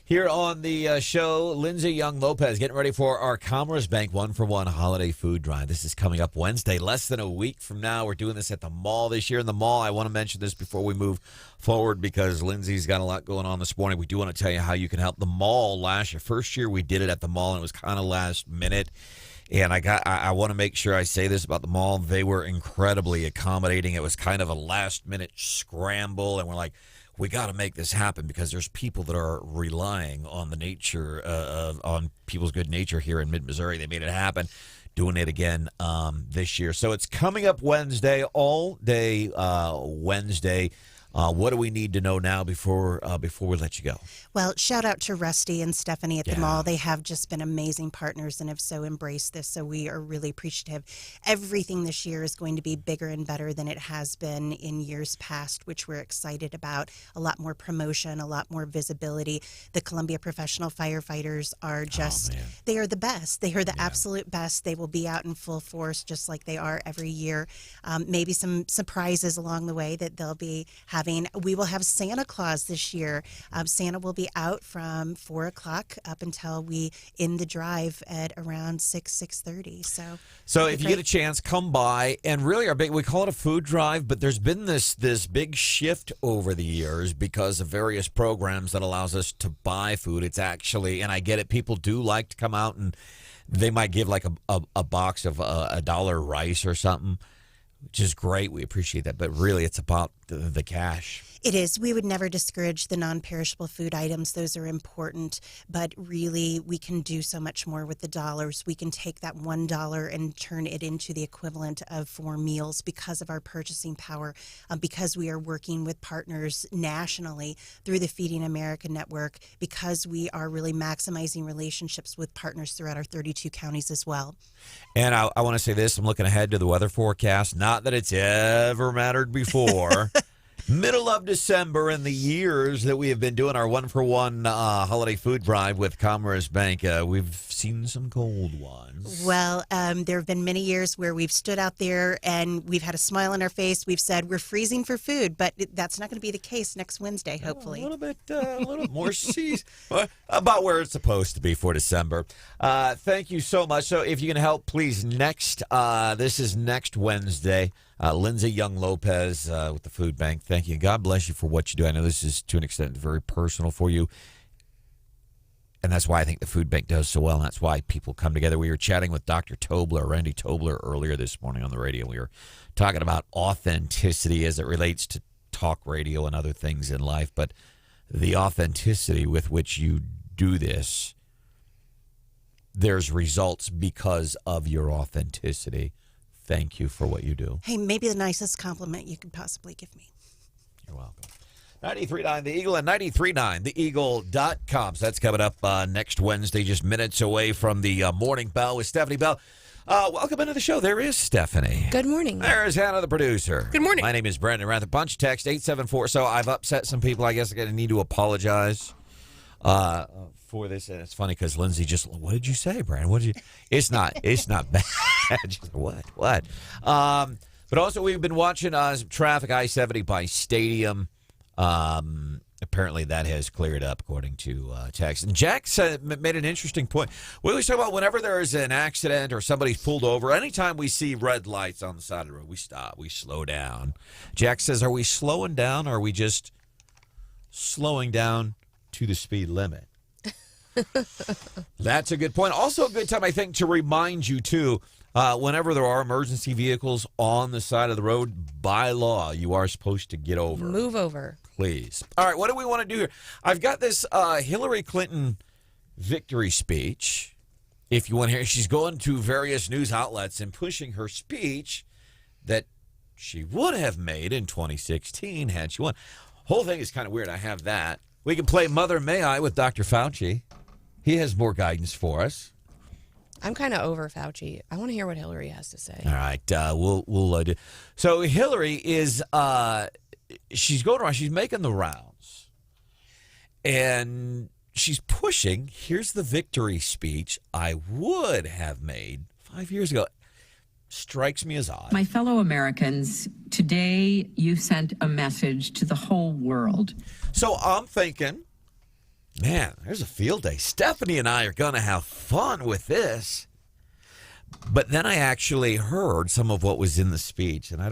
here on the show, Lindsay Young Lopez, getting ready for our Commerce Bank 1 for 1 Holiday Food Drive. This is coming up Wednesday, less than a week from now. We're doing this at the mall this year. In the mall, I want to mention this before we move forward because Lindsay's got a lot going on this morning. We do want to tell you how you can help the mall. Last year, first year we did it at the mall, and it was kind of last minute. And I want to make sure I say this about the mall. They were incredibly accommodating. It was kind of a last-minute scramble, and we're like, we got to make this happen because there's people that are relying on the nature on people's good nature here in mid-Missouri. They made it happen, doing it again this year. So it's coming up Wednesday, all day Wednesday. What do we need to know now before we let you go? Well, shout out to Rusty and Stephanie at the mall. They have just been amazing partners and have so embraced this. So we are really appreciative. Everything this year is going to be bigger and better than it has been in years past, which we're excited about. A lot more promotion, a lot more visibility. The Columbia Professional Firefighters are just, they are the best. They are the absolute best. They will be out in full force just like they are every year. Maybe some surprises along the way that they'll be having. We will have Santa Claus this year. Santa will be out from 4 o'clock up until we end the drive at around 6:30. So if you get a chance, come by. And really, we call it a food drive, but there's been this big shift over the years because of various programs that allows us to buy food. It's actually, and I get it, people do like to come out and they might give like a box of $1 rice or something, which is great. We appreciate that. But really, it's about the cash. It is. We would never discourage the non-perishable food items. Those are important. But really, we can do so much more with the dollars. We can take that $1 and turn it into the equivalent of 4 meals because of our purchasing power, because we are working with partners nationally through the Feeding America Network, because we are really maximizing relationships with partners throughout our 32 counties as well. And I want to say this. I'm looking ahead to the weather forecast. Not that it's ever mattered before. Middle of December, in the years that we have been doing our 1-for-1 holiday food drive with Commerce Bank, we've seen some cold ones. Well, there have been many years where we've stood out there and we've had a smile on our face. We've said we're freezing for food, but that's not going to be the case next Wednesday, hopefully. A little more about where it's supposed to be for December. Thank you so much. So if you can help, please, this is next Wednesday. Lindsay Young-Lopez with the Food Bank. Thank you. God bless you for what you do. I know this is, to an extent, very personal for you. And that's why I think the Food Bank does so well. And that's why people come together. We were chatting with Dr. Tobler, Randy Tobler, earlier this morning on the radio. We were talking about authenticity as it relates to talk radio and other things in life. But the authenticity with which you do this, there's results because of your authenticity. Thank you for what you do. Hey, maybe the nicest compliment you could possibly give me. You're welcome. 93.9 The Eagle and 93.9theeagle.com. So that's coming up next Wednesday, just minutes away from the Morning Bell with Stephanie Bell. Welcome into the show. There is Stephanie. Good morning. There is Hannah, the producer. Good morning. My name is Branden Rathert. Bunch text 874. So I've upset some people. I guess I'm going to need to apologize for this. And it's funny because Lindsay just, what did you say, Branden? What did you? It's not bad. Just, what? But also we've been watching traffic I-70 by Stadium. Apparently that has cleared up according to text. And Jack made an interesting point. We always talk about whenever there is an accident or somebody's pulled over, anytime we see red lights on the side of the road, we stop, we slow down. Jack says, are we slowing down or are we just slowing down to the speed limit? That's a good point. Also a good time, I think, to remind you, too, whenever there are emergency vehicles on the side of the road, by law, you are supposed to get over. Move over. Please. All right, what do we want to do here? I've got this Hillary Clinton victory speech. If you want to hear, she's going to various news outlets and pushing her speech that she would have made in 2016 had she won. Whole thing is kind of weird. I have that. We can play Mother May I with Dr. Fauci. He has more guidance for us. I'm kind of over Fauci. I want to hear what Hillary has to say. All right, we'll do. So Hillary is she's going around. She's making the rounds, and she's pushing. Here's the victory speech I would have made 5 years ago. Strikes me as odd. My fellow Americans, today you sent a message to the whole world. So I'm thinking, man, there's a field day. Stephanie and I are going to have fun with this. But then I actually heard some of what was in the speech, and I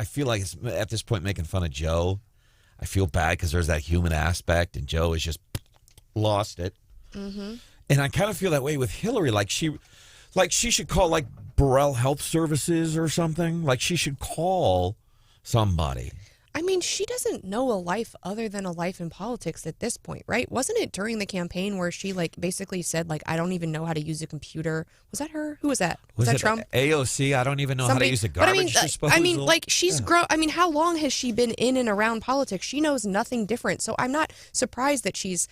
feel like it's at this point making fun of Joe. I feel bad because there's that human aspect, and Joe has just lost it. Mm-hmm. And I kind of feel that way with Hillary, like she should call like Burrell Health Services or something. Like she should call somebody. I mean, she doesn't know a life other than a life in politics at this point, right? Wasn't it during the campaign where she basically said I don't even know how to use a computer? Was that her? Who was that? Was that it Trump? AOC? I don't even know how to use a garbage disposal. I mean, she's grown. I mean, how long has she been in and around politics? She knows nothing different. So I'm not surprised that she's,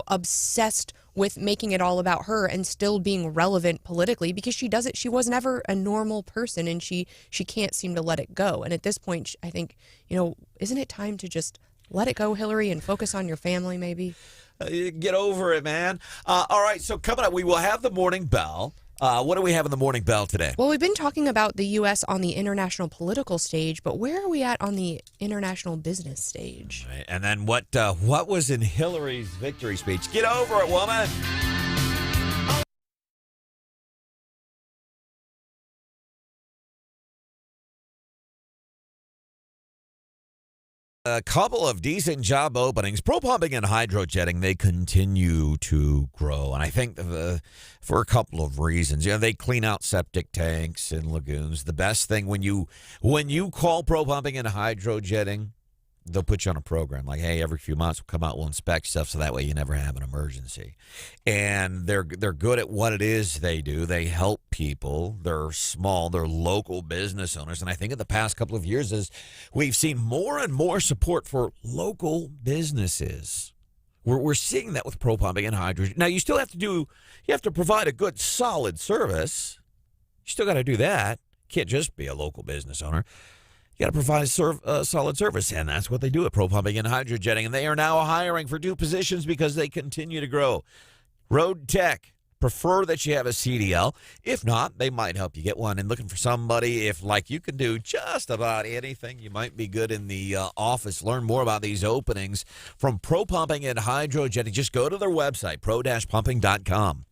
obsessed with making it all about her and still being relevant politically, because she was never a normal person, and she can't seem to let it go. And at this point, I think, isn't it time to just let it go, Hillary, and focus on your family maybe? Get over it, man. All right, so coming up, we will have the morning bell. What do we have in the morning bell today? Well, we've been talking about the U.S. on the international political stage, but where are we at on the international business stage? Right. And then what was in Hillary's victory speech? Get over it, woman. A couple of decent job openings. Pro pumping and hydrojetting, they continue to grow. And I think for a couple of reasons. They clean out septic tanks and lagoons. The best thing when you call pro pumping and hydrojetting, they'll put you on a program like, hey, every few months we'll come out, we'll inspect stuff, so that way you never have an emergency. And they're good at what it is they do. They help people. They're small. They're local business owners. And I think in the past couple of years, as we've seen more and more support for local businesses, we're seeing that with pro pumping and hydrogen. Now, you have to provide a good, solid service. You still got to do that. You can't just be a local business owner. You got to provide a solid service, and that's what they do at Pro Pumping and Hydrojetting. And they are now hiring for 2 positions because they continue to grow. Road Tech, prefer that you have a CDL. If not, they might help you get one. And looking for somebody, if you can do just about anything, you might be good in the office. Learn more about these openings from Pro Pumping and Hydrojetting. Just go to their website, pro-pumping.com.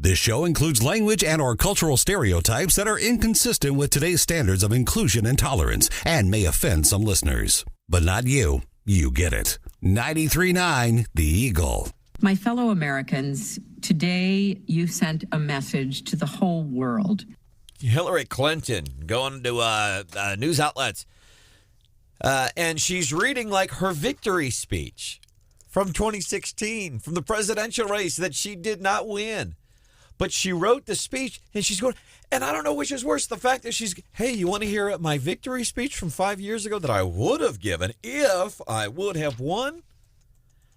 This show includes language and or cultural stereotypes that are inconsistent with today's standards of inclusion and tolerance and may offend some listeners. But not you. You get it. 93.9 The Eagle. My fellow Americans, today you sent a message to the whole world. Hillary Clinton going to news outlets, and she's reading like her victory speech from 2016, from the presidential race that she did not win. But she wrote the speech, and she's going, and I don't know which is worse, the fact that she's, hey, you want to hear my victory speech from 5 years ago that I would have given if I would have won?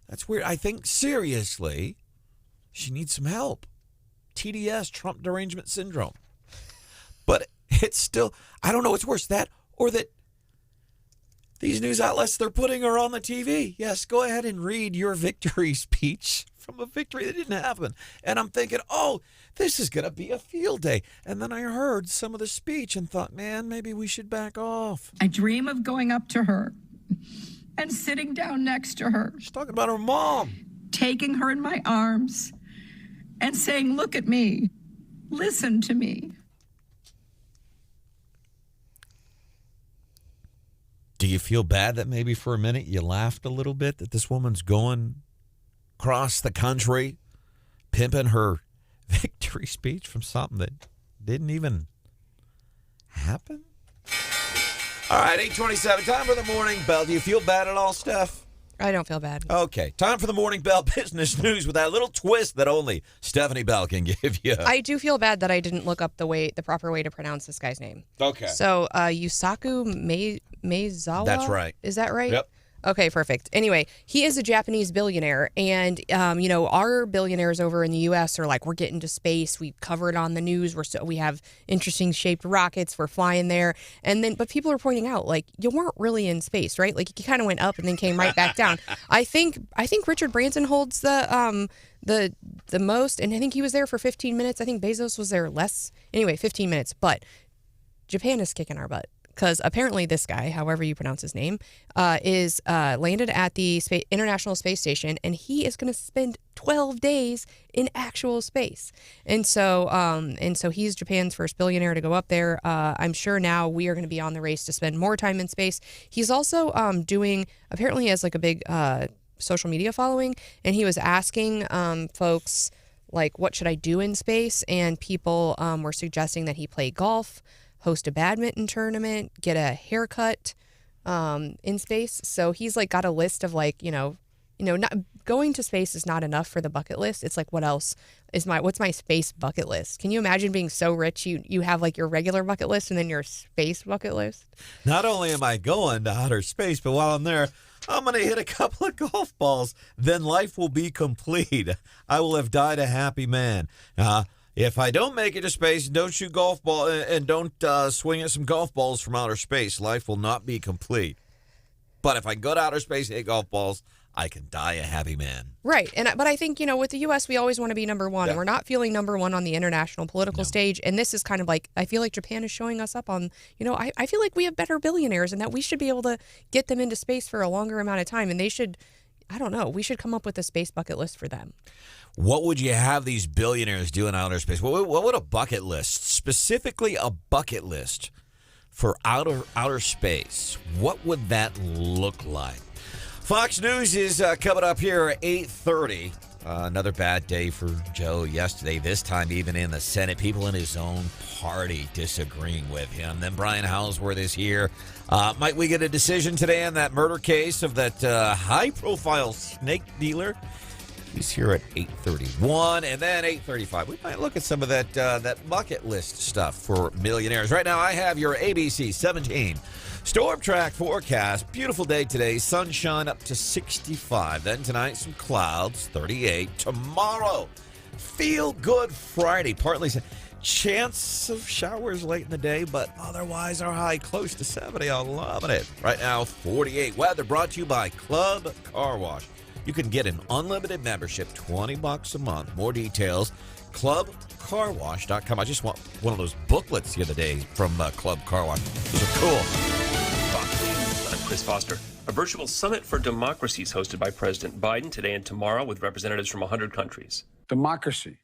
That's weird. I think, seriously, she needs some help. TDS, Trump Derangement Syndrome. But it's still, I don't know what's worse, that or that these news outlets, they're putting her on the TV. Yes, go ahead and read your victory speech from a victory that didn't happen. And I'm thinking, oh, this is going to be a field day. And then I heard some of the speech and thought, man, maybe we should back off. I dream of going up to her and sitting down next to her. She's talking about her mom. Taking her in my arms and saying, look at me, listen to me. Do you feel bad that maybe for a minute you laughed a little bit that this woman's going across the country pimping her victory speech from something that didn't even happen? All right, 8:27, time for the Morning Bell. Do you feel bad at all, Steph? I don't feel bad. Okay, time for the Morning Bell business news with that little twist that only Stephanie Bell can give you. I do feel bad that I didn't look up the proper way to pronounce this guy's name. Okay. So, Yusaku Maezawa? That's right. Is that right? Yep. Okay, perfect. Anyway, he is a Japanese billionaire, and our billionaires over in the U.S. are like, we're getting to space. We cover it on the news. We have interesting shaped rockets. We're flying there, but people are pointing out like you weren't really in space, right? Like you kind of went up and then came right back down. I think Richard Branson holds the most, and I think he was there for 15 minutes. I think Bezos was there less. Anyway, 15 minutes. But Japan is kicking our butt. Because apparently this guy, however you pronounce his name, is landed at the International Space Station, and he is going to spend 12 days in actual space. And so he's Japan's first billionaire to go up there. I'm sure now we are going to be on the race to spend more time in space. He's also apparently has like a big social media following, and he was asking folks, like, what should I do in space? And people were suggesting that he play golf, host a badminton tournament, get a haircut in space. So he's like got a list of like, not going to space is not enough for the bucket list. It's like, what's my space bucket list? Can you imagine being so rich you have like your regular bucket list and then your space bucket list? Not only am I going to outer space, but while I'm there, I'm going to hit a couple of golf balls. Then life will be complete. I will have died a happy man. If I don't make it to space, don't shoot golf ball and don't swing at some golf balls from outer space, life will not be complete. But if I go to outer space, hit golf balls, I can die a happy man. Right. But I think, with the U.S., we always want to be number one. Yeah. And we're not feeling number one on the international political stage. And this is kind of like, I feel like Japan is showing us up on, I feel like we have better billionaires and that we should be able to get them into space for a longer amount of time. And they should, I don't know, we should come up with a space bucket list for them. What would you have these billionaires do in outer space? What would a bucket list, specifically a bucket list for outer space, what would that look like? Fox News is coming up here at 8:30. Another bad day for Joe yesterday, this time even in the Senate. People in his own party disagreeing with him. Then Brian Hauswirth is here. Might we get a decision today on that murder case of that high-profile snake dealer? He's here at 8:31, and then 8:35. We might look at some of that bucket list stuff for millionaires. Right now, I have your ABC 17 storm track forecast. Beautiful day today. Sunshine up to 65. Then tonight, some clouds, 38. Tomorrow, feel good Friday. Partly chance of showers late in the day, but otherwise our high close to 70. I'm loving it. Right now, 48. Weather brought to you by Club Car Wash. You can get an unlimited membership, $20 a month. More details, clubcarwash.com. I just want one of those booklets the other day from Club Car Wash. Those are cool. I'm Chris Foster. A virtual summit for democracy is hosted by President Biden today and tomorrow with representatives from 100 countries. Democracy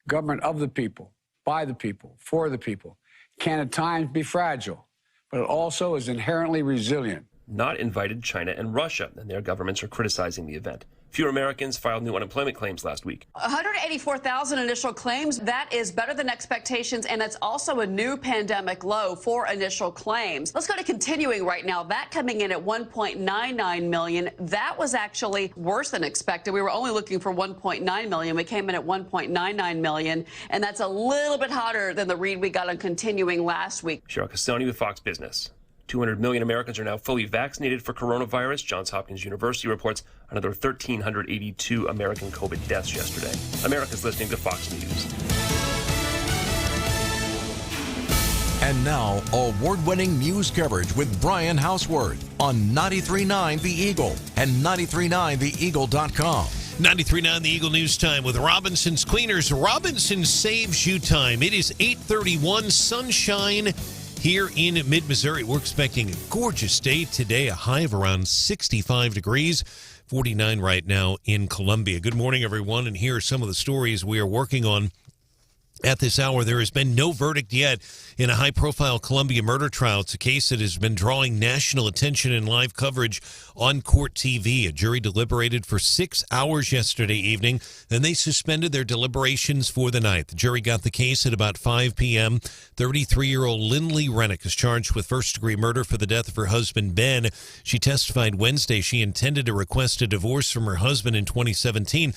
Government of the people, by the people, for the people, can at times be fragile, but it also is inherently resilient. Not invited China and Russia, and their governments are criticizing the event. Fewer Americans filed new unemployment claims last week. 184,000 initial claims. That is better than expectations, and it's also a new pandemic low for initial claims. Let's go to continuing right now. That coming in at 1.99 million. That was actually worse than expected. We were only looking for 1.9 million. We came in at 1.99 million, and that's a little bit hotter than the read we got on continuing last week. Cheryl Cassoni with Fox Business. 200 million Americans are now fully vaccinated for coronavirus. Johns Hopkins University reports another 1,382 American COVID deaths yesterday. America's listening to Fox News. And now, award-winning news coverage with Brian Hauswirth on 93.9 The Eagle and 93.9theeagle.com. 93.9 The Eagle News Time with Robinson's Cleaners. Robinson saves you time. It is 8:31, sunshine here in mid-Missouri. We're expecting a gorgeous day today, a high of around 65 degrees, 49 right now in Columbia. Good morning, everyone, and here are some of the stories we are working on at this hour. There has been no verdict yet in a high-profile Columbia murder trial. It's a case that has been drawing national attention and live coverage on court TV. A jury deliberated for 6 hours yesterday evening, then they suspended their deliberations for the night. The jury got the case at about 5 p.m. 33-year-old Lindley Rennick is charged with first-degree murder for the death of her husband, Ben. She testified Wednesday she intended to request a divorce from her husband in 2017,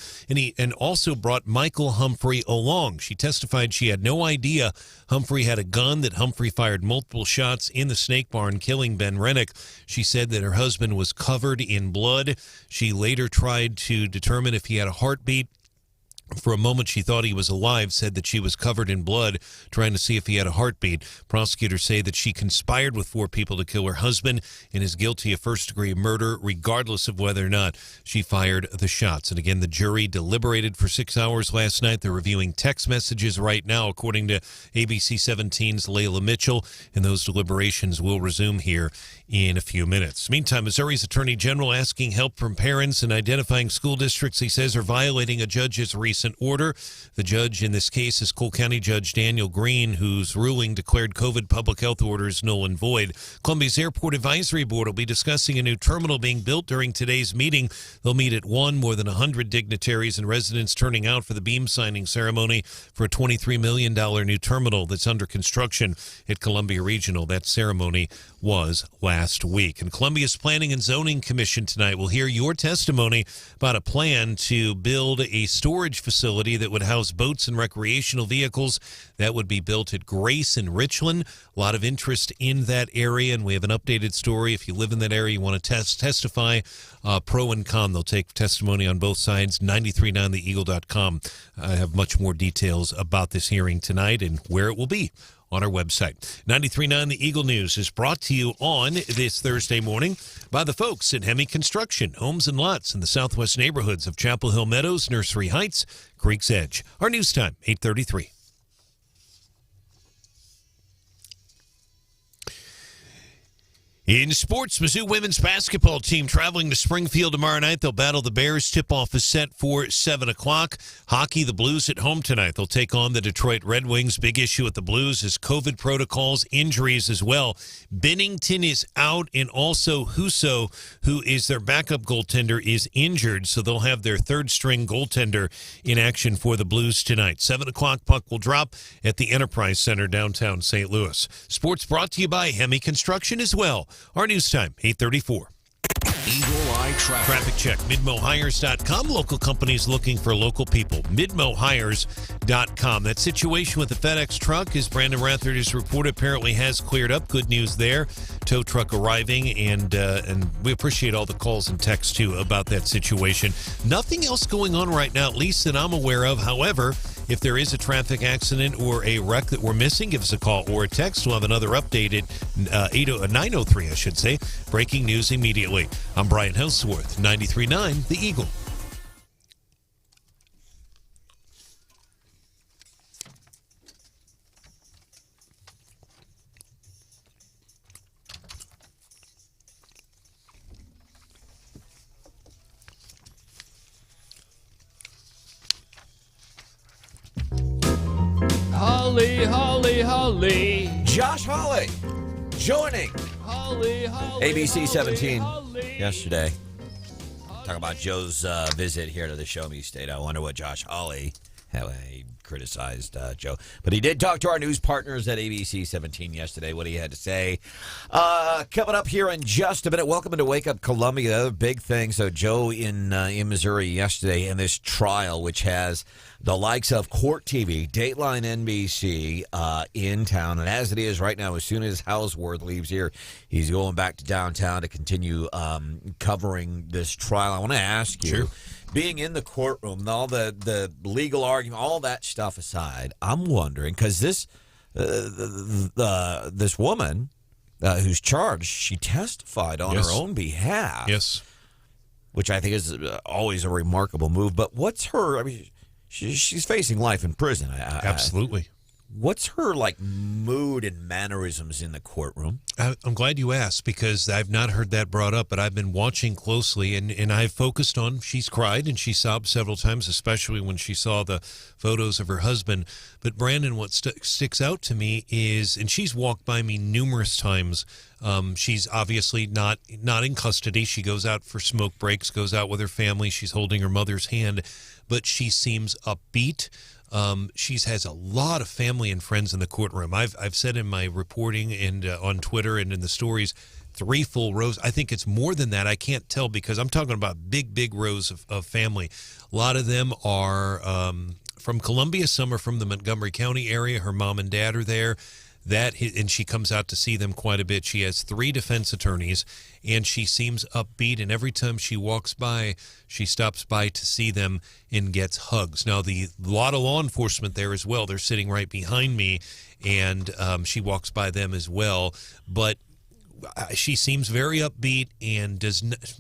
and also brought Michael Humphrey along. She testified she had no idea Humphrey had a gun, that Humphrey fired multiple shots in the snake barn, killing Ben Rennick. She said that her husband was covered in blood. She later tried to determine if he had a heartbeat. For a moment, she thought he was alive, said that she was covered in blood, trying to see if he had a heartbeat. Prosecutors say that she conspired with 4 people to kill her husband and is guilty of first-degree murder, regardless of whether or not she fired the shots. And again, the jury deliberated for 6 hours last night. They're reviewing text messages right now, according to ABC 17's Layla Mitchell, and those deliberations will resume here in a few minutes. Meantime, Missouri's Attorney General asking help from parents in identifying school districts he says are violating a judge's recent order. The judge in this case is Cole County Judge Daniel Green, whose ruling declared COVID public health orders null and void. Columbia's Airport Advisory Board will be discussing a new terminal being built during today's meeting. They'll meet at 1, more than 100 dignitaries and residents turning out for the beam signing ceremony for a $23 million new terminal that's under construction at Columbia Regional. That ceremony was last week. And Columbia's Planning and Zoning Commission tonight will hear your testimony about a plan to build a storage facility that would house boats and recreational vehicles. That would be built at Grace and Richland. A lot of interest in that area, and we have an updated story. If you live in that area, you want to testify, pro and con. They'll take testimony on both sides. 939theeagle.com. I have much more details about this hearing tonight and where it will be on our website. 93.9 The Eagle News is brought to you on this Thursday morning by the folks at Hemi Construction, homes and lots in the southwest neighborhoods of Chapel Hill Meadows, Nursery Heights, Creek's Edge. Our news time, 8:33. In sports, Mizzou women's basketball team traveling to Springfield tomorrow night. They'll battle the Bears. Tip-off is set for 7 o'clock. Hockey, the Blues at home tonight. They'll take on the Detroit Red Wings. Big issue with the Blues is COVID protocols, injuries as well. Bennington is out, and also Husso, who is their backup goaltender, is injured, so they'll have their third-string goaltender in action for the Blues tonight. 7 o'clock puck will drop at the Enterprise Center downtown St. Louis. Sports brought to you by Hemi Construction as well. Our news time, 8:34. Eagle Eye Traffic. Traffic check, midmohires.com. Local companies looking for local people. midmohires.com. That situation with the FedEx truck, as Branden Rathert has reported, apparently has cleared up. Good news there. Tow truck arriving, and we appreciate all the calls and texts, too, about that situation. Nothing else going on right now, at least that I'm aware of. However, if there is a traffic accident or a wreck that we're missing, give us a call or a text. We'll have another update at 9:03, I should say. Breaking news immediately. I'm Brian Hauswirth, 93.9 The Eagle. Holly, Holly, Holly. Josh Hawley joining Holly, Holly, ABC 17 Holly. yesterday. Talk about Joe's visit here to the Show Me State. I wonder what Josh Hawley, how he criticized Joe. But he did talk to our news partners at ABC 17 yesterday, what he had to say. Coming up here in just a minute, welcome to Wake Up Columbia. The other big thing, so Joe in Missouri yesterday in this trial, which has the likes of Court TV, Dateline NBC in town. And as it is right now, as soon as Hauswirth leaves here, he's going back to downtown to continue covering this trial. I want to ask you, Sure. Being in the courtroom, all the legal argument, all that stuff aside, I'm wondering, because this woman who's charged, she testified on her own behalf. Yes. Which I think is always a remarkable move. But what's her, I mean, she's facing life in prison. Absolutely. What's her, mood and mannerisms in the courtroom? I'm glad you asked, because I've not heard that brought up, but I've been watching closely, and I've focused on, she's cried and she sobbed several times, especially when she saw the photos of her husband. But Branden, what sticks out to me is, and she's walked by me numerous times, she's obviously not in custody. She goes out for smoke breaks, goes out with her family. She's holding her mother's hand, but she seems upbeat. She has a lot of family and friends in the courtroom. I've said in my reporting and on Twitter and in the stories, 3 full rows. I think it's more than that. I can't tell, because I'm talking about big rows of family. A lot of them are from Columbia. Some are from the Montgomery County area. Her mom and dad are there. And she comes out to see them quite a bit. She has 3 defense attorneys, and she seems upbeat. And every time she walks by, she stops by to see them and gets hugs. Now, a lot of law enforcement there as well. They're sitting right behind me, and she walks by them as well. But she seems very upbeat, and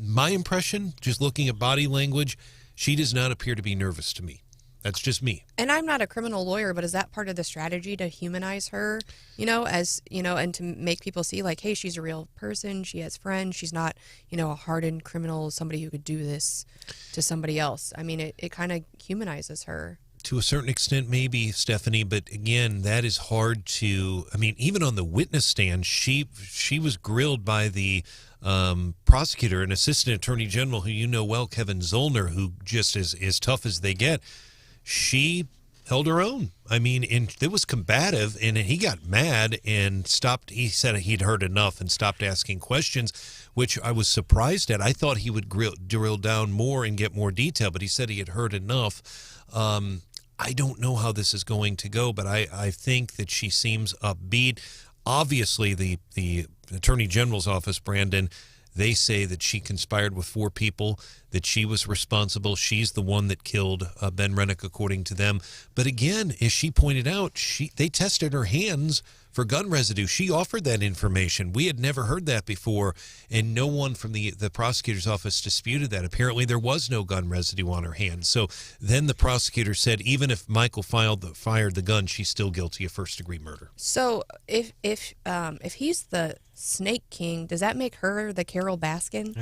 my impression, just looking at body language, she does not appear to be nervous to me. That's just me. And I'm not a criminal lawyer, but is that part of the strategy to humanize her, and to make people see hey, she's a real person. She has friends. She's not, a hardened criminal, somebody who could do this to somebody else. I mean, it kind of humanizes her. To a certain extent, maybe, Stephanie, but again, that is hard to, even on the witness stand, she was grilled by the prosecutor, an assistant attorney general who you know well, Kevin Zollner, who just is as tough as they get. She held her own. And it was combative, and he got mad and stopped. He said he'd heard enough and stopped asking questions, which I was surprised at. I thought he would drill down more and get more detail, but he said he had heard enough. I don't know how this is going to go, but I think that she seems upbeat. Obviously, the Attorney General's office, Branden, they say that she conspired with 4 people, that she was responsible. She's the one that killed Ben Rennick, according to them. But again, as she pointed out, they tested her hands for gun residue. She offered that information. We had never heard that before, and no one from the prosecutor's office disputed that. Apparently, there was no gun residue on her hands. So then the prosecutor said, even if Michael fired the gun, she's still guilty of first-degree murder. So if he's the Snake King, does that make her the Carol Baskin?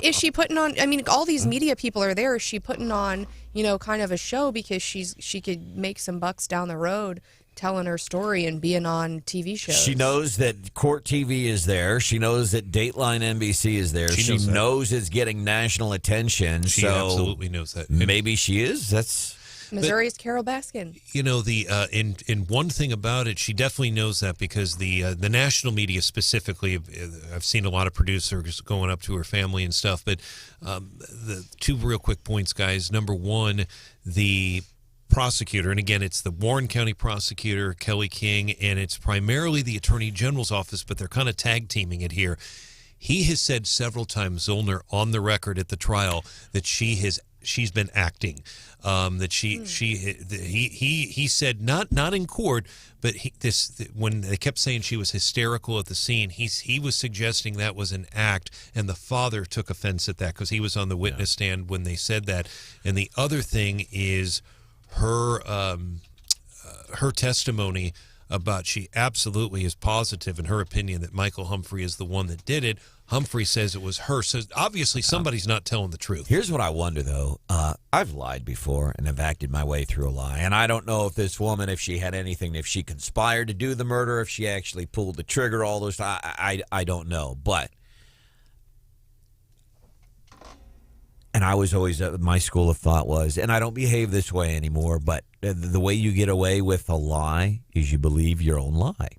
Is she putting on? All these media people are there. Is she putting on, kind of a show because she could make some bucks down the road telling her story and being on TV shows? She knows that Court TV is there. She knows that Dateline NBC is there. She knows it's getting national attention. She absolutely knows that. Maybe she is. That's Missouri's Carol Baskin. In one thing about it, she definitely knows that, because the national media specifically, I've seen a lot of producers going up to her family and stuff. But the 2 real quick points, guys. Number one, the prosecutor, and again, it's the Warren County prosecutor, Kelly King, and it's primarily the Attorney General's office, but they're kind of tag teaming it here. He has said several times, Zollner, on the record at the trial, that she's been acting. That he said, not in court, but when they kept saying she was hysterical at the scene, he was suggesting that was an act, and the father took offense at that because he was on the witness stand when they said that. And the other thing is her testimony about, she absolutely is positive in her opinion that Michael Humphrey is the one that did it. Humphrey says it was her. So obviously somebody's not telling the truth. Here's what I wonder, though. I've lied before and have acted my way through a lie. And I don't know if this woman, if she had anything, if she conspired to do the murder, if she actually pulled the trigger, all those. I don't know. But, and I was always, my school of thought was, and I don't behave this way anymore, but the way you get away with a lie is you believe your own lie.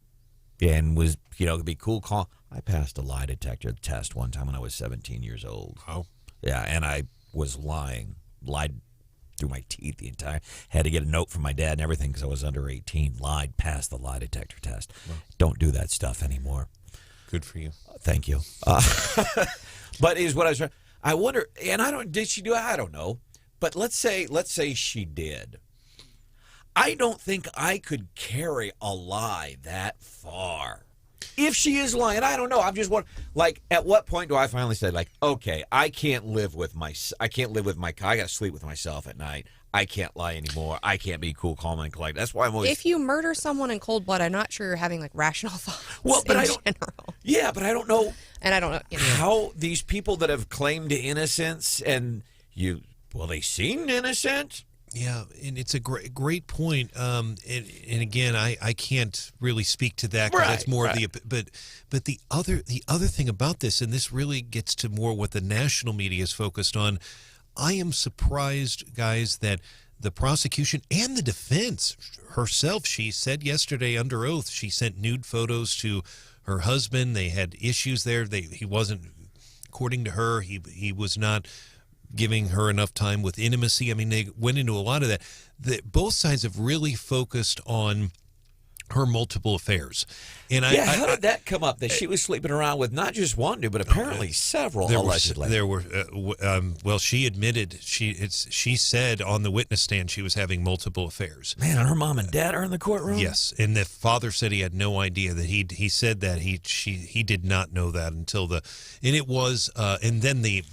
And was, it'd be cool call. I passed a lie detector test one time when I was 17 years old. Oh. Yeah, and I was lied through my teeth the entire, had to get a note from my dad and everything because I was under 18, passed the lie detector test. Well, don't do that stuff anymore. Good for you. Thank you. But is what I was trying, I wonder, and did she do it? I don't know. But let's say she did. I don't think I could carry a lie that far. If she is lying, I don't know. I'm just wondering, at what point do I finally say, okay, I can't live with my, I got to sleep with myself at night. I can't lie anymore. I can't be cool, calm, and collected. That's why I'm always. If you murder someone in cold blood, I'm not sure you're having rational thoughts. Well, but in I don't. general. Yeah, but I don't know. And I don't know how these people that have claimed innocence and they seemed innocent. Yeah, and it's a great point. And again, I can't really speak to that because that's more of the. But the other thing about this, and this really gets to more what the national media is focused on. I am surprised, guys, that the prosecution and the defense herself, she said yesterday under oath, she sent nude photos to her husband. They had issues there. He wasn't, according to her, he was not giving her enough time with intimacy. I mean, they went into a lot of that. Both sides have really focused on her multiple affairs. And how did that come up? That she was sleeping around with not just one dude, but apparently several, allegedly. She admitted, she said on the witness stand she was having multiple affairs. Man, and her mom and dad are in the courtroom? Yes, and the father said he had no idea that he said that he did not know that until and it was, and then the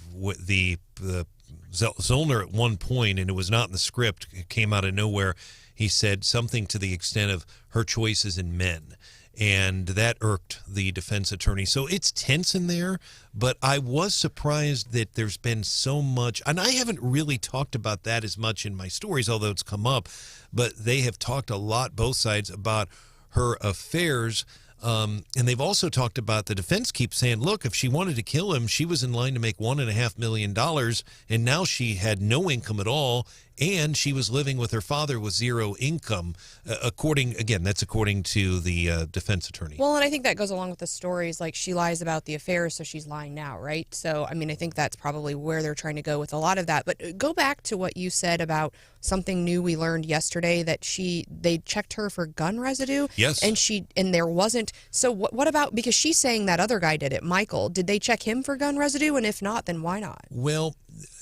Zollner at one point, and it was not in the script, it came out of nowhere, he said something to the extent of her choices in men. And that irked the defense attorney. So it's tense in there, but I was surprised that there's been so much, and I haven't really talked about that as much in my stories, although it's come up, but they have talked a lot, both sides, about her affairs. And they've also talked about, the defense keeps saying, look, if she wanted to kill him, she was in line to make $1.5 million, and now she had no income at all, and she was living with her father with zero income, according to the defense attorney. Well, and I think that goes along with the stories, she lies about the affair, so she's lying now, right? So, I mean, I think that's probably where they're trying to go with a lot of that. But go back to what you said about something new we learned yesterday, that they checked her for gun residue. Yes. And there wasn't. So what about, because she's saying that other guy did it, Michael, did they check him for gun residue? And if not, then why not? Well,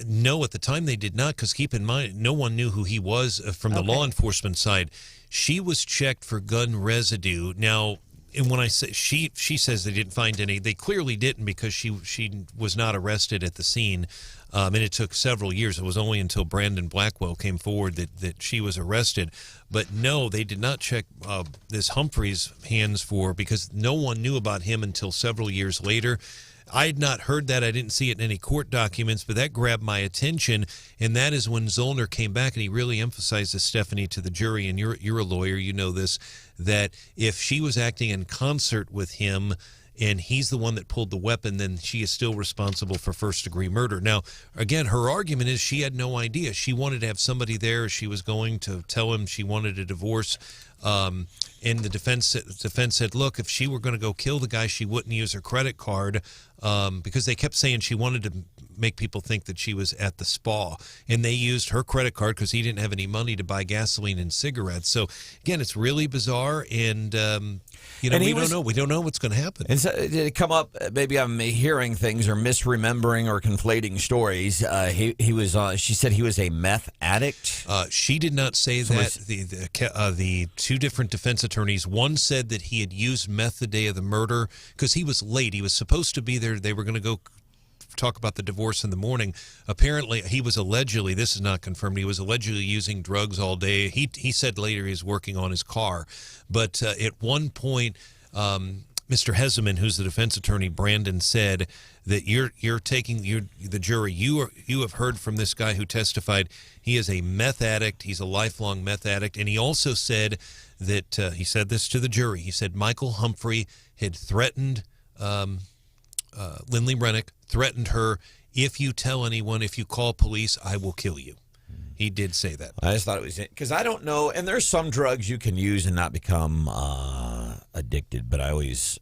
no, at the time they did not, because keep in mind, no one knew who he was from the law enforcement side. She was checked for gun residue. Now, and when I say she says they didn't find any, they clearly didn't, because she was not arrested at the scene, and it took several years. It was only until Branden Blackwell came forward that she was arrested. But no, they did not check this Humphrey's hands because no one knew about him until several years later. I had not heard that. I didn't see it in any court documents, but that grabbed my attention, and that is when Zollner came back, and he really emphasized this, Stephanie, to the jury, and you're a lawyer, you know this, that if she was acting in concert with him and he's the one that pulled the weapon, then she is still responsible for first-degree murder. Now, again, her argument is she had no idea. She wanted to have somebody there. She was going to tell him she wanted a divorce. And the defense said, look, if she were going to go kill the guy, she wouldn't use her credit card, because they kept saying she wanted to make people think that she was at the spa. And they used her credit card because he didn't have any money to buy gasoline and cigarettes. So, again, it's really bizarre. And, we don't know. We don't know what's going to happen. And so, did it come up, maybe I'm hearing things or misremembering or conflating stories. She said he was a meth addict. She did not say that. The two different defense attorneys, one said that he had used meth the day of the murder because he was late. He was supposed to be there. They were going to go talk about the divorce in the morning. Apparently, he was allegedly, this is not confirmed, he was allegedly using drugs all day. He said later he was working on his car. But at one point, Mr. Heseman, who's the defense attorney, Branden, said that you're taking the jury. You have heard from this guy who testified. He is a meth addict. He's a lifelong meth addict, and he also said that he said this to the jury. He said Michael Humphrey had threatened Lindley Rennick, threatened her. If you tell anyone, if you call police, I will kill you. He did say that. I just thought it was because I don't know, and there's some drugs you can use and not become addicted. But I always,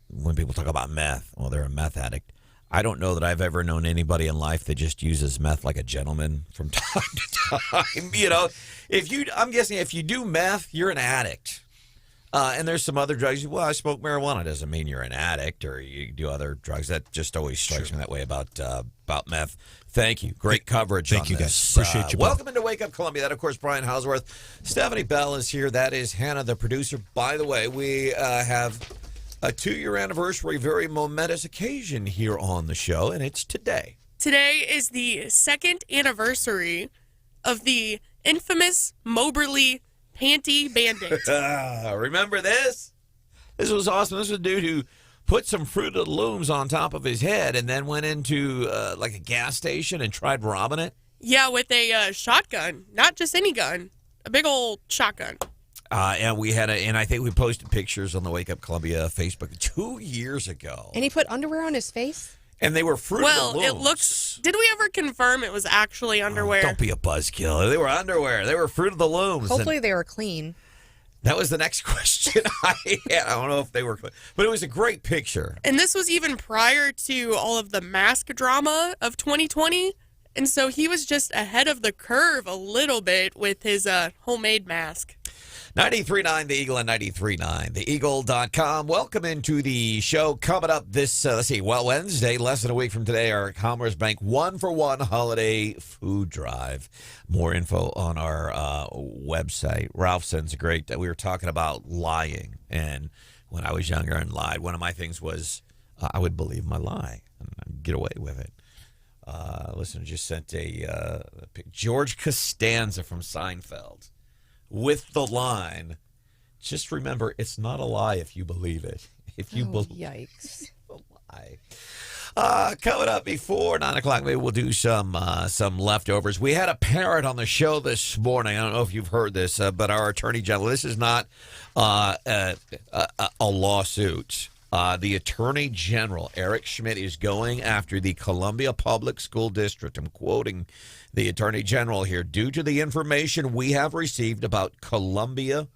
when people talk about meth, well, they're a meth addict. I don't know that I've ever known anybody in life that just uses meth like a gentleman from time to time. You know, I'm guessing if you do meth, you're an addict. And there's some other drugs. Well, I smoke marijuana doesn't mean you're an addict, or you do other drugs. That just always strikes me that way about meth. Thank you. Great coverage. Thank you, this. guys. Appreciate you. Welcome into Wake Up Columbia. That, of course, Brian Hauswirth. Stephanie Bell is here. That is Hannah, the producer. By the way, we have a 2-year anniversary, very momentous occasion here on the show, and it's today. Today is the second anniversary of the infamous Moberly Panty Bandit. Remember this? This was awesome. This was a dude who put some Fruit of the Looms on top of his head and then went into like a gas station and tried robbing it. Yeah, with a shotgun. Not just any gun. A big old shotgun. And we had and I think we posted pictures on the Wake Up Columbia Facebook 2 years ago. And he put underwear on his face? And they were Fruit of the Looms. Well, it looks... Did we ever confirm it was actually underwear? Don't be a buzzkill. They were underwear. They were Fruit of the Looms. Hopefully they were clean. That was the next question I had. I don't know if they were clean. But it was a great picture. And this was even prior to all of the mask drama of 2020. And so he was just ahead of the curve a little bit with his homemade mask. 93.9 The Eagle and 93.9 TheEagle.com. Welcome into the show. Coming up this, Wednesday, less than a week from today, our Commerce Bank 1-for-1 holiday food drive. More info on our website. Ralph sends a great, we were talking about lying. And when I was younger and lied, one of my things was I would believe my lie and get away with it. Listener just sent a George Costanza from Seinfeld. With the line, just remember, it's not a lie if you believe it. If you believe yikes. a lie. Coming up before 9 o'clock, maybe we'll do some leftovers. We had a parent on the show this morning. I don't know if you've heard this, but our Attorney General, this is not a lawsuit. The Attorney General, Eric Schmidt, is going after the Columbia Public School District. I'm quoting the Attorney General here. Due to the information we have received about Columbia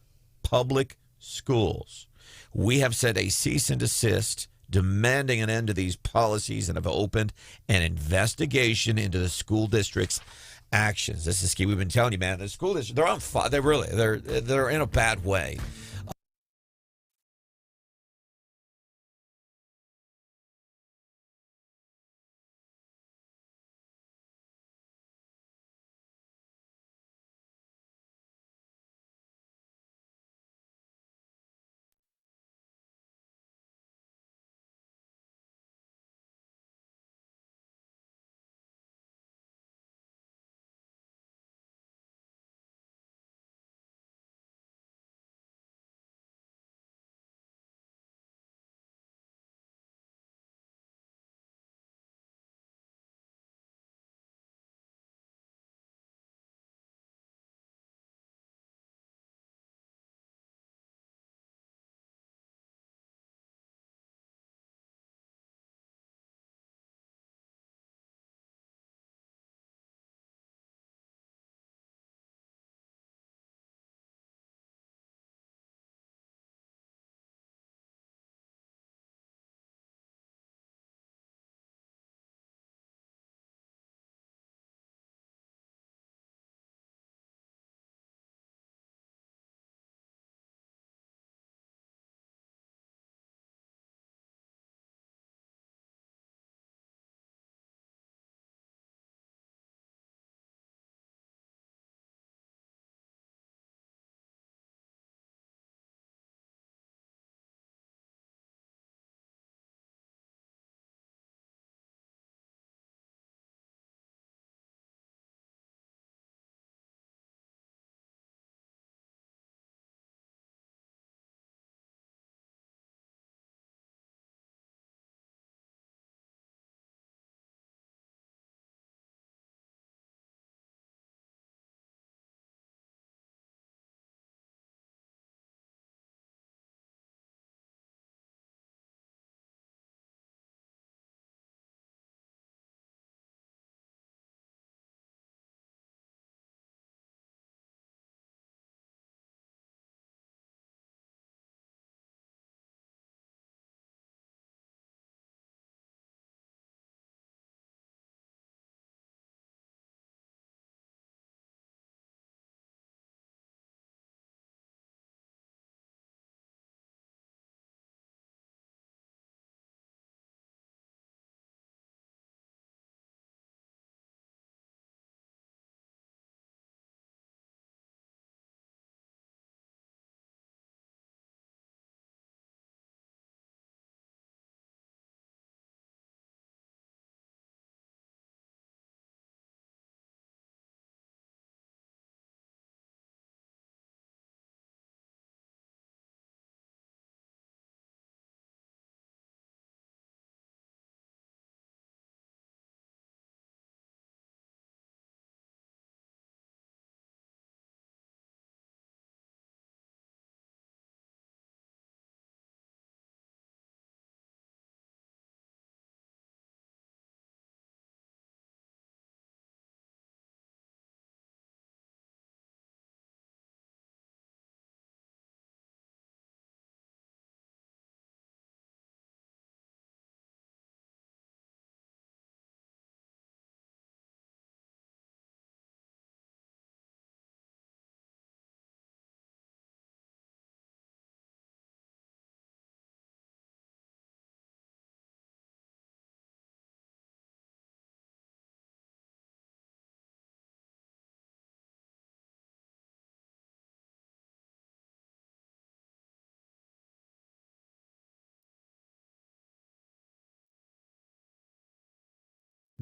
Public Schools, we have sent a cease and desist demanding an end to these policies and have opened an investigation into the school district's actions. This is key. We've been telling you, man, the school district, they're on fire. They're in a bad way.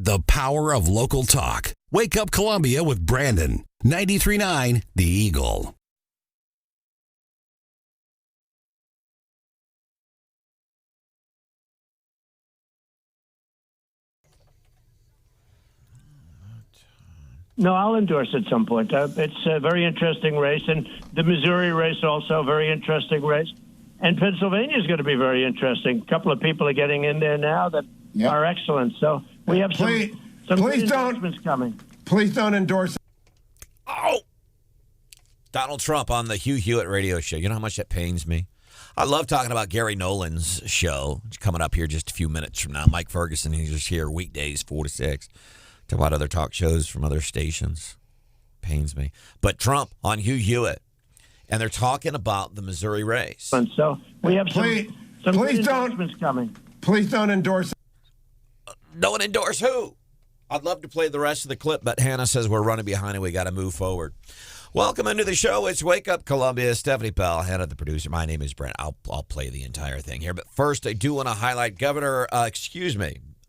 The power of local talk. Wake Up Columbia with Branden. 93.9 The Eagle. No, I'll endorse at some point. It's a very interesting race, and the Missouri race also a very interesting race. And Pennsylvania is going to be very interesting. A couple of people are getting in there now that are excellent. So we have some good endorsements coming. Please don't endorse. Oh! Donald Trump on the Hugh Hewitt radio show. You know how much that pains me? I love talking about Gary Nolan's show. It's coming up here just a few minutes from now. Mike Ferguson, he's just here weekdays 4 to 6. Talk about other talk shows from other stations. Pains me. But Trump on Hugh Hewitt. And they're talking about the Missouri race. And so we have some good endorsements coming. Please don't endorse. No one endorse who? I'd love to play the rest of the clip, but Hannah says we're running behind and we got to move forward. Welcome into the show. It's Wake Up Columbia. Stephanie Pell, Hannah, the producer. My name is Brent. I'll play the entire thing here. But first, I do want to highlight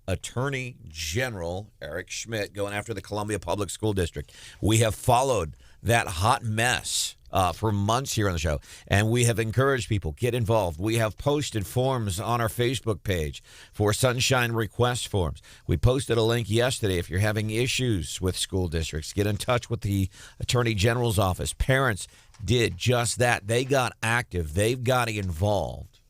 Attorney General Eric Schmidt going after the Columbia Public School District. We have followed that hot mess for months here on the show, and we have encouraged people, get involved. We have posted forms on our Facebook page for Sunshine Request forms. We posted a link yesterday. If you're having issues with school districts, get in touch with the Attorney General's office. Parents did just that. They got active. They've got involved.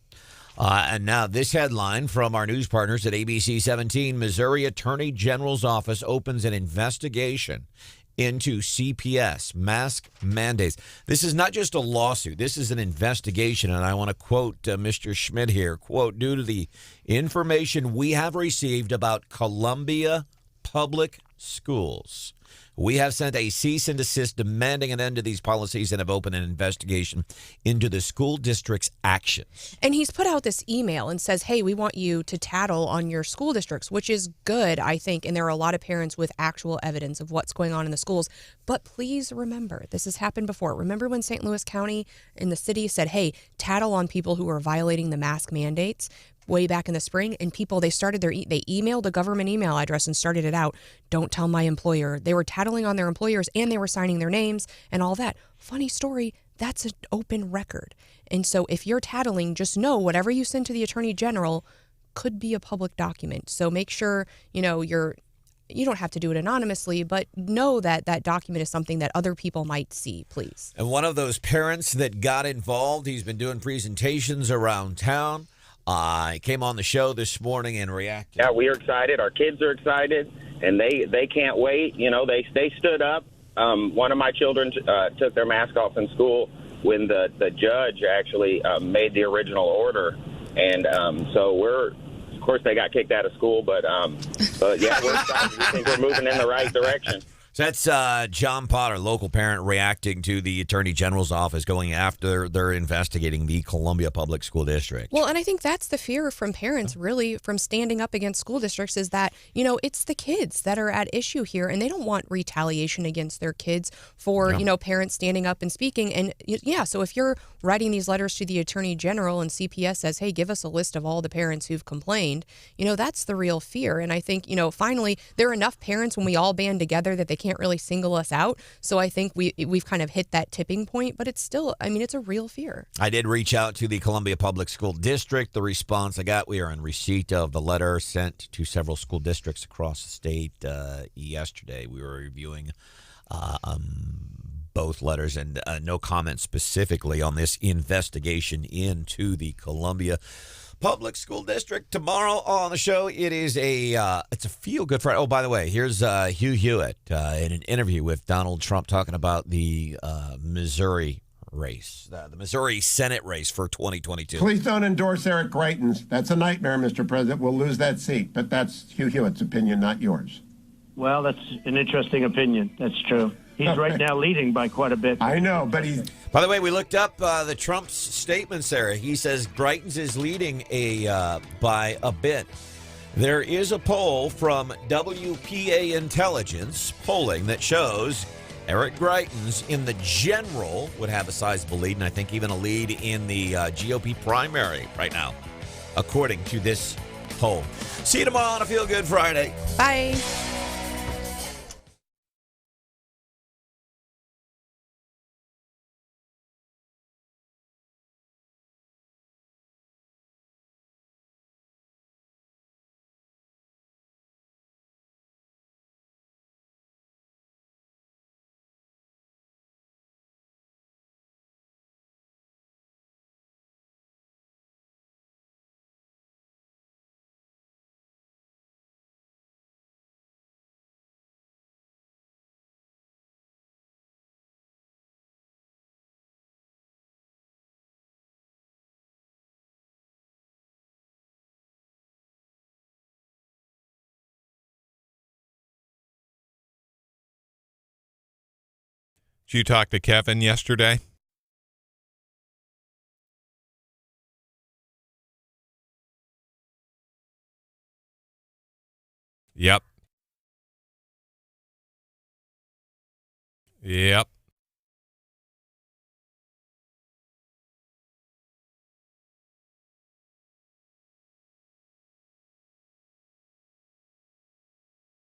And now this headline from our news partners at ABC 17, Missouri Attorney General's office opens an investigation into CPS mask mandates. This is not just a lawsuit. This is an investigation. And I want to quote Mr. Schmidt here, quote, due to the information we have received about Columbia Public Schools, we have sent a cease and desist demanding an end to these policies and have opened an investigation into the school district's actions. And he's put out this email and says, hey, we want you to tattle on your school districts, which is good, I think. And there are a lot of parents with actual evidence of what's going on in the schools. But please remember, this has happened before. Remember when St. Louis County in the city said, hey, tattle on people who are violating the mask mandates? Way back in the spring, and people, they emailed a government email address and started it out. Don't tell my employer. They were tattling on their employers and they were signing their names and all that. Funny story, that's an open record. And so if you're tattling, just know whatever you send to the Attorney General could be a public document. So make sure, you don't have to do it anonymously, but know that that document is something that other people might see, please. And one of those parents that got involved, he's been doing presentations around town. I came on the show this morning and reacted. Yeah, we are excited. Our kids are excited, and they can't wait. They stood up. One of my children took their mask off in school when the judge actually made the original order. And so of course, they got kicked out of school, but yeah, we're excited. We think we're moving in the right direction. So that's John Potter, local parent, reacting to the Attorney General's office going after they're investigating the Columbia Public School District. Well, and I think that's the fear from parents, really, from standing up against school districts is that, it's the kids that are at issue here, and they don't want retaliation against their kids for, parents standing up and speaking. And, so if you're writing these letters to the Attorney General and CPS says, hey, give us a list of all the parents who've complained, that's the real fear. And I think, finally, there are enough parents when we all band together that they can't really single us out. So I think we've kind of hit that tipping point, but it's still, it's a real fear. I did reach out to the Columbia Public School District. The response I got, we are in receipt of the letter sent to several school districts across the state yesterday. We were reviewing both letters and no comment specifically on this investigation into the Columbia Public School District. Tomorrow on the show, it's a feel-good Friday. Oh, by the way, here's Hugh Hewitt in an interview with Donald Trump talking about the Missouri race, the Missouri Senate race for 2022. Please don't endorse Eric Brattin. That's a nightmare, Mr. President. We'll lose that seat, but that's Hugh Hewitt's opinion, not yours. Well, that's an interesting opinion. That's true. He's right now leading by quite a bit. I know, but he's... By the way, we looked up the Trump's statements there. He says Brattin is leading by a bit. There is a poll from WPA Intelligence polling that shows Eric Brattin's in the general would have a sizable lead, and I think even a lead in the GOP primary right now, according to this home. See you tomorrow on a Feel Good Friday. Bye. Did you talk to Kevin yesterday? Yep.